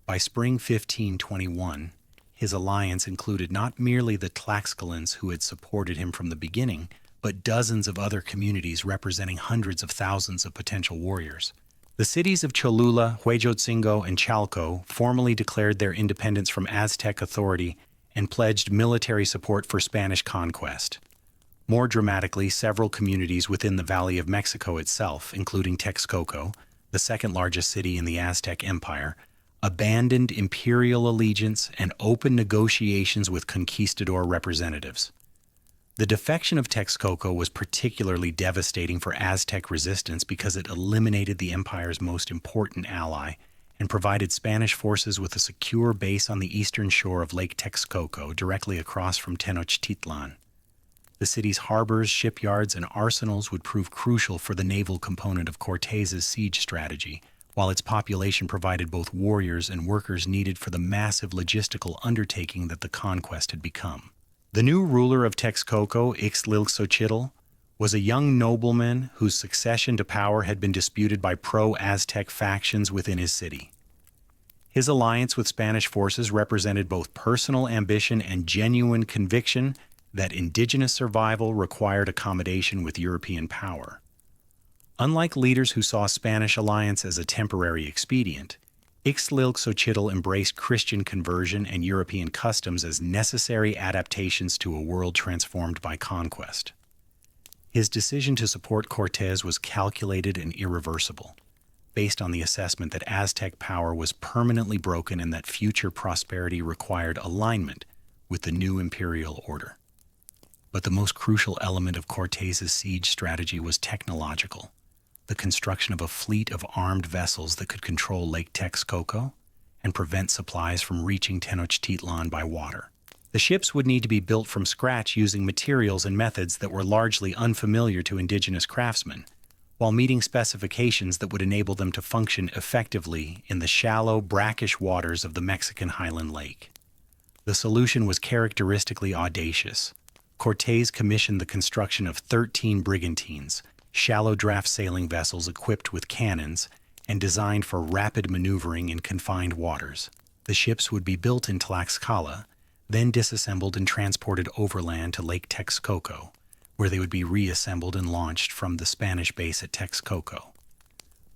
[SPEAKER 1] By spring 1521, his alliance included not merely the Tlaxcalans who had supported him from the beginning, but dozens of other communities representing hundreds of thousands of potential warriors. The cities of Cholula, Huejotzingo, and Chalco formally declared their independence from Aztec authority and pledged military support for Spanish conquest. More dramatically, several communities within the Valley of Mexico itself, including Texcoco, the second largest city in the Aztec Empire, abandoned imperial allegiance and opened negotiations with conquistador representatives. The defection of Texcoco was particularly devastating for Aztec resistance because it eliminated the empire's most important ally and provided Spanish forces with a secure base on the eastern shore of Lake Texcoco, directly across from Tenochtitlan. The city's harbors, shipyards, and arsenals would prove crucial for the naval component of Cortés's siege strategy, while its population provided both warriors and workers needed for the massive logistical undertaking that the conquest had become. The new ruler of Texcoco, Ixtlilxochitl, was a young nobleman whose succession to power had been disputed by pro-Aztec factions within his city. His alliance with Spanish forces represented both personal ambition and genuine conviction that indigenous survival required accommodation with European power. Unlike leaders who saw Spanish alliance as a temporary expedient, Ixtlilxochitl embraced Christian conversion and European customs as necessary adaptations to a world transformed by conquest. His decision to support Cortés was calculated and irreversible, based on the assessment that Aztec power was permanently broken and that future prosperity required alignment with the new imperial order. But the most crucial element of Cortés's siege strategy was technological. The construction of a fleet of armed vessels that could control Lake Texcoco and prevent supplies from reaching Tenochtitlan by water. The ships would need to be built from scratch using materials and methods that were largely unfamiliar to indigenous craftsmen, while meeting specifications that would enable them to function effectively in the shallow, brackish waters of the Mexican Highland Lake. The solution was characteristically audacious. Cortés commissioned the construction of 13 brigantines, shallow draft sailing vessels equipped with cannons and designed for rapid maneuvering in confined waters. The ships would be built in Tlaxcala, then disassembled and transported overland to Lake Texcoco, where they would be reassembled and launched from the Spanish base at Texcoco.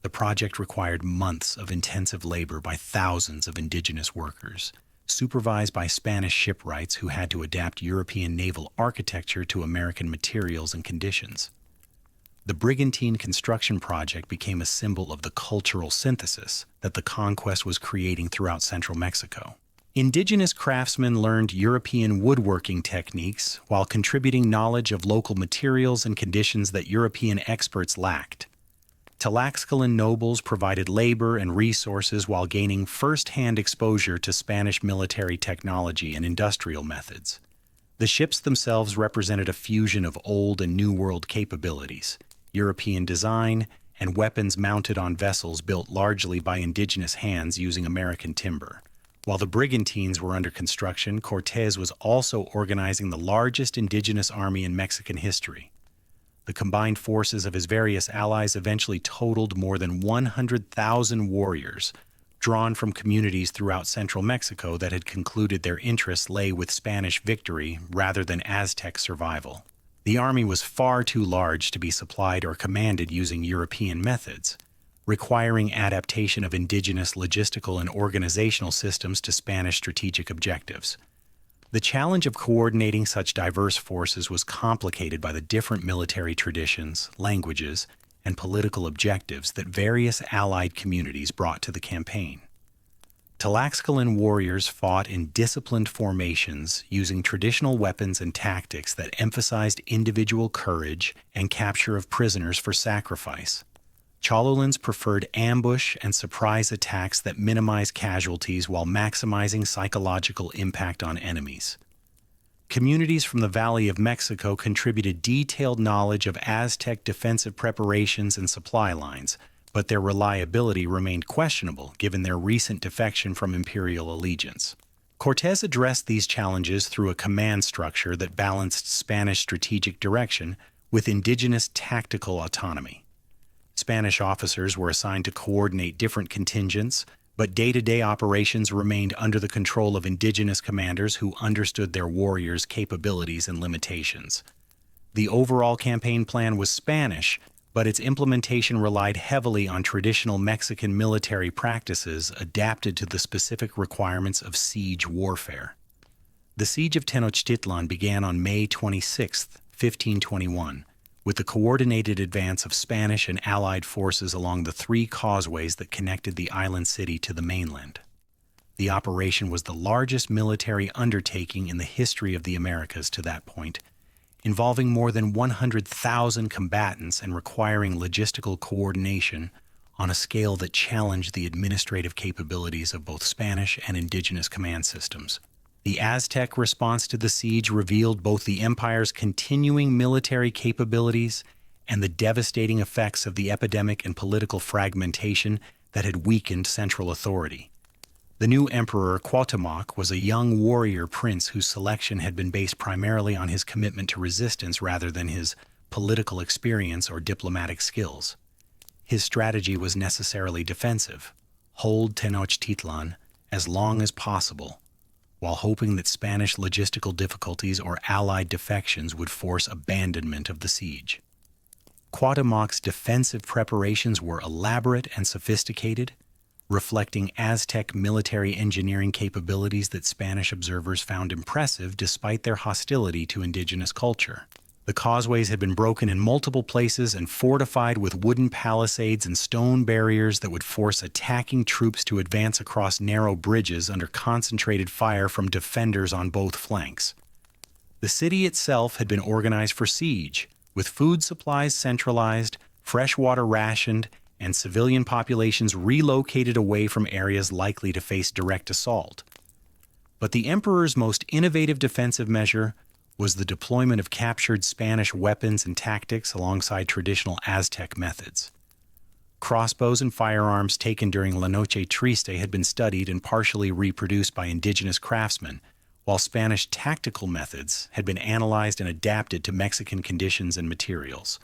[SPEAKER 1] The project required months of intensive labor by thousands of indigenous workers, supervised by Spanish shipwrights who had to adapt European naval architecture to American materials and conditions. The Brigantine construction project became a symbol of the cultural synthesis that the conquest was creating throughout central Mexico. Indigenous craftsmen learned European woodworking techniques while contributing knowledge of local materials and conditions that European experts lacked. Tlaxcalan nobles provided labor and resources while gaining first-hand exposure to Spanish military technology and industrial methods. The ships themselves represented a fusion of Old and New World capabilities, European design, and weapons mounted on vessels built largely by indigenous hands using American timber. While the brigantines were under construction, Cortés was also organizing the largest indigenous army in Mexican history. The combined forces of his various allies eventually totaled more than 100,000 warriors, drawn from communities throughout central Mexico that had concluded their interests lay with Spanish victory rather than Aztec survival. The army was far too large to be supplied or commanded using European methods, requiring adaptation of indigenous logistical and organizational systems to Spanish strategic objectives. The challenge of coordinating such diverse forces was complicated by the different military traditions, languages, and political objectives that various allied communities brought to the campaign. Tlaxcalan warriors fought in disciplined formations using traditional weapons and tactics that emphasized individual courage and capture of prisoners for sacrifice. Cholulans preferred ambush and surprise attacks that minimize casualties while maximizing psychological impact on enemies. Communities from the Valley of Mexico contributed detailed knowledge of Aztec defensive preparations and supply lines, but their reliability remained questionable given their recent defection from imperial allegiance. Cortés addressed these challenges through a command structure that balanced Spanish strategic direction with indigenous tactical autonomy. Spanish officers were assigned to coordinate different contingents, but day-to-day operations remained under the control of indigenous commanders who understood their warriors' capabilities and limitations. The overall campaign plan was Spanish, but its implementation relied heavily on traditional Mexican military practices adapted to the specific requirements of siege warfare. The siege of Tenochtitlan began on May 26, 1521, with the coordinated advance of Spanish and Allied forces along the three causeways that connected the island city to the mainland. The operation was the largest military undertaking in the history of the Americas to that point, involving more than 100,000 combatants and requiring logistical coordination on a scale that challenged the administrative capabilities of both Spanish and indigenous command systems. The Aztec response to the siege revealed both the empire's continuing military capabilities and the devastating effects of the epidemic and political fragmentation that had weakened central authority. The new emperor, Cuauhtémoc, was a young warrior prince whose selection had been based primarily on his commitment to resistance rather than his political experience or diplomatic skills. His strategy was necessarily defensive: hold Tenochtitlan as long as possible, while hoping that Spanish logistical difficulties or Allied defections would force abandonment of the siege. Cuauhtémoc's defensive preparations were elaborate and sophisticated, reflecting Aztec military engineering capabilities that Spanish observers found impressive despite their hostility to indigenous culture. The causeways had been broken in multiple places and fortified with wooden palisades and stone barriers that would force attacking troops to advance across narrow bridges under concentrated fire from defenders on both flanks. The city itself had been organized for siege, with food supplies centralized, fresh water rationed, and civilian populations relocated away from areas likely to face direct assault. But the emperor's most innovative defensive measure was the deployment of captured Spanish weapons and tactics alongside traditional Aztec methods. Crossbows and firearms taken during La Noche Triste had been studied and partially reproduced by indigenous craftsmen, while Spanish tactical methods had been analyzed and adapted to Mexican conditions and materials.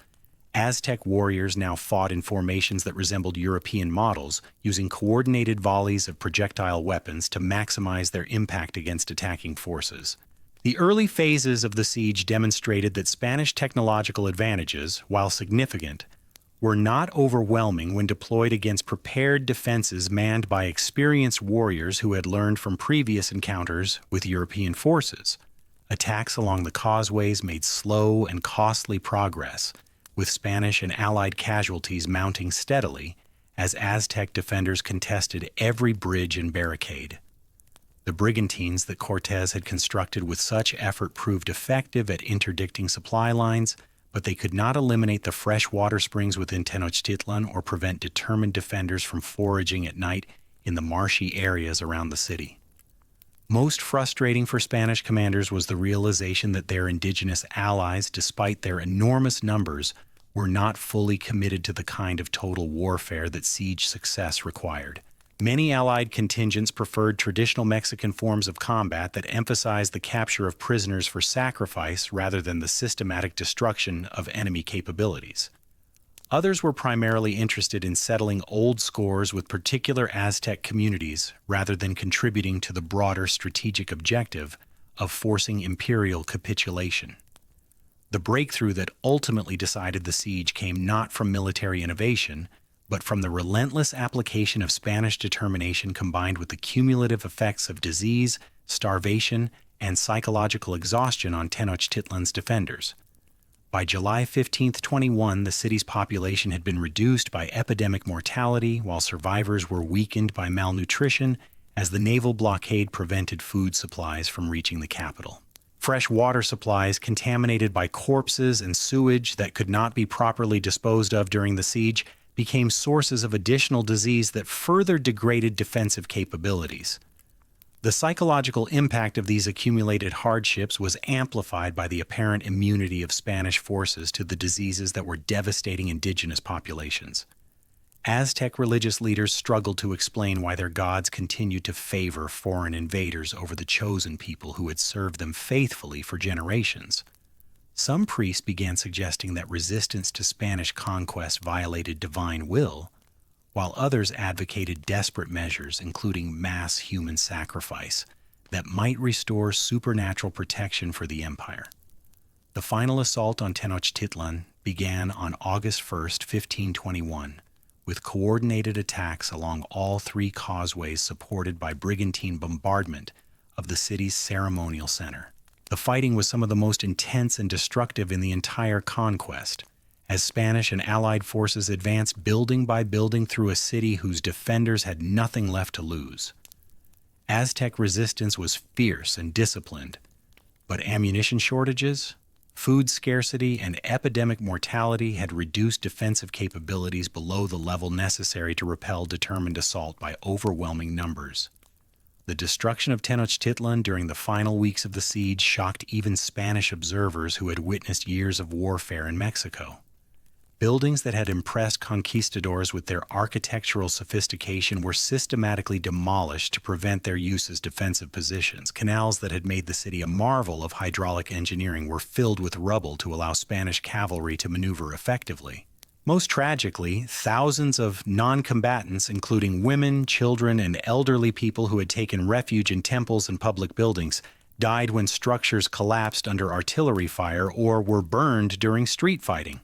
[SPEAKER 1] Aztec warriors now fought in formations that resembled European models, using coordinated volleys of projectile weapons to maximize their impact against attacking forces. The early phases of the siege demonstrated that Spanish technological advantages, while significant, were not overwhelming when deployed against prepared defenses manned by experienced warriors who had learned from previous encounters with European forces. Attacks along the causeways made slow and costly progress, with Spanish and Allied casualties mounting steadily as Aztec defenders contested every bridge and barricade. The brigantines that Cortés had constructed with such effort proved effective at interdicting supply lines, but they could not eliminate the fresh water springs within Tenochtitlan or prevent determined defenders from foraging at night in the marshy areas around the city. Most frustrating for Spanish commanders was the realization that their indigenous allies, despite their enormous numbers, were not fully committed to the kind of total warfare that siege success required. Many Allied contingents preferred traditional Mexican forms of combat that emphasized the capture of prisoners for sacrifice rather than the systematic destruction of enemy capabilities. Others were primarily interested in settling old scores with particular Aztec communities rather than contributing to the broader strategic objective of forcing imperial capitulation. The breakthrough that ultimately decided the siege came not from military innovation, but from the relentless application of Spanish determination combined with the cumulative effects of disease, starvation, and psychological exhaustion on Tenochtitlan's defenders. By July 15, 21, the city's population had been reduced by epidemic mortality, while survivors were weakened by malnutrition as the naval blockade prevented food supplies from reaching the capital. Fresh water supplies contaminated by corpses and sewage that could not be properly disposed of during the siege became sources of additional disease that further degraded defensive capabilities. The psychological impact of these accumulated hardships was amplified by the apparent immunity of Spanish forces to the diseases that were devastating indigenous populations. Aztec religious leaders struggled to explain why their gods continued to favor foreign invaders over the chosen people who had served them faithfully for generations. Some priests began suggesting that resistance to Spanish conquest violated divine will, while others advocated desperate measures, including mass human sacrifice, that might restore supernatural protection for the empire. The final assault on Tenochtitlan began on August 1, 1521, with coordinated attacks along all three causeways supported by brigantine bombardment of the city's ceremonial center. The fighting was some of the most intense and destructive in the entire conquest, as Spanish and Allied forces advanced building by building through a city whose defenders had nothing left to lose. Aztec resistance was fierce and disciplined, but ammunition shortages, food scarcity, and epidemic mortality had reduced defensive capabilities below the level necessary to repel determined assault by overwhelming numbers. The destruction of Tenochtitlan during the final weeks of the siege shocked even Spanish observers who had witnessed years of warfare in Mexico. Buildings that had impressed conquistadors with their architectural sophistication were systematically demolished to prevent their use as defensive positions. Canals that had made the city a marvel of hydraulic engineering were filled with rubble to allow Spanish cavalry to maneuver effectively. Most tragically, thousands of non-combatants, including women, children, and elderly people who had taken refuge in temples and public buildings, died when structures collapsed under artillery fire or were burned during street fighting.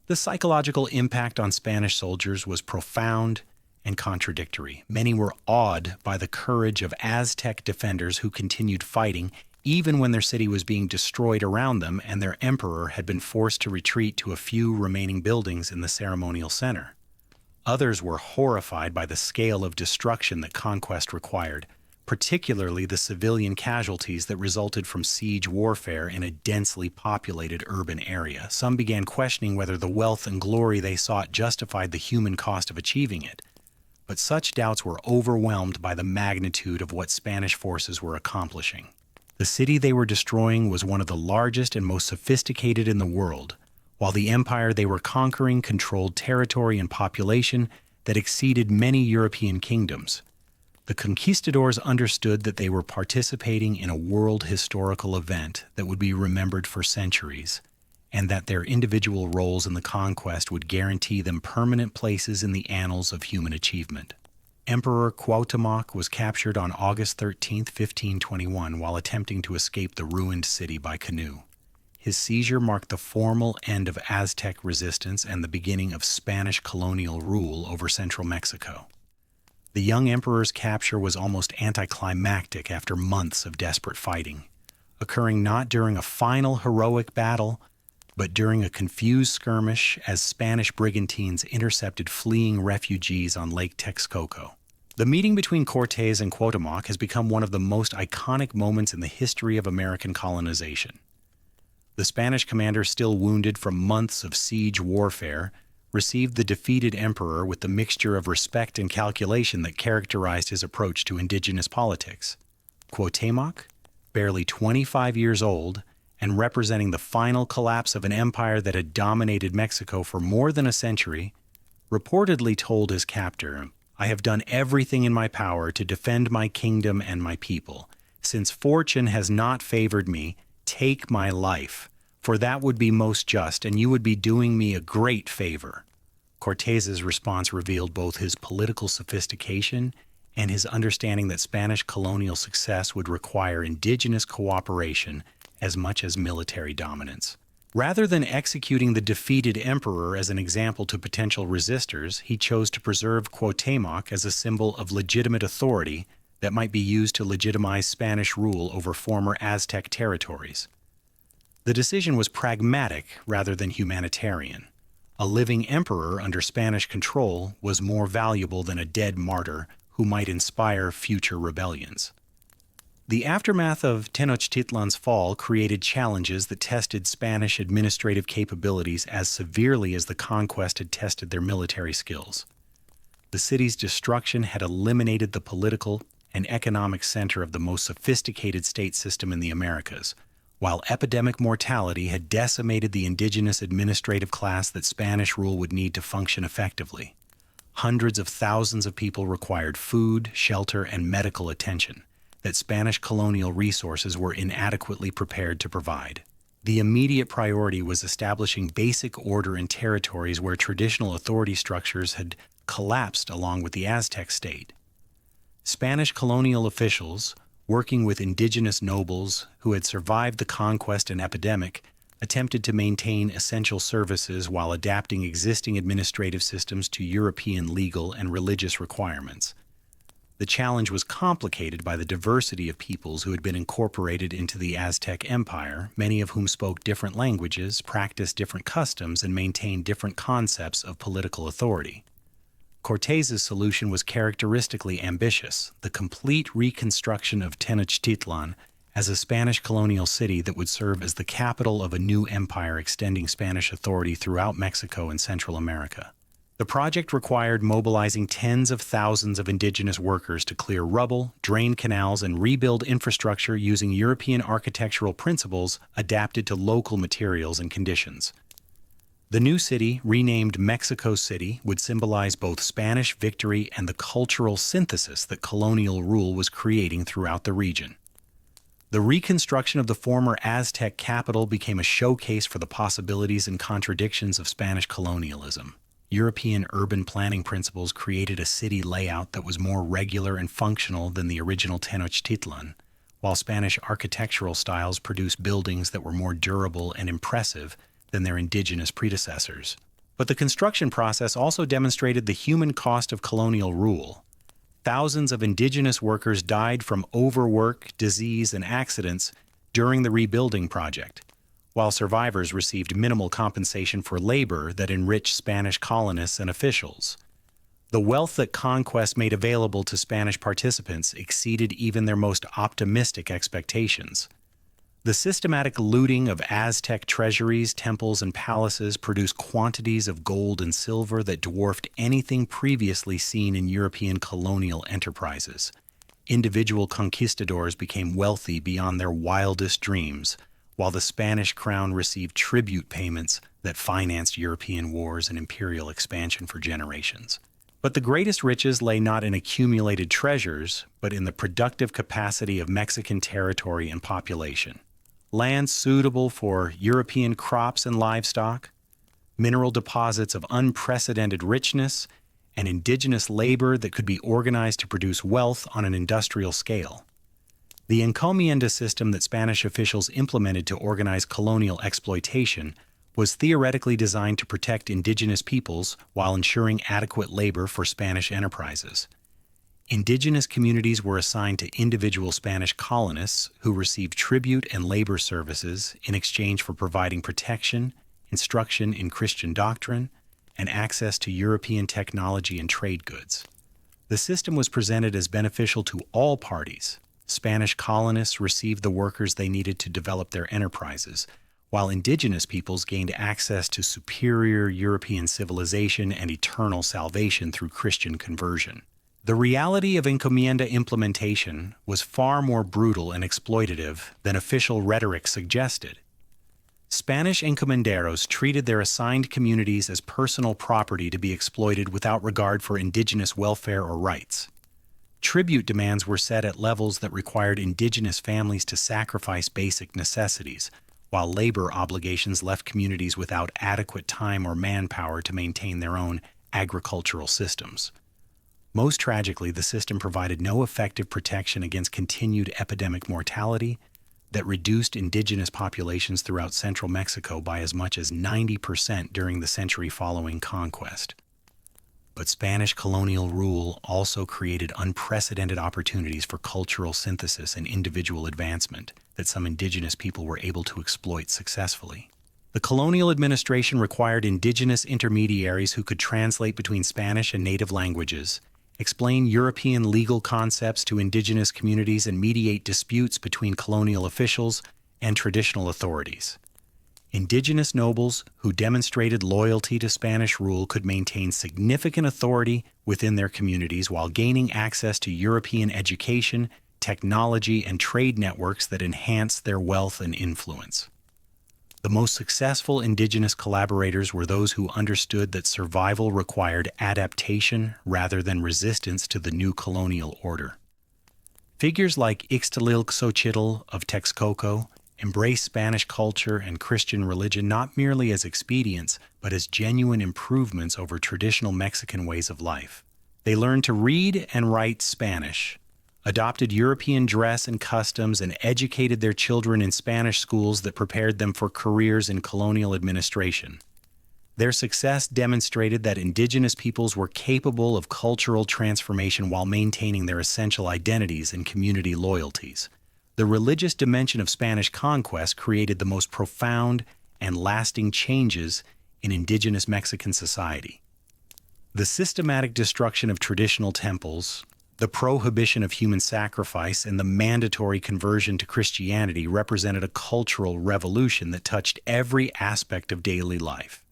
[SPEAKER 1] The psychological impact on Spanish soldiers was profound and contradictory. Many were awed by the courage of Aztec defenders who continued fighting even when their city was being destroyed around them and their emperor had been forced to retreat to a few remaining buildings in the ceremonial center. Others were horrified by the scale of destruction that conquest required, particularly the civilian casualties that resulted from siege warfare in a densely populated urban area. Some began questioning whether the wealth and glory they sought justified the human cost of achieving it. But such doubts were overwhelmed by the magnitude of what Spanish forces were accomplishing. The city they were destroying was one of the largest and most sophisticated in the world, while the empire they were conquering controlled territory and population that exceeded many European kingdoms. The conquistadors understood that they were participating in a world historical event that would be remembered for centuries, and that their individual roles in the conquest would guarantee them permanent places in the annals of human achievement. Emperor Cuauhtémoc was captured on August 13, 1521, while attempting to escape the ruined city by canoe. his seizure marked the formal end of Aztec resistance and the beginning of Spanish colonial rule over central Mexico. The young emperor's capture was almost anticlimactic after months of desperate fighting, occurring not during a final heroic battle, but during a confused skirmish as Spanish brigantines intercepted fleeing refugees on Lake Texcoco. The meeting between Cortés and Cuauhtémoc has become one of the most iconic moments in the history of American colonization. The Spanish commander, still wounded from months of siege warfare, received the defeated emperor with the mixture of respect and calculation that characterized his approach to indigenous politics. Cuauhtémoc, barely 25 years old, and representing the final collapse of an empire that had dominated Mexico for more than a century, reportedly told his captor, "I have done everything in my power to defend my kingdom and my people. Since fortune has not favored me, take my life, for that would be most just, and you would be doing me a great favor." Cortés's response revealed both his political sophistication and his understanding that Spanish colonial success would require indigenous cooperation as much as military dominance. Rather than executing the defeated emperor as an example to potential resistors, he chose to preserve Cuauhtémoc as a symbol of legitimate authority that might be used to legitimize Spanish rule over former Aztec territories. The decision was pragmatic rather than humanitarian. A living emperor under Spanish control was more valuable than a dead martyr who might inspire future rebellions. The aftermath of Tenochtitlan's fall created challenges that tested Spanish administrative capabilities as severely as the conquest had tested their military skills. The city's destruction had eliminated the political and economic center of the most sophisticated state system in the Americas, while epidemic mortality had decimated the indigenous administrative class that Spanish rule would need to function effectively. Hundreds of thousands of people required food, shelter, and medical attention that Spanish colonial resources were inadequately prepared to provide. The immediate priority was establishing basic order in territories where traditional authority structures had collapsed along with the Aztec state. Spanish colonial officials, working with indigenous nobles who had survived the conquest and epidemic, attempted to maintain essential services while adapting existing administrative systems to European legal and religious requirements. The challenge was complicated by the diversity of peoples who had been incorporated into the Aztec Empire, many of whom spoke different languages, practiced different customs, and maintained different concepts of political authority. Cortés's solution was characteristically ambitious: the complete reconstruction of Tenochtitlan as a Spanish colonial city that would serve as the capital of a new empire extending Spanish authority throughout Mexico and Central America. The project required mobilizing tens of thousands of indigenous workers to clear rubble, drain canals, and rebuild infrastructure using European architectural principles adapted to local materials and conditions. The new city, renamed Mexico City, would symbolize both Spanish victory and the cultural synthesis that colonial rule was creating throughout the region. The reconstruction of the former Aztec capital became a showcase for the possibilities and contradictions of Spanish colonialism. European urban planning principles created a city layout that was more regular and functional than the original Tenochtitlan, while Spanish architectural styles produced buildings that were more durable and impressive than their indigenous predecessors. But the construction process also demonstrated the human cost of colonial rule. Thousands of indigenous workers died from overwork, disease, and accidents during the rebuilding project, while survivors received minimal compensation for labor that enriched Spanish colonists and officials. The wealth that conquest made available to Spanish participants exceeded even their most optimistic expectations. The systematic looting of Aztec treasuries, temples, and palaces produced quantities of gold and silver that dwarfed anything previously seen in European colonial enterprises. Individual conquistadors became wealthy beyond their wildest dreams, while the Spanish crown received tribute payments that financed European wars and imperial expansion for generations. But the greatest riches lay not in accumulated treasures, but in the productive capacity of Mexican territory and population. Land suitable for European crops and livestock, mineral deposits of unprecedented richness, and indigenous labor that could be organized to produce wealth on an industrial scale. The encomienda system that Spanish officials implemented to organize colonial exploitation was theoretically designed to protect indigenous peoples while ensuring adequate labor for Spanish enterprises. Indigenous communities were assigned to individual Spanish colonists who received tribute and labor services in exchange for providing protection, instruction in Christian doctrine, and access to European technology and trade goods. The system was presented as beneficial to all parties. Spanish colonists received the workers they needed to develop their enterprises, while indigenous peoples gained access to superior European civilization and eternal salvation through Christian conversion. The reality of encomienda implementation was far more brutal and exploitative than official rhetoric suggested. Spanish encomenderos treated their assigned communities as personal property to be exploited without regard for indigenous welfare or rights. Tribute demands were set at levels that required indigenous families to sacrifice basic necessities, while labor obligations left communities without adequate time or manpower to maintain their own agricultural systems. Most tragically, the system provided no effective protection against continued epidemic mortality that reduced indigenous populations throughout central Mexico by as much as 90% during the century following conquest. But Spanish colonial rule also created unprecedented opportunities for cultural synthesis and individual advancement that some indigenous people were able to exploit successfully. The colonial administration required indigenous intermediaries who could translate between Spanish and native languages, explain European legal concepts to indigenous communities, and mediate disputes between colonial officials and traditional authorities. Indigenous nobles who demonstrated loyalty to Spanish rule could maintain significant authority within their communities while gaining access to European education, technology, and trade networks that enhanced their wealth and influence. The most successful indigenous collaborators were those who understood that survival required adaptation rather than resistance to the new colonial order. Figures like Ixtlilxochitl of Texcoco embraced Spanish culture and Christian religion not merely as expedients, but as genuine improvements over traditional Mexican ways of life. They learned to read and write Spanish, adopted European dress and customs, and educated their children in Spanish schools that prepared them for careers in colonial administration. Their success demonstrated that indigenous peoples were capable of cultural transformation while maintaining their essential identities and community loyalties. The religious dimension of Spanish conquest created the most profound and lasting changes in indigenous Mexican society. The systematic destruction of traditional temples, the prohibition of human sacrifice, and the mandatory conversion to Christianity represented a cultural revolution that touched every aspect of daily life.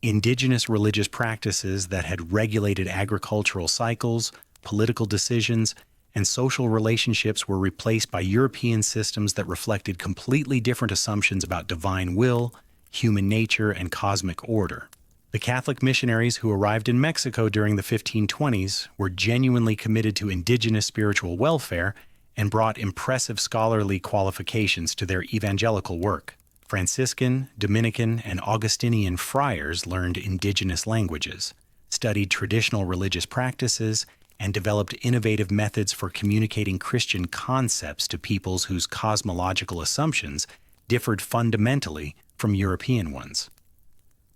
[SPEAKER 1] Indigenous religious practices that had regulated agricultural cycles, political decisions, and social relationships were replaced by European systems that reflected completely different assumptions about divine will, human nature, and cosmic order. The Catholic missionaries who arrived in Mexico during the 1520s were genuinely committed to indigenous spiritual welfare and brought impressive scholarly qualifications to their evangelical work. Franciscan, Dominican, and Augustinian friars learned indigenous languages, studied traditional religious practices, and developed innovative methods for communicating Christian concepts to peoples whose cosmological assumptions differed fundamentally from European ones.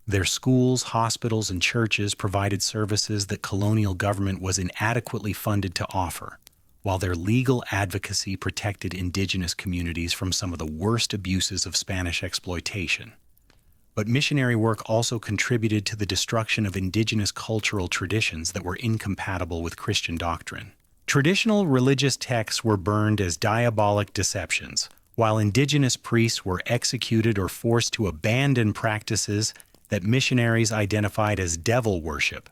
[SPEAKER 1] Their schools, hospitals, and churches provided services that colonial government was inadequately funded to offer, while their legal advocacy protected indigenous communities from some of the worst abuses of Spanish exploitation. But missionary work also contributed to the destruction of indigenous cultural traditions that were incompatible with Christian doctrine. Traditional religious texts were burned as diabolic deceptions, while indigenous priests were executed or forced to abandon practices that missionaries identified as devil worship.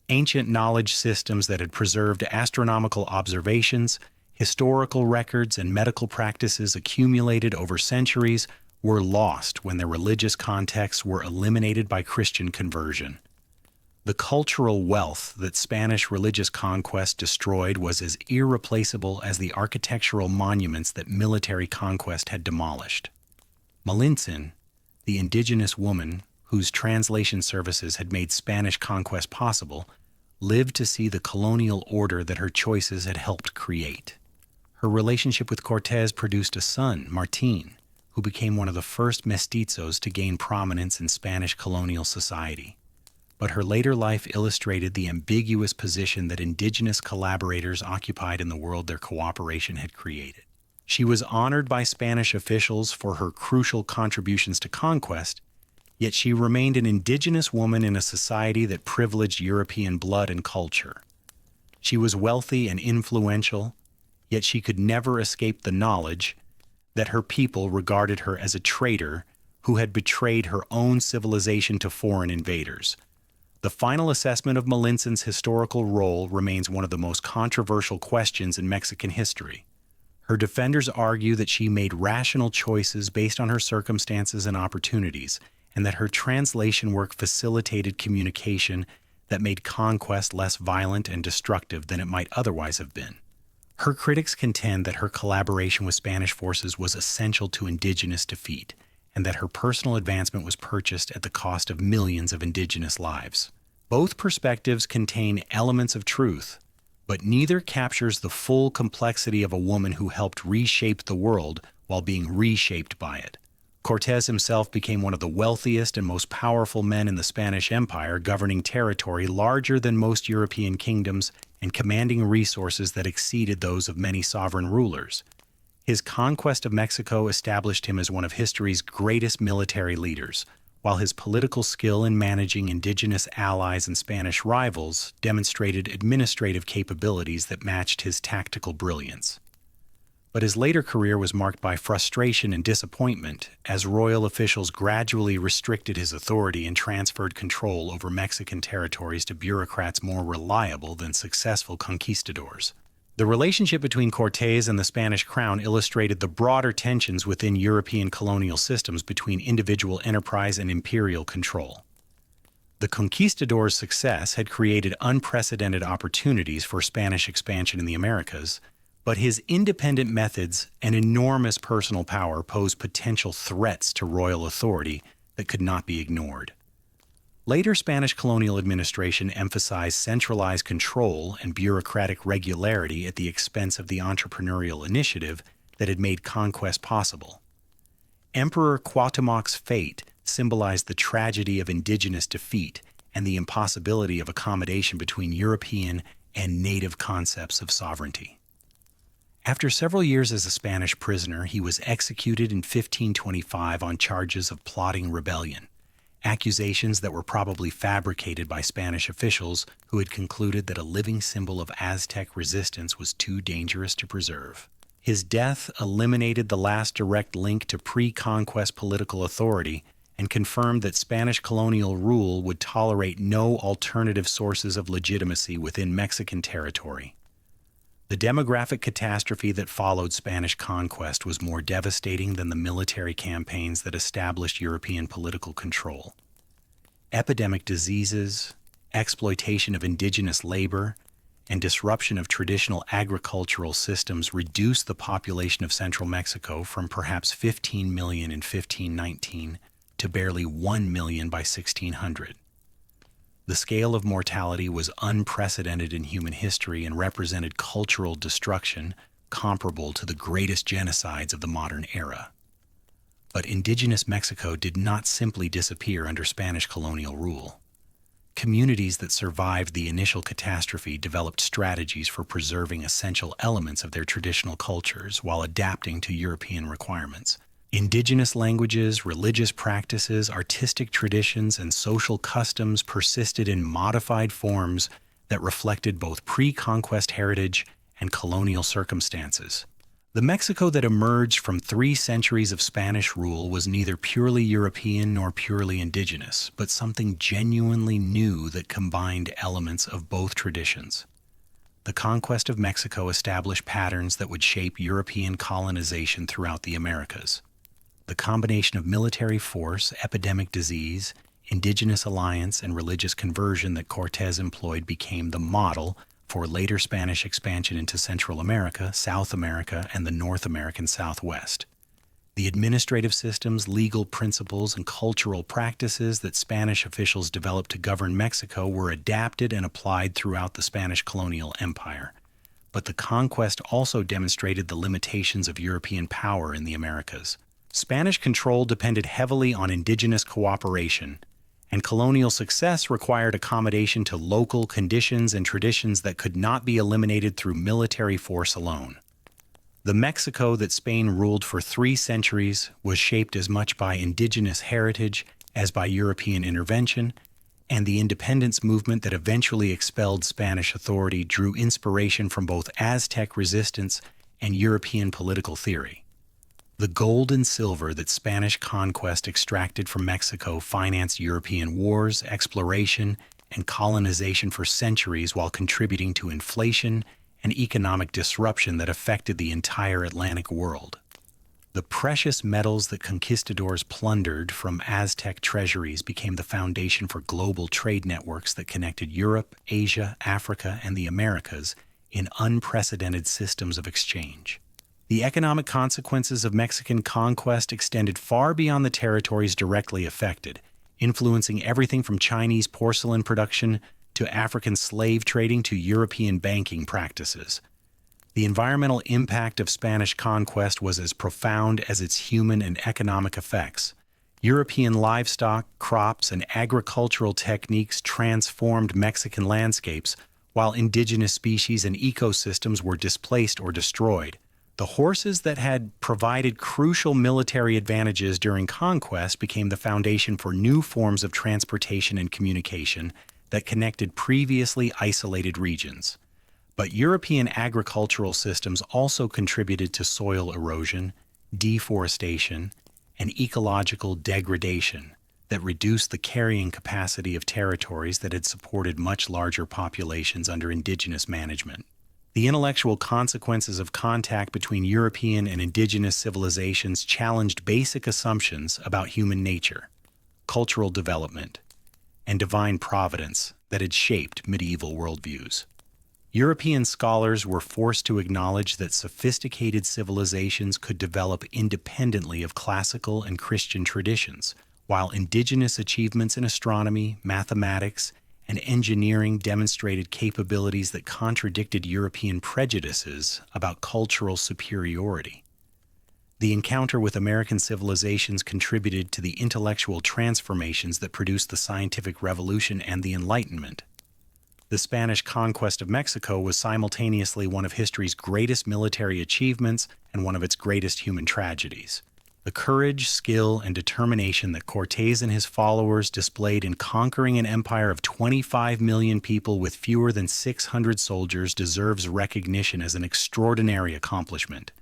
[SPEAKER 1] Ancient knowledge systems that had preserved astronomical observations, historical records, and medical practices accumulated over centuries were lost when their religious contexts were eliminated by Christian conversion. The cultural wealth that Spanish religious conquest destroyed was as irreplaceable as the architectural monuments that military conquest had demolished. Malintzin, the indigenous woman whose translation services had made Spanish conquest possible, lived to see the colonial order that her choices had helped create. Her relationship with Cortés produced a son, Martín, who became one of the first mestizos to gain prominence in Spanish colonial society. But her later life illustrated the ambiguous position that indigenous collaborators occupied in the world their cooperation had created. She was honored by Spanish officials for her crucial contributions to conquest, yet she remained an indigenous woman in a society that privileged European blood and culture. She was wealthy and influential, yet she could never escape the knowledge that her people regarded her as a traitor who had betrayed her own civilization to foreign invaders. The final assessment of Malintzín's historical role remains one of the most controversial questions in Mexican history. Her defenders argue that she made rational choices based on her circumstances and opportunities, and that her translation work facilitated communication that made conquest less violent and destructive than it might otherwise have been. Her critics contend that her collaboration with Spanish forces was essential to indigenous defeat, and that her personal advancement was purchased at the cost of millions of indigenous lives. Both perspectives contain elements of truth, but neither captures the full complexity of a woman who helped reshape the world while being reshaped by it. Cortés himself became one of the wealthiest and most powerful men in the Spanish Empire, governing territory larger than most European kingdoms and commanding resources that exceeded those of many sovereign rulers. His conquest of Mexico established him as one of history's greatest military leaders, while his political skill in managing indigenous allies and Spanish rivals demonstrated administrative capabilities that matched his tactical brilliance. But his later career was marked by frustration and disappointment as royal officials gradually restricted his authority and transferred control over Mexican territories to bureaucrats more reliable than successful conquistadors. The relationship between Cortés and the Spanish crown illustrated the broader tensions within European colonial systems between individual enterprise and imperial control. The conquistadors' success had created unprecedented opportunities for Spanish expansion in the Americas, but his independent methods and enormous personal power posed potential threats to royal authority that could not be ignored. Later Spanish colonial administration emphasized centralized control and bureaucratic regularity at the expense of the entrepreneurial initiative that had made conquest possible. Emperor Cuauhtémoc's fate symbolized the tragedy of indigenous defeat and the impossibility of accommodation between European and native concepts of sovereignty. After several years as a Spanish prisoner, he was executed in 1525 on charges of plotting rebellion, accusations that were probably fabricated by Spanish officials who had concluded that a living symbol of Aztec resistance was too dangerous to preserve. His death eliminated the last direct link to pre-conquest political authority and confirmed that Spanish colonial rule would tolerate no alternative sources of legitimacy within Mexican territory. The demographic catastrophe that followed Spanish conquest was more devastating than the military campaigns that established European political control. Epidemic diseases, exploitation of indigenous labor, and disruption of traditional agricultural systems reduced the population of central Mexico from perhaps 15 million in 1519 to barely 1 million by 1600. The scale of mortality was unprecedented in human history and represented cultural destruction comparable to the greatest genocides of the modern era. But indigenous Mexico did not simply disappear under Spanish colonial rule. Communities that survived the initial catastrophe developed strategies for preserving essential elements of their traditional cultures while adapting to European requirements. Indigenous languages, religious practices, artistic traditions, and social customs persisted in modified forms that reflected both pre-conquest heritage and colonial circumstances. The Mexico that emerged from 3 centuries of Spanish rule was neither purely European nor purely indigenous, but something genuinely new that combined elements of both traditions. The conquest of Mexico established patterns that would shape European colonization throughout the Americas. The combination of military force, epidemic disease, indigenous alliance, and religious conversion that Cortés employed became the model for later Spanish expansion into Central America, South America, and the North American Southwest. The administrative systems, legal principles, and cultural practices that Spanish officials developed to govern Mexico were adapted and applied throughout the Spanish colonial empire. but the conquest also demonstrated the limitations of European power in the Americas. Spanish control depended heavily on indigenous cooperation, and colonial success required accommodation to local conditions and traditions that could not be eliminated through military force alone. The Mexico that Spain ruled for 3 centuries was shaped as much by indigenous heritage as by European intervention, and the independence movement that eventually expelled Spanish authority drew inspiration from both Aztec resistance and European political theory. The gold and silver that Spanish conquest extracted from Mexico financed European wars, exploration, and colonization for centuries while contributing to inflation and economic disruption that affected the entire Atlantic world. The precious metals that conquistadors plundered from Aztec treasuries became the foundation for global trade networks that connected Europe, Asia, Africa, and the Americas in unprecedented systems of exchange. The economic consequences of Mexican conquest extended far beyond the territories directly affected, influencing everything from Chinese porcelain production to African slave trading to European banking practices. The environmental impact of Spanish conquest was as profound as its human and economic effects. European livestock, crops, and agricultural techniques transformed Mexican landscapes, while indigenous species and ecosystems were displaced or destroyed. The horses that had provided crucial military advantages during conquest became the foundation for new forms of transportation and communication that connected previously isolated regions. But European agricultural systems also contributed to soil erosion, deforestation, and ecological degradation that reduced the carrying capacity of territories that had supported much larger populations under indigenous management. The intellectual consequences of contact between European and indigenous civilizations challenged basic assumptions about human nature, cultural development, and divine providence that had shaped medieval worldviews. European scholars were forced to acknowledge that sophisticated civilizations could develop independently of classical and Christian traditions, while indigenous achievements in astronomy, mathematics, and engineering demonstrated capabilities that contradicted European prejudices about cultural superiority. The encounter with American civilizations contributed to the intellectual transformations that produced the scientific revolution and the Enlightenment. The Spanish conquest of Mexico was simultaneously one of history's greatest military achievements and one of its greatest human tragedies. The courage, skill, and determination that Cortés and his followers displayed in conquering an empire of 25 million people with fewer than 600 soldiers deserves recognition as an extraordinary accomplishment.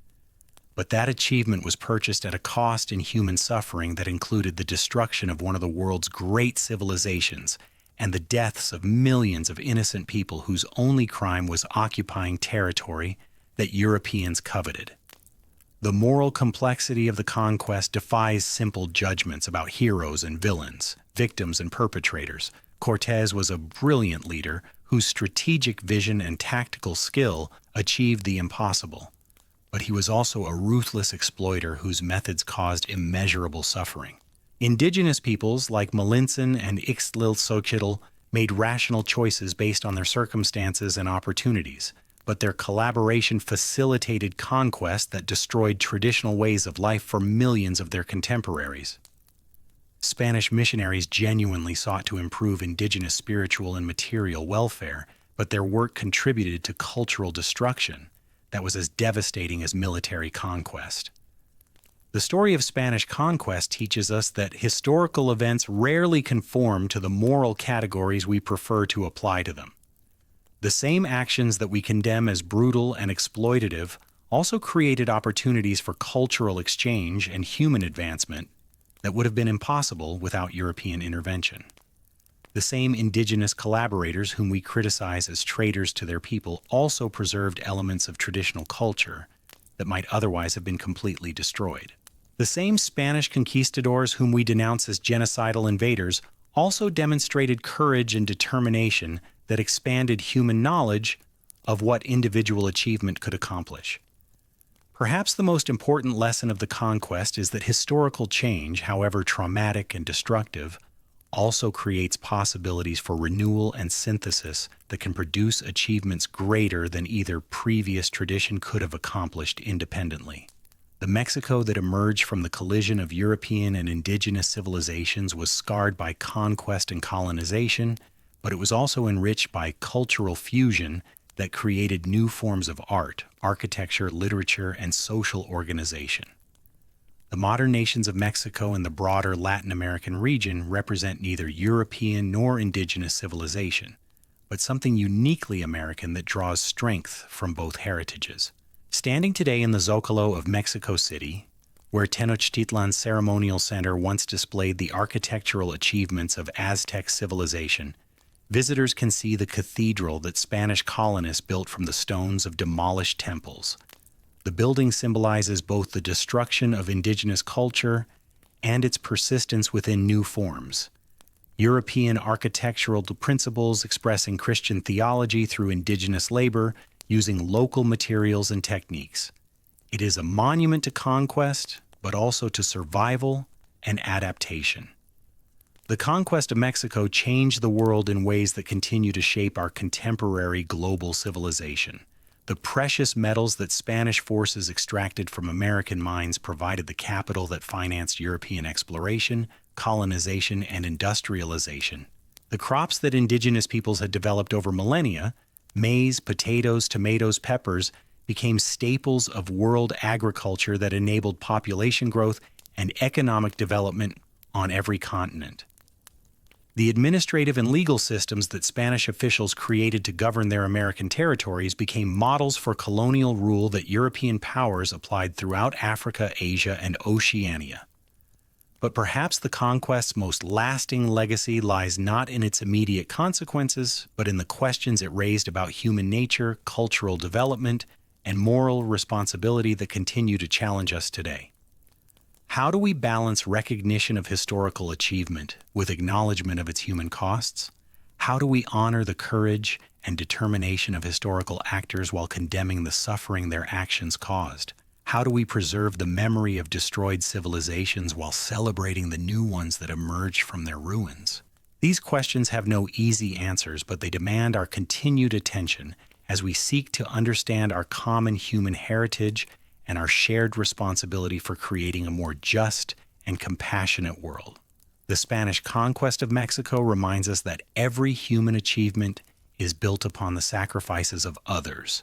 [SPEAKER 1] But that achievement was purchased at a cost in human suffering that included the destruction of one of the world's great civilizations and the deaths of millions of innocent people whose only crime was occupying territory that Europeans coveted. The moral complexity of the conquest defies simple judgments about heroes and villains, victims and perpetrators. Cortés was a brilliant leader whose strategic vision and tactical skill achieved the impossible. But he was also a ruthless exploiter whose methods caused immeasurable suffering. Indigenous peoples like Malintzin and Ixtlilxochitl made rational choices based on their circumstances and opportunities, but their collaboration facilitated conquest that destroyed traditional ways of life for millions of their contemporaries. Spanish missionaries genuinely sought to improve indigenous spiritual and material welfare, but their work contributed to cultural destruction that was as devastating as military conquest. The story of Spanish conquest teaches us that historical events rarely conform to the moral categories we prefer to apply to them. The same actions that we condemn as brutal and exploitative also created opportunities for cultural exchange and human advancement that would have been impossible without European intervention. The same indigenous collaborators whom we criticize as traitors to their people also preserved elements of traditional culture that might otherwise have been completely destroyed. The same Spanish conquistadors whom we denounce as genocidal invaders also demonstrated courage and determination that expanded human knowledge of what individual achievement could accomplish. Perhaps the most important lesson of the conquest is that historical change, however traumatic and destructive, also creates possibilities for renewal and synthesis that can produce achievements greater than either previous tradition could have accomplished independently. The Mexico that emerged from the collision of European and indigenous civilizations was scarred by conquest and colonization, but it was also enriched by cultural fusion that created new forms of art, architecture, literature, and social organization. The modern nations of Mexico and the broader Latin American region represent neither European nor indigenous civilization, but something uniquely American that draws strength from both heritages. Standing today in the Zócalo of Mexico City, where Tenochtitlan's ceremonial center once displayed the architectural achievements of Aztec civilization, visitors can see the cathedral that Spanish colonists built from the stones of demolished temples. The building symbolizes both the destruction of indigenous culture and its persistence within new forms. European architectural principles expressing Christian theology through indigenous labor, using local materials and techniques. It is a monument to conquest, but also to survival and adaptation. The conquest of Mexico changed the world in ways that continue to shape our contemporary global civilization. The precious metals that Spanish forces extracted from American mines provided the capital that financed European exploration, colonization, and industrialization. The crops that indigenous peoples had developed over millennia, maize, potatoes, tomatoes, peppers, became staples of world agriculture that enabled population growth and economic development on every continent. The administrative and legal systems that Spanish officials created to govern their American territories became models for colonial rule that European powers applied throughout Africa, Asia, and Oceania. But perhaps the conquest's most lasting legacy lies not in its immediate consequences, but in the questions it raised about human nature, cultural development, and moral responsibility that continue to challenge us today. How do we balance recognition of historical achievement with acknowledgement of its human costs? How do we honor the courage and determination of historical actors while condemning the suffering their actions caused? How do we preserve the memory of destroyed civilizations while celebrating the new ones that emerged from their ruins? These questions have no easy answers, but they demand our continued attention as we seek to understand our common human heritage and our shared responsibility for creating a more just and compassionate world. The Spanish conquest of Mexico reminds us that every human achievement is built upon the sacrifices of others,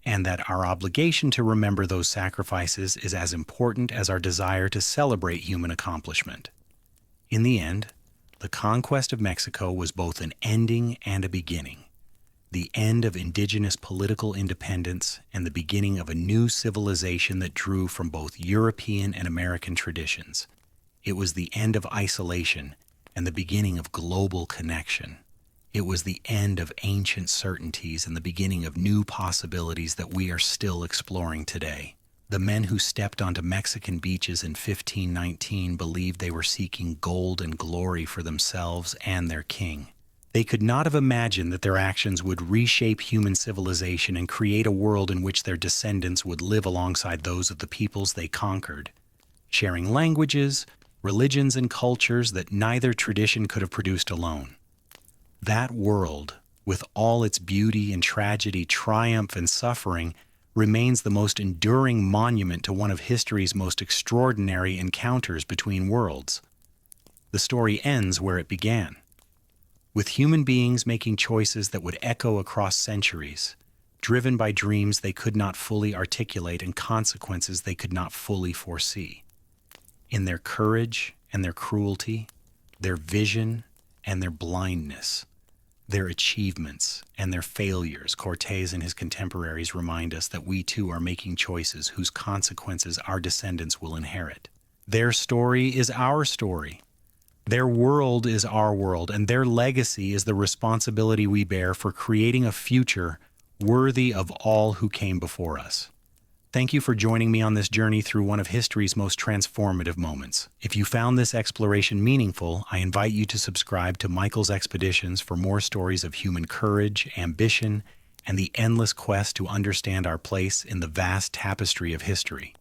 [SPEAKER 1] and that our obligation to remember those sacrifices is as important as our desire to celebrate human accomplishment. In the end, the conquest of Mexico was both an ending and a beginning. The end of indigenous political independence and the beginning of a new civilization that drew from both European and American traditions. It was the end of isolation and the beginning of global connection. It was the end of ancient certainties and the beginning of new possibilities that we are still exploring today. The men who stepped onto Mexican beaches in 1519 believed they were seeking gold and glory for themselves and their king. They could not have imagined that their actions would reshape human civilization and create a world in which their descendants would live alongside those of the peoples they conquered, sharing languages, religions, and cultures that neither tradition could have produced alone. That world, with all its beauty and tragedy, triumph and suffering, remains the most enduring monument to one of history's most extraordinary encounters between worlds. The story ends where it began, with human beings making choices that would echo across centuries, driven by dreams they could not fully articulate and consequences they could not fully foresee. In their courage and their cruelty, their vision and their blindness, their achievements and their failures, Cortés and his contemporaries remind us that we too are making choices whose consequences our descendants will inherit. Their story is our story. Their world is our world, and their legacy is the responsibility we bear for creating a future worthy of all who came before us. Thank you for joining me on this journey through one of history's most transformative moments. If you found this exploration meaningful, I invite you to subscribe to Michael's Expeditions for more stories of human courage, ambition, and the endless quest to understand our place in the vast tapestry of history.